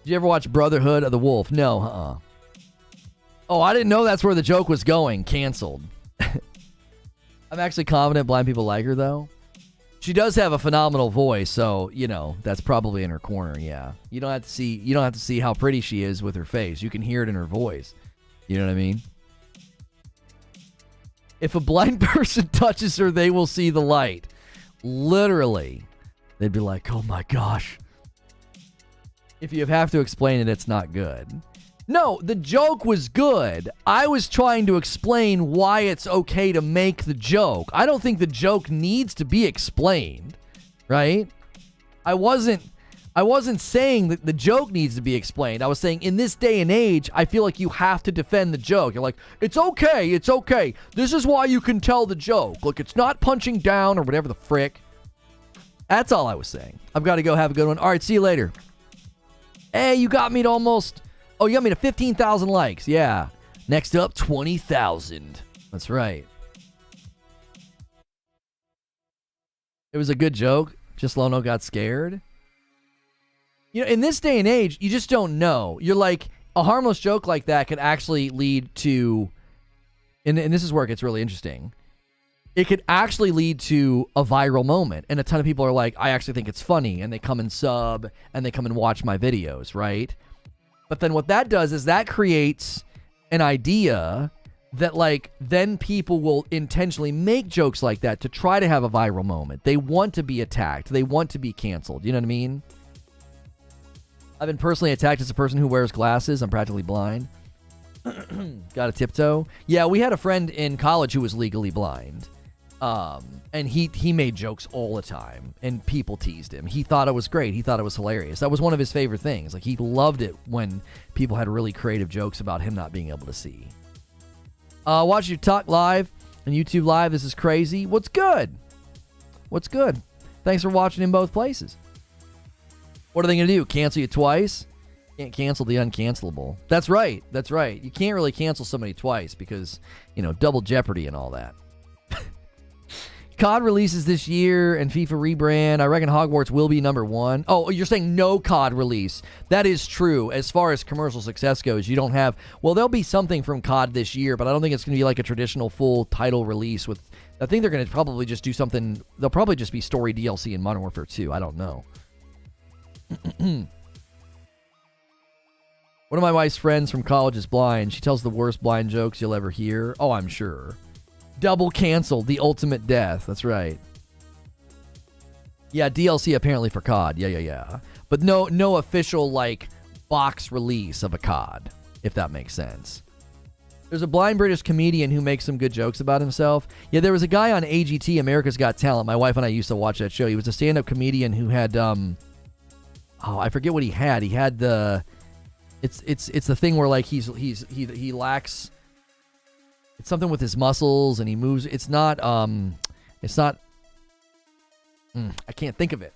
you ever watch Brotherhood of the Wolf? No, Oh, I didn't know that's where the joke was going. Canceled. I'm actually confident blind people like her, though. She does have a phenomenal voice, so, that's probably in her corner, yeah. You don't have to see how pretty she is with her face. You can hear it in her voice. You know what I mean? If a blind person touches her, they will see the light. Literally. They'd be like, oh my gosh. If you have to explain it, it's not good. No, the joke was good. I was trying to explain why it's okay to make the joke. I don't think the joke needs to be explained, right? I wasn't saying that the joke needs to be explained. I was saying in this day and age, I feel like you have to defend the joke. You're like, it's okay. This is why you can tell the joke. Look, it's not punching down or whatever the frick. That's all I was saying. I've got to go have a good one. All right, see you later. Hey, you got me to almost... Oh, you got me to 15,000 likes. Yeah. Next up, 20,000. That's right. It was a good joke. Just Lono got scared. In this day and age, you just don't know. You're like, a harmless joke like that could actually lead to... And this is where it gets really interesting. It could actually lead to a viral moment. And a ton of people are like, I actually think it's funny. And they come and sub. And they come and watch my videos, right? But then what that does is that creates an idea that, then people will intentionally make jokes like that to try to have a viral moment. They want to be attacked. They want to be canceled. You know what I mean? I've been personally attacked as a person who wears glasses. I'm practically blind. Got a tiptoe. Yeah, we had a friend in college who was legally blind. And he made jokes all the time, and people teased him. He thought it was great. He thought it was hilarious. That was one of his favorite things. He loved it when people had really creative jokes about him not being able to see. Watch you talk live and YouTube live. This is crazy. What's good? Thanks for watching in both places. What are they going to do? Cancel you twice? Can't cancel the uncancelable. That's right. You can't really cancel somebody twice because, double jeopardy and all that. COD releases this year and FIFA rebrand. I reckon Hogwarts will be number 1. Oh, you're saying no COD release. That is true. As far as commercial success goes, you don't have... Well, there'll be something from COD this year, but I don't think it's going to be like a traditional full title release with... I think they're going to probably just do something... They'll probably just be story DLC in Modern Warfare 2. I don't know. One of my wife's friends from college is blind. She tells the worst blind jokes you'll ever hear. Oh, I'm sure. Double canceled, the ultimate death. That's right. Yeah, DLC apparently for COD. Yeah. But no official, like, box release of a COD, if that makes sense. There's a blind British comedian who makes some good jokes about himself. Yeah, there was a guy on AGT, America's Got Talent. My wife and I used to watch that show. He was a stand-up comedian who had, I forget what he had. He had the... It's the thing where, like, he lacks... It's something with his muscles and he moves. It's not, I can't think of it.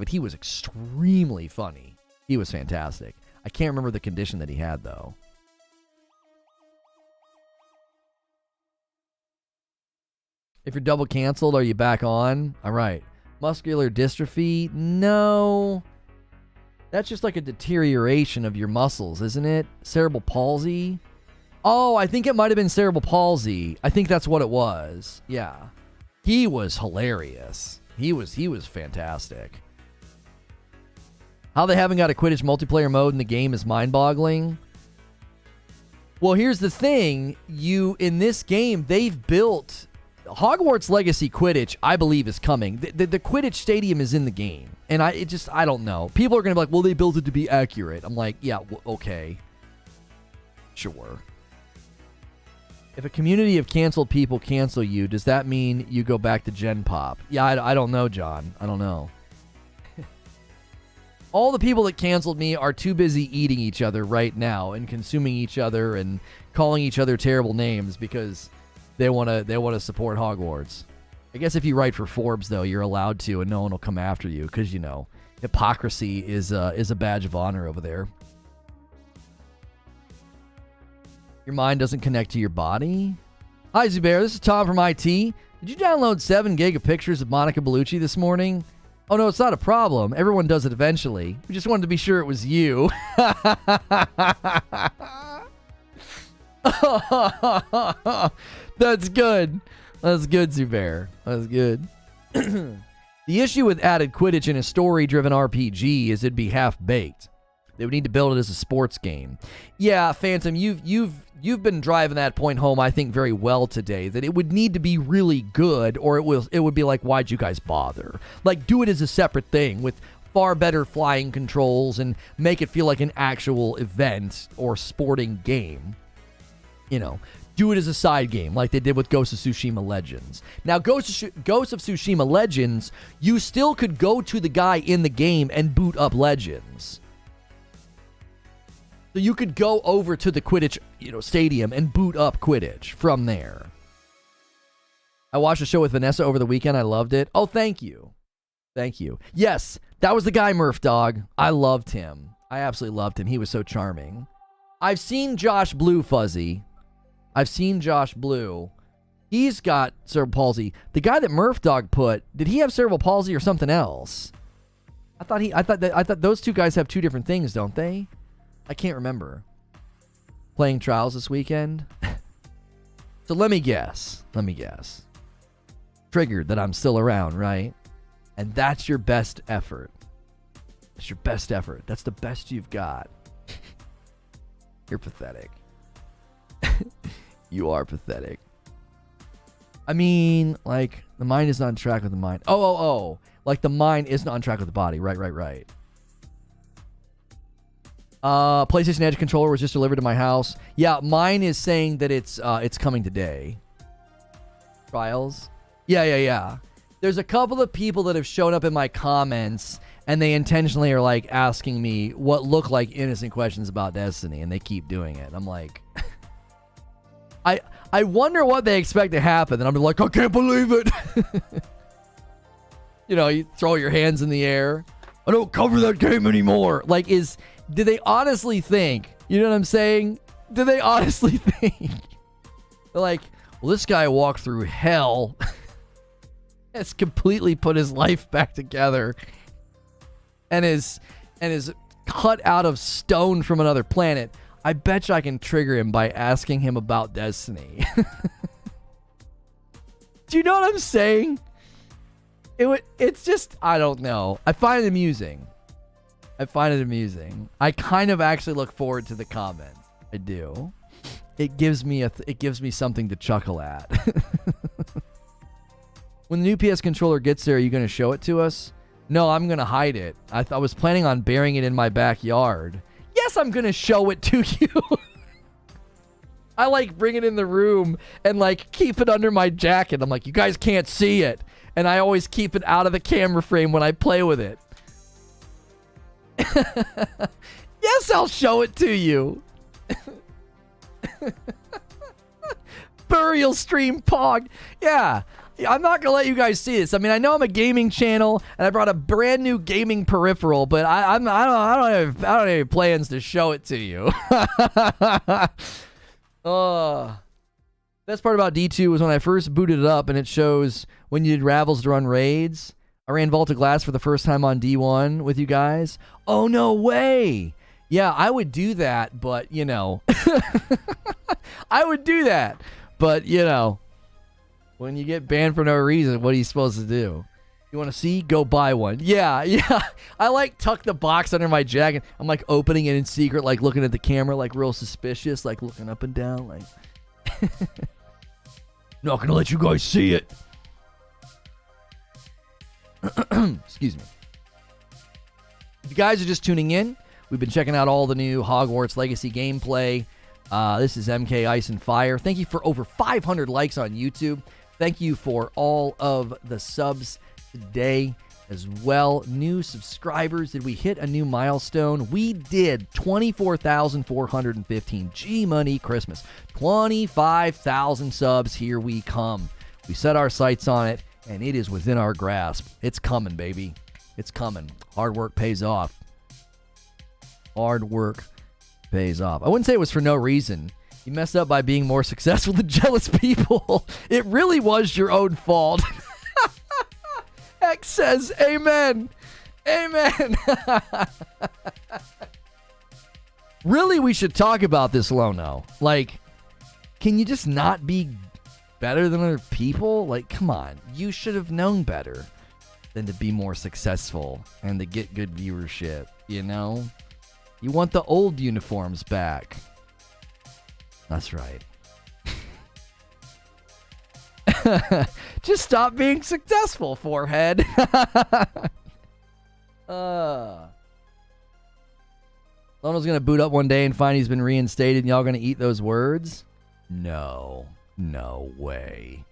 He was extremely funny. He was fantastic. I can't remember the condition that he had, though. If you're double canceled, are you back on? All right. Muscular dystrophy? No. That's just like a deterioration of your muscles, isn't it? Cerebral palsy? Oh, I think it might have been cerebral palsy. I think that's what it was. Yeah. He was hilarious. He was fantastic. How they haven't got a Quidditch multiplayer mode in the game is mind-boggling. Well, here's the thing. In this game, they've built... Hogwarts Legacy Quidditch, I believe, is coming. The Quidditch stadium is in the game. And I don't know. People are going to be like, well, they built it to be accurate. I'm like, yeah, okay. Sure. If a community of canceled people cancel you, does that mean you go back to Gen Pop? Yeah, I don't know, John. I don't know. All the people that canceled me are too busy eating each other right now and consuming each other and calling each other terrible names because they want to support Hogwarts. I guess if you write for Forbes, though, you're allowed to, and no one will come after you because, hypocrisy is a badge of honor over there. Your mind doesn't connect to your body? Hi, Zubair. This is Tom from IT. Did you download 7 gig of pictures of Monica Bellucci this morning? Oh, no, it's not a problem. Everyone does it eventually. We just wanted to be sure it was you. That's good. That's good, Zubair. That's good. The issue with added Quidditch in a story-driven RPG is it'd be half-baked. They would need to build it as a sports game. Yeah, Phantom, you've been driving that point home, I think, very well today, that it would need to be really good, or it would be like, why'd you guys bother? Like, do it as a separate thing with far better flying controls and make it feel like an actual event or sporting game. Do it as a side game like they did with Ghost of Tsushima Legends. Now, Ghost of Tsushima Legends, you still could go to the guy in the game and boot up Legends. So you could go over to the Quidditch, stadium and boot up Quidditch from there. I watched a show with Vanessa over the weekend. I loved it. Oh, thank you. Thank you. Yes, that was the guy, Murph Dog. I loved him. I absolutely loved him. He was so charming. I've seen Josh Blue, Fuzzy. I've seen Josh Blue. He's got cerebral palsy. The guy that Murph Dog put, did he have cerebral palsy or something else? I thought those two guys have two different things, don't they? I can't remember. Playing Trials this weekend. So let me guess. Triggered that I'm still around, right? And that's your best effort. That's your best effort. That's the best you've got. You're pathetic. You are pathetic. I mean, like, the mind is not on track with the mind. Oh. Like, the mind isn't on track with the body. Right. PlayStation Edge controller was just delivered to my house. Yeah, mine is saying that it's coming today. Trials? Yeah. There's a couple of people that have shown up in my comments, and they intentionally are, like, asking me what look like innocent questions about Destiny, and they keep doing it. I'm like... I wonder what they expect to happen, and I'm like, I can't believe it. You throw your hands in the air. I don't cover that game anymore. Like, do they honestly think, you know what I'm saying? Do they honestly think? They're like, well, this guy walked through hell. has completely put his life back together and is cut out of stone from another planet. I bet you I can trigger him by asking him about Destiny. Do you know what I'm saying? It's just, I don't know. I find it amusing. I kind of actually look forward to the comments. I do. It gives me something to chuckle at. When the new PS controller gets there, are you going to show it to us? No, I'm going to hide it. I was planning on burying it in my backyard. Yes, I'm going to show it to you. I like bring it in the room and like keep it under my jacket. I'm like, you guys can't see it. And I always keep it out of the camera frame when I play with it. Yes, I'll show it to you. Burial stream pog. Yeah. I'm not gonna let you guys see this. I mean, I know I'm a gaming channel, and I brought a brand new gaming peripheral, but I don't have any plans to show it to you. Best part about D2 was when I first booted it up, and it shows when you did Ravels to run raids. I ran Vault of Glass for the first time on D1 with you guys. Oh no way! Yeah, I would do that, but you know, I would do that, but you know. When you get banned for no reason, what are you supposed to do? You want to see? Go buy one. Yeah. I like tuck the box under my jacket. I'm like opening it in secret, like looking at the camera, like real suspicious, like looking up and down, like. Not gonna let you guys see it. Excuse me. If you guys are just tuning in, we've been checking out all the new Hogwarts Legacy gameplay. This is MK Ice and Fire. Thank you for over 500 likes on YouTube. Thank you for all of the subs today as well. New subscribers. Did we hit a new milestone? We did. 24,415. G-Money Christmas. 25,000 subs. Here we come. We set our sights on it, and it is within our grasp. It's coming, baby. It's coming. Hard work pays off. Hard work pays off. I wouldn't say it was for no reason. You messed up by being more successful than jealous people. It really was your own fault. X says, amen. Amen. Really, we should talk about this, Lono. Like, can you just not be better than other people? Like, come on. You should have known better than to be more successful and to get good viewership, you know? You want the old uniforms back. That's right. Just stop being successful, forehead. Lono's going to boot up one day and find he's been reinstated, and y'all going to eat those words? No. No way.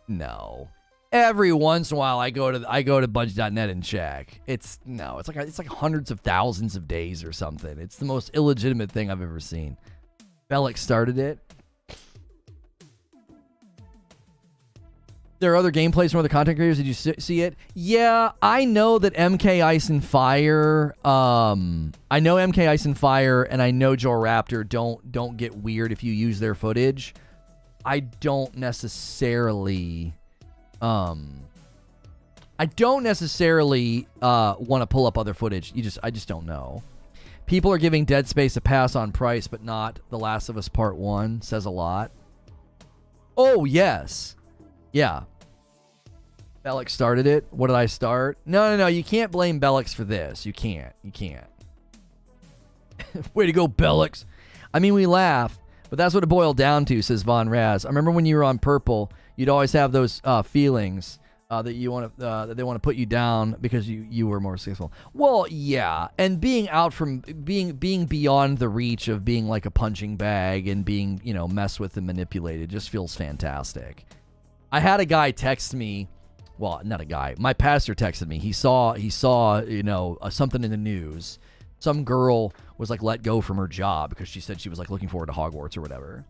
No. Every once in a while I go to Bungie.net and check. It's like hundreds of thousands of days or something. It's the most illegitimate thing I've ever seen. Bellic started it. There are other gameplays from other content creators. Did you see it? Yeah, I know that MK Ice and Fire. I know MK Ice and Fire, and I know Joe Raptor don't get weird if you use their footage. I don't necessarily want to pull up other footage. I just don't know. People are giving Dead Space a pass on price, but not The Last of Us Part 1. Says a lot. Oh, yes. Yeah. Bellic started it. What did I start? No. You can't blame Bellic for this. You can't. Way to go, Bellic. I mean, we laugh, but that's what it boiled down to, says Von Raz. I remember when you were on Purple, you'd always have those feelings that you want that they want to put you down because you were more successful. Well, yeah, and being out from being beyond the reach of being like a punching bag and being messed with and manipulated just feels fantastic. I had a guy text me. Well, not a guy. My pastor texted me. He saw something in the news. Some girl was like let go from her job because she said she was like looking forward to Hogwarts or whatever.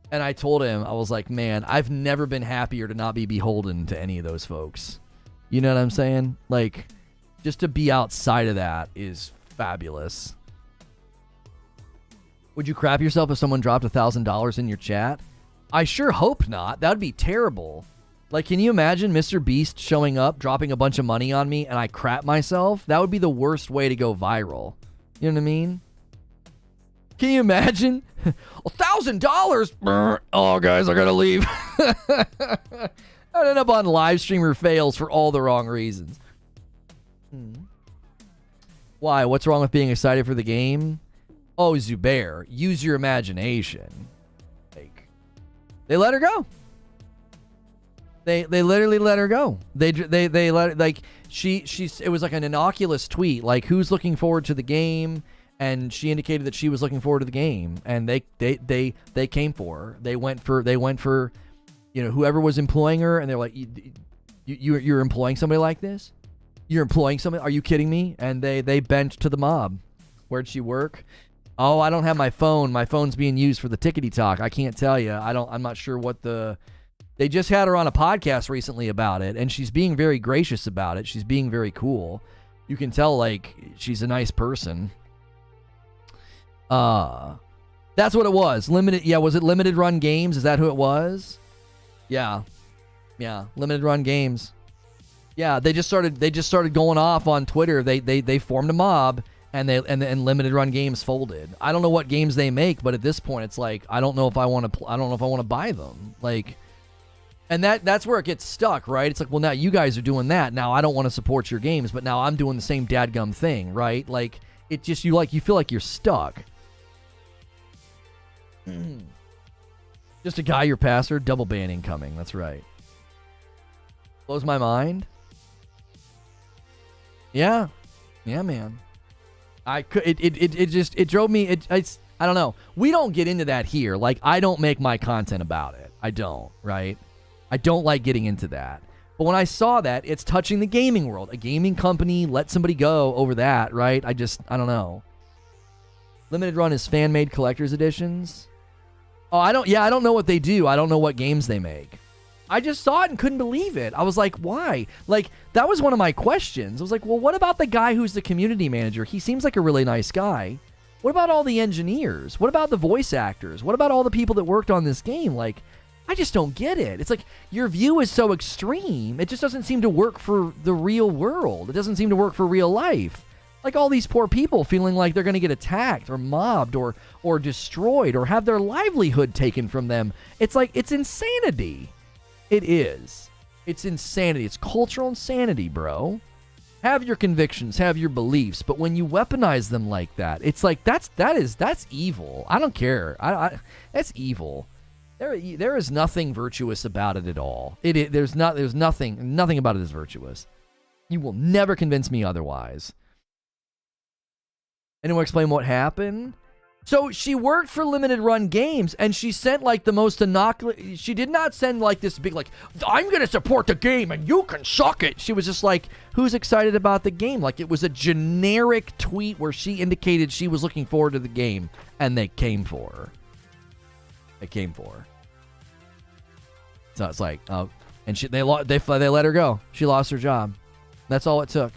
And I told him, I was like, man, I've never been happier to not be beholden to any of those folks. You know what I'm saying? Like, just to be outside of that is fabulous. Would you crap yourself if someone dropped $1,000 in your chat? I sure hope not. That would be terrible. Like, can you imagine Mr. Beast showing up, dropping a bunch of money on me, and I crap myself? That would be the worst way to go viral. You know what I mean? Can you imagine? $1,000? Oh, guys, I gotta leave. I'd end up on live streamer fails for all the wrong reasons. Why? What's wrong with being excited for the game? Oh, Zubair, use your imagination. Like, they let her go. They literally let her go. They let, like, it was like an innocuous tweet, like, who's looking forward to the game, and she indicated that she was looking forward to the game, and they came for her. They went for you know, whoever was employing her, and they're like, you're employing somebody like this? You're employing somebody? Are you kidding me? And they bent to the mob. Where'd she work? Oh, I don't have my phone. My phone's being used for the tickety talk. I can't tell you. I'm not sure what the. They just had her on a podcast recently about it, and she's being very gracious about it. She's being very cool. You can tell, like, she's a nice person. That's what it was. Limited. Yeah, was it Limited Run Games? Is that who it was? Yeah. Limited Run Games. Yeah, they just started going off on Twitter. They formed a mob, and Limited Run Games folded. I don't know what games they make, but at this point, it's like I don't know if I want to buy them. Like. And that's where it gets stuck, right? It's like, well, now you guys are doing that. Now I don't want to support your games, but now I'm doing the same dadgum thing, right? Like, it just, you feel like you're stuck. Just a guy, your passer, double ban incoming. That's right. Blows my mind. Yeah, man. It drove me. It's I don't know. We don't get into that here. Like, I don't make my content about it. I don't, right? I don't like getting into that. But when I saw that, it's touching the gaming world. A gaming company let somebody go over that, right? I don't know. Limited Run is fan-made collector's editions. Oh, I don't know what they do. I don't know what games they make. I just saw it and couldn't believe it. I was like, why? Like, that was one of my questions. I was like, well, what about the guy who's the community manager? He seems like a really nice guy. What about all the engineers? What about the voice actors? What about all the people that worked on this game? Like, I just don't get it. It's like, your view is so extreme. It just doesn't seem to work for the real world. It doesn't seem to work for real life. Like, all these poor people feeling like they're going to get attacked or mobbed or destroyed or have their livelihood taken from them. It's like, it's insanity. It is. It's insanity. It's cultural insanity, bro. Have your convictions, have your beliefs, but when you weaponize them like that, it's like, that's evil. I don't care. That's evil. There is nothing virtuous about it at all. There's nothing about it is virtuous. You will never convince me otherwise. Anyone explain what happened? So she worked for Limited Run Games, and she sent like the most innocuous. She did not send like this big, like, I'm going to support the game and you can suck it. She was just like, who's excited about the game? Like, it was a generic tweet where she indicated she was looking forward to the game, and they came for her. So it's like, oh, and they let her go. She lost her job. That's all it took.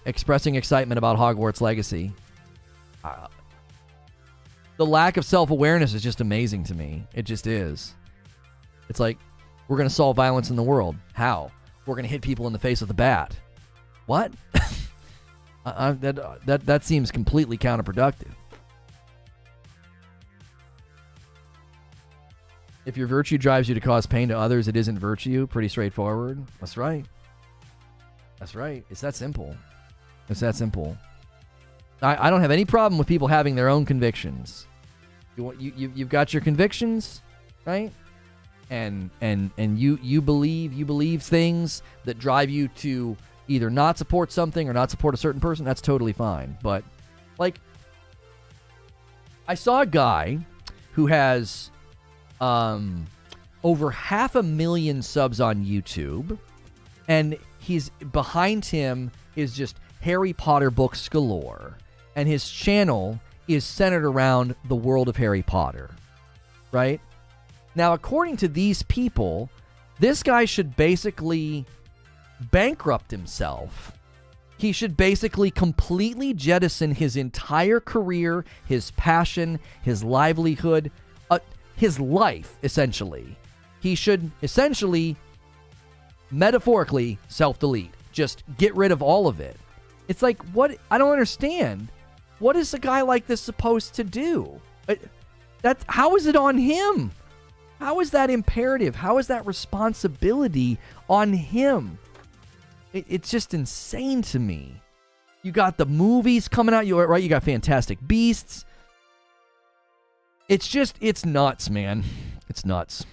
Expressing excitement about Hogwarts Legacy. The lack of self-awareness is just amazing to me. It just is. It's like, we're going to solve violence in the world. How? We're going to hit people in the face with a bat. What? That seems completely counterproductive. If your virtue drives you to cause pain to others, it isn't virtue. Pretty straightforward. That's right. It's that simple. I don't have any problem with people having their own convictions. You've got your convictions, right? And you believe things that drive you to either not support something or not support a certain person. That's totally fine. But, like, I saw a guy who has over 500,000 subs on YouTube, and behind him is just Harry Potter books galore, and his channel is centered around the world of Harry Potter, right? Now, according to these people, this guy should basically bankrupt himself. He should basically completely jettison his entire career, his passion, his livelihood, his life, essentially. he should essentially, metaphorically, self-delete. Just get rid of all of it. It's like, what? I don't understand. What is a guy like this supposed to do? How is it on him? How is that imperative? How is that responsibility on him? It's just insane to me. You got the movies coming out, right? You got Fantastic Beasts. It's nuts, man. It's nuts.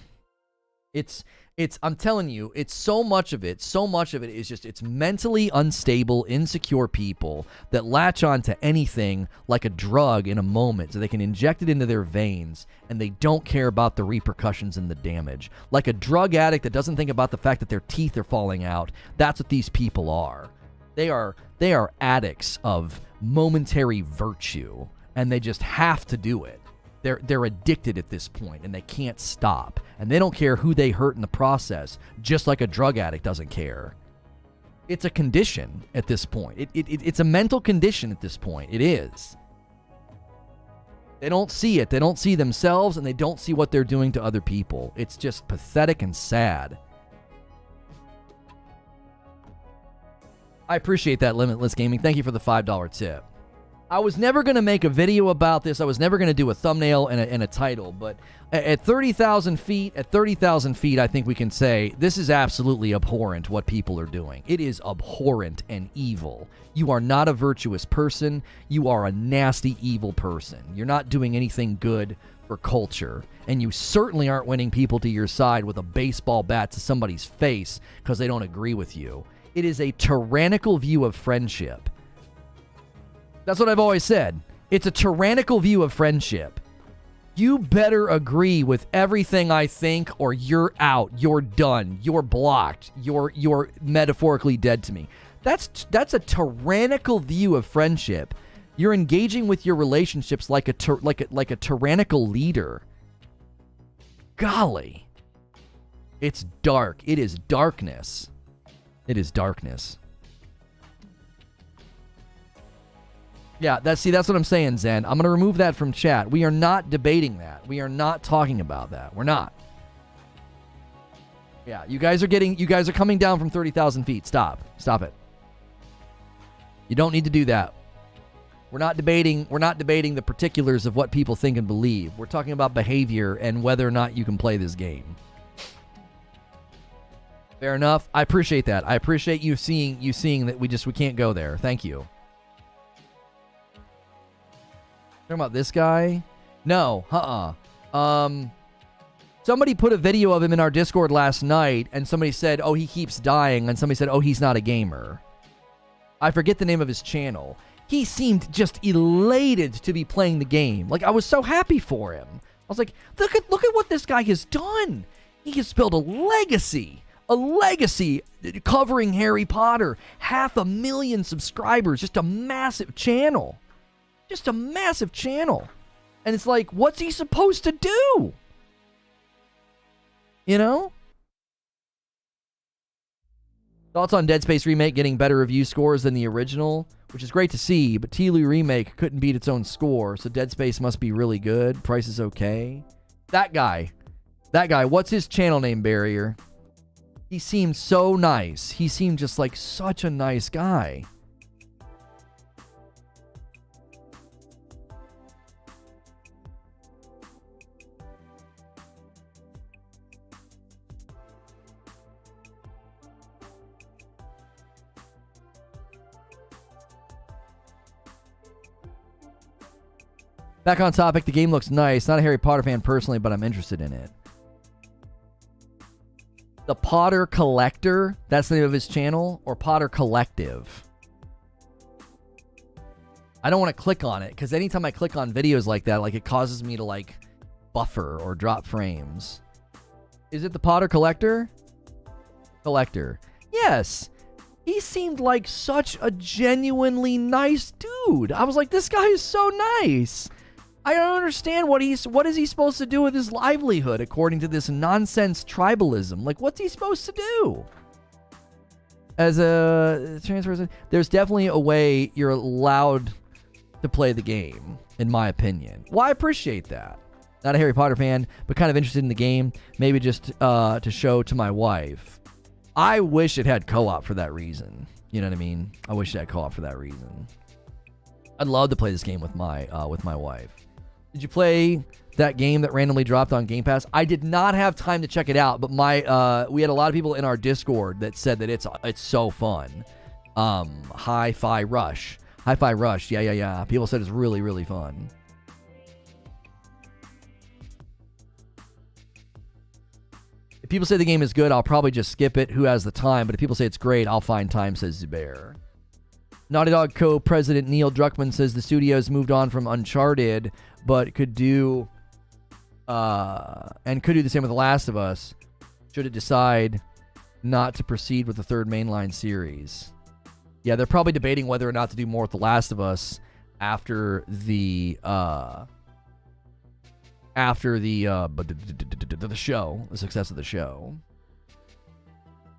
I'm telling you, it's so much of it is just, it's mentally unstable, insecure people that latch on to anything like a drug in a moment so they can inject it into their veins and they don't care about the repercussions and the damage. Like a drug addict that doesn't think about the fact that their teeth are falling out. That's what these people are. They are addicts of momentary virtue, and they just have to do it. They're addicted at this point, and they can't stop. And they don't care who they hurt in the process, just like a drug addict doesn't care. It's a condition at this point. It's a mental condition at this point. It is. They don't see it. They don't see themselves, and they don't see what they're doing to other people. It's just pathetic and sad. I appreciate that, Limitless Gaming. Thank you for the $5 tip. I was never going to make a video about this. I was never going to do a thumbnail and a title, but at 30,000 feet, I think we can say this is absolutely abhorrent what people are doing. It is abhorrent and evil. You are not a virtuous person. You are a nasty, evil person. You're not doing anything good for culture, and you certainly aren't winning people to your side with a baseball bat to somebody's face because they don't agree with you. It is a tyrannical view of friendship. That's what I've always said. It's a tyrannical view of friendship. You better agree with everything I think, or you're out. You're done. You're blocked. You're metaphorically dead to me. That's a tyrannical view of friendship. You're engaging with your relationships like a tyrannical leader. Golly, it's dark. It is darkness. It is darkness. Yeah, that's what I'm saying, Zen. I'm going to remove that from chat. We are not debating that. We are not talking about that. We're not. Yeah, you guys are coming down from 30,000 feet. Stop it. You don't need to do that. We're not debating the particulars of what people think and believe. We're talking about behavior and whether or not you can play this game. Fair enough. I appreciate that. I appreciate you seeing that we can't go there. Thank you. Talking about this guy? No. Somebody put a video of him in our Discord last night, and somebody said, oh, he keeps dying, and somebody said, oh, he's not a gamer. I forget the name of his channel. He seemed just elated to be playing the game. Like, I was so happy for him. I was like, look at what this guy has done. He has built a legacy covering Harry Potter. 500,000 subscribers. Just a massive channel. And it's like, what's he supposed to do? You know? Thoughts on Dead Space Remake getting better review scores than the original, which is great to see, but TLU Remake couldn't beat its own score, so Dead Space must be really good. Price is okay. That guy, what's his channel name, Barrier? He seemed so nice. He seemed just like such a nice guy. Back on topic, the game looks nice. Not a Harry Potter fan personally, but I'm interested in it. The Potter Collector, that's the name of his channel, or Potter Collective. I don't want to click on it, because anytime I click on videos like that, like, it causes me to, like, buffer or drop frames. Is it the Potter Collector? Collector. Yes. He seemed like such a genuinely nice dude. I was like, this guy is so nice. I don't understand what is he supposed to do with his livelihood according to this nonsense tribalism? Like, what's he supposed to do? As a trans person, there's definitely a way you're allowed to play the game, in my opinion. Well, I appreciate that. Not a Harry Potter fan, but kind of interested in the game. Maybe just to show to my wife. I wish it had co-op for that reason. You know what I mean? I wish it had co-op for that reason. I'd love to play this game with my wife. Did you play that game that randomly dropped on Game Pass? I did not have time to check it out, but we had a lot of people in our Discord that said that it's so fun. Hi-Fi Rush. Hi-Fi Rush. Yeah. People said it's really, really fun. If people say the game is good, I'll probably just skip it. Who has the time? But if people say it's great, I'll find time, says Zubair. Naughty Dog Co-President Neil Druckmann says the studio's moved on from Uncharted, but could do the same with The Last of Us, should it decide not to proceed with the third mainline series. Yeah, they're probably debating whether or not to do more with The Last of Us after the show, the success of the show.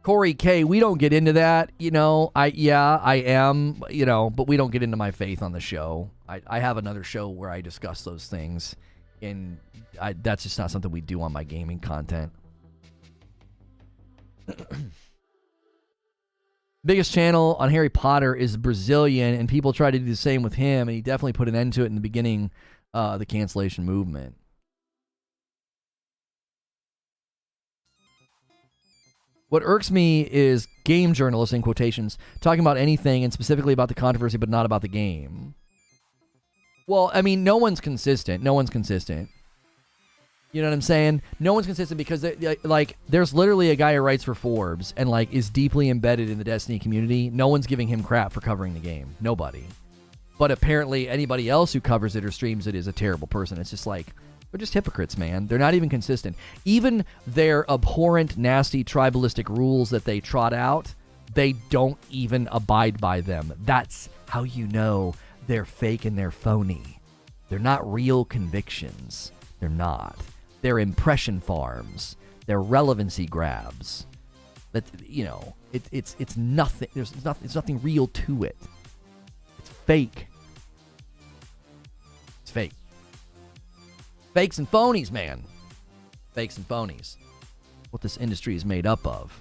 Corey K, we don't get into that, I am, but we don't get into my faith on the show. I have another show where I discuss those things, and that's just not something we do on my gaming content. Biggest channel on Harry Potter is Brazilian, and people try to do the same with him, and he definitely put an end to it in the beginning of the cancellation movement. What irks me is game journalists, in quotations, talking about anything and specifically about the controversy, but not about the game. Well, I mean, no one's consistent. You know what I'm saying? No one's consistent because, there's literally a guy who writes for Forbes and, is deeply embedded in the Destiny community. No one's giving him crap for covering the game. Nobody. But apparently anybody else who covers it or streams it is a terrible person. It's just they're just hypocrites, man. They're not even consistent. Even their abhorrent, nasty, tribalistic rules that they trot out, they don't even abide by them. That's how you know they're fake and they're phony. They're not real convictions. They're not. They're impression farms. They're relevancy grabs. That it's nothing. There's nothing real to it. It's fake. It's fake. Fakes and phonies, man. Fakes and phonies. What this industry is made up of.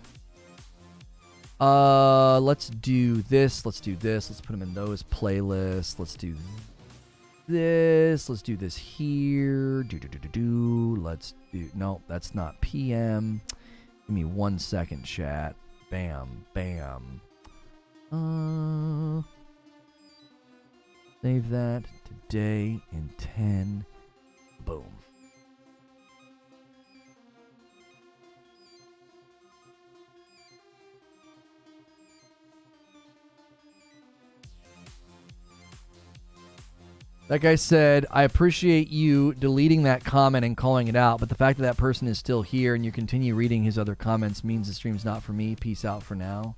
Let's do this. Let's do this. Let's put them in those playlists. Let's do this. Let's do this here. Let's do... No, that's not PM. Give me 1 second, chat. Bam. Bam. Save that. Today in 10... Boom. That guy said, I appreciate you deleting that comment and calling it out, but the fact that that person is still here and you continue reading his other comments means the stream's not for me. Peace out for now.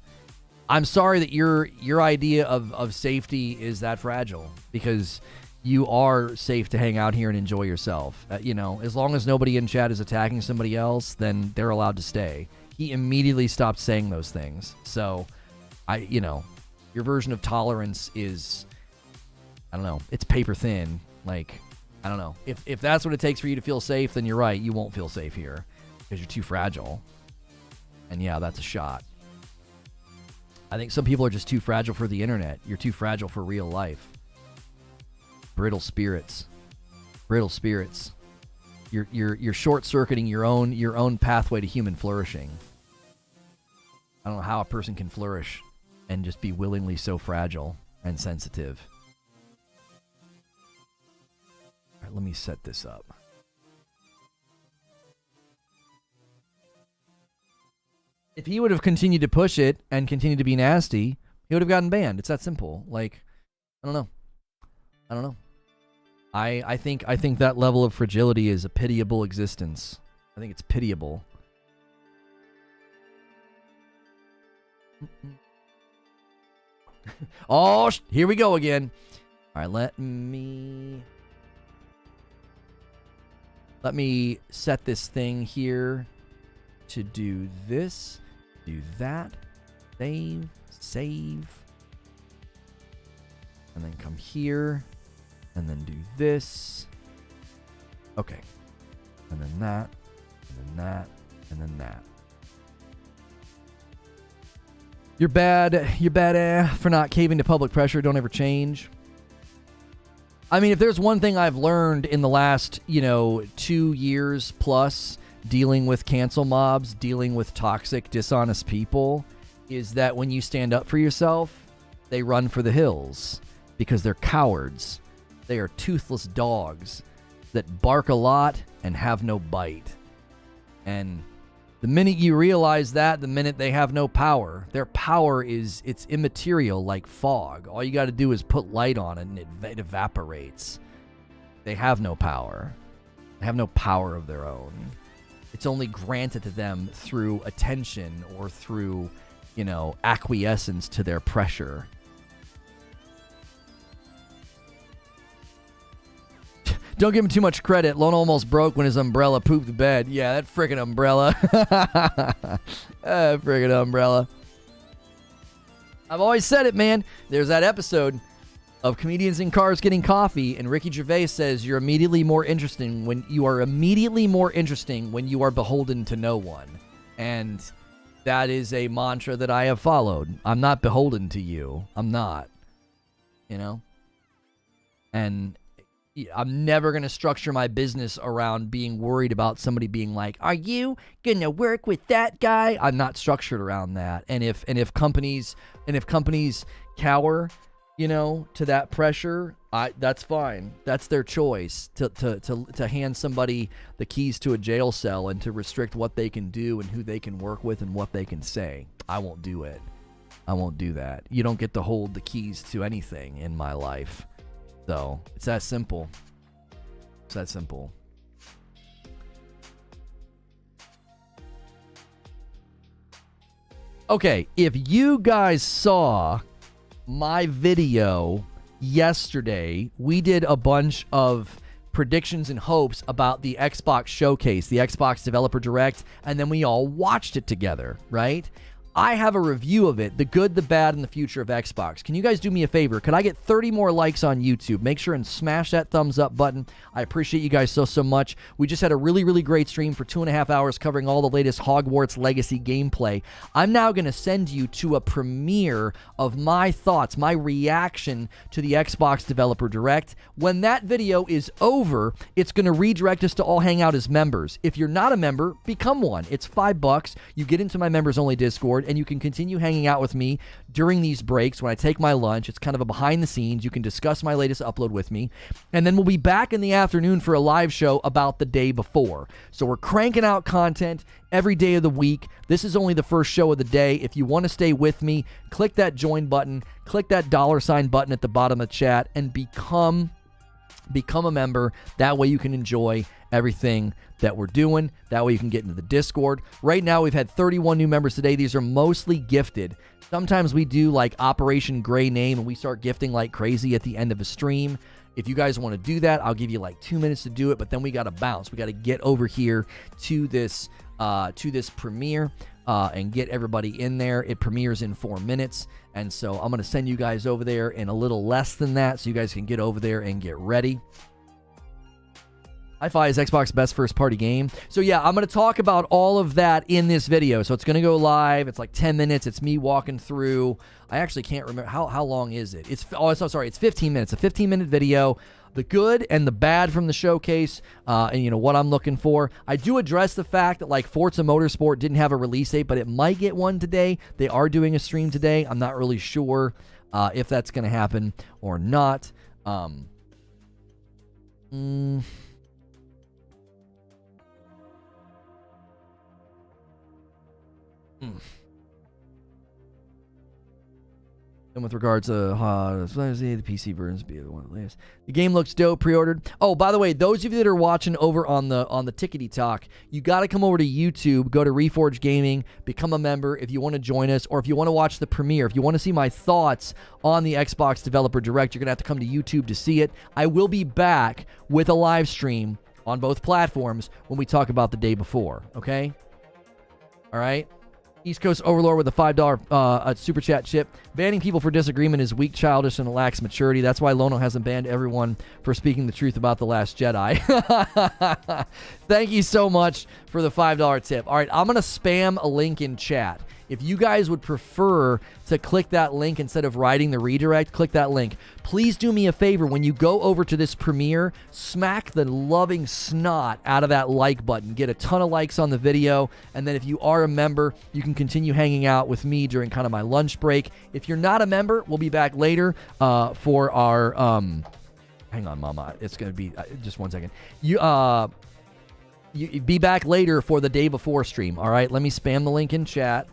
I'm sorry that your idea of safety is that fragile, because you are safe to hang out here and enjoy yourself. As long as nobody in chat is attacking somebody else, then they're allowed to stay. He immediately stopped saying those things. So, your version of tolerance is, I don't know, it's paper thin. I don't know. If that's what it takes for you to feel safe, then you're right. You won't feel safe here because you're too fragile. And yeah, that's a shot. I think some people are just too fragile for the internet. You're too fragile for real life. Brittle spirits. Brittle spirits. You're short-circuiting your own pathway to human flourishing. I don't know how a person can flourish and just be willingly so fragile and sensitive. All right, let me set this up. If he would have continued to push it and continued to be nasty, he would have gotten banned. It's that simple. I don't know. I think that level of fragility is a pitiable existence. I think it's pitiable. Oh, here we go again. All right, let me set this thing here to do this, do that, save, and then come here. And then do this. Okay. and then that, and then that, and then that. You're bad for not caving to public pressure. Don't ever change. I mean, if there's one thing I've learned in the last, 2 years plus dealing with cancel mobs, dealing with toxic, dishonest people, is that when you stand up for yourself, they run for the hills because they're cowards. They are toothless dogs that bark a lot and have no bite. And the minute you realize that, the minute they have no power, their power it's immaterial like fog. All you got to do is put light on it and it evaporates. They have no power. They have no power of their own. It's only granted to them through attention or through, acquiescence to their pressure. Don't give him too much credit. Lono almost broke when his umbrella pooped the bed. Yeah, that frickin' umbrella. Frickin' umbrella. I've always said it, man. There's that episode of Comedians in Cars Getting Coffee, and Ricky Gervais says you're immediately more interesting when you are beholden to no one. And that is a mantra that I have followed. I'm not beholden to you. I'm not. And I'm never going to structure my business around being worried about somebody being like, are you going to work with that guy? I'm not structured around that. And if companies cower, to that pressure, that's fine. That's their choice to hand somebody the keys to a jail cell and to restrict what they can do and who they can work with and what they can say. I won't do it. I won't do that. You don't get to hold the keys to anything in my life. So, it's that simple. It's that simple. Okay, if you guys saw my video yesterday, we did a bunch of predictions and hopes about the Xbox Showcase, the Xbox Developer Direct, and then we all watched it together, right? I have a review of it, the good, the bad, and the future of Xbox. Can you guys do me a favor? Could I get 30 more likes on YouTube? Make sure and smash that thumbs up button. I appreciate you guys so much. We just had a really, really great stream for 2.5 hours covering all the latest Hogwarts Legacy gameplay. I'm now going to send you to a premiere of my thoughts, my reaction to the Xbox Developer Direct. When that video is over, it's going to redirect us to all hang out as members. If you're not a member, become one. It's $5. You get into my members-only Discord, and you can continue hanging out with me during these breaks when I take my lunch. It's kind of a behind the scenes. You can discuss my latest upload with me. And then we'll be back in the afternoon for a live show about the day before. So we're cranking out content every day of the week. This is only the first show of the day. If you want to stay with me, click that join button, click that $ button at the bottom of the chat, and become a member. That way you can enjoy everything that we're doing. That way you can get into the Discord. Right now we've had 31 new members today. These are mostly gifted. Sometimes we do like Operation Gray Name and we start gifting like crazy at the end of a stream. If you guys want to do that, I'll give you like 2 minutes to do it, but then we got to bounce. We got to get over here to this premiere and get everybody in there. It premieres in 4 minutes. And so I'm going to send you guys over there in a little less than that so you guys can get over there and get ready. Hi-Fi is Xbox's best first-party game. So yeah, I'm going to talk about all of that in this video. So it's going to go live. It's like 10 minutes. It's me walking through. I actually can't remember. How long is it? It's 15 minutes. A 15-minute video. The good and the bad from the showcase, and what I'm looking for. I do address the fact that like Forza Motorsport didn't have a release date, but it might get one today. They are doing a stream today. I'm not really sure if that's going to happen or not. And with regards to the PC versions, be one of the latest. The game looks dope. Pre-ordered. Oh, by the way, those of you that are watching over on the Tickety Talk, you got to come over to YouTube. Go to Reforge Gaming, become a member if you want to join us, or if you want to watch the premiere. If you want to see my thoughts on the Xbox Developer Direct, you're gonna have to come to YouTube to see it. I will be back with a live stream on both platforms when we talk about the day before. Okay. All right. East Coast Overlord with a $5 super chat chip. Banning people for disagreement is weak, childish, and lacks maturity. That's why Lono hasn't banned everyone for speaking the truth about The Last Jedi. Thank you so much for the $5 tip. All right, I'm going to spam a link in chat. If you guys would prefer to click that link instead of writing the redirect, click that link. Please do me a favor. When you go over to this premiere, smack the loving snot out of that like button. Get a ton of likes on the video. And then if you are a member, you can continue hanging out with me during kind of my lunch break. If you're not a member, we'll be back later for our... hang on, Mama. It's going to be... just one second. You be back later for the day before stream, all right? Let me spam the link in chat.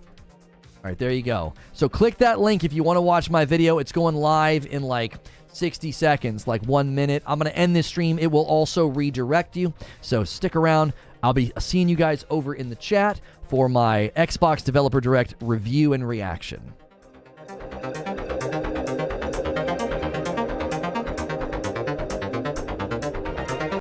All right, there you go. So click that link if you want to watch my video. It's going live in like 60 seconds, like 1 minute. I'm going to end this stream. It will also redirect you. So stick around. I'll be seeing you guys over in the chat for my Xbox Developer Direct review and reaction.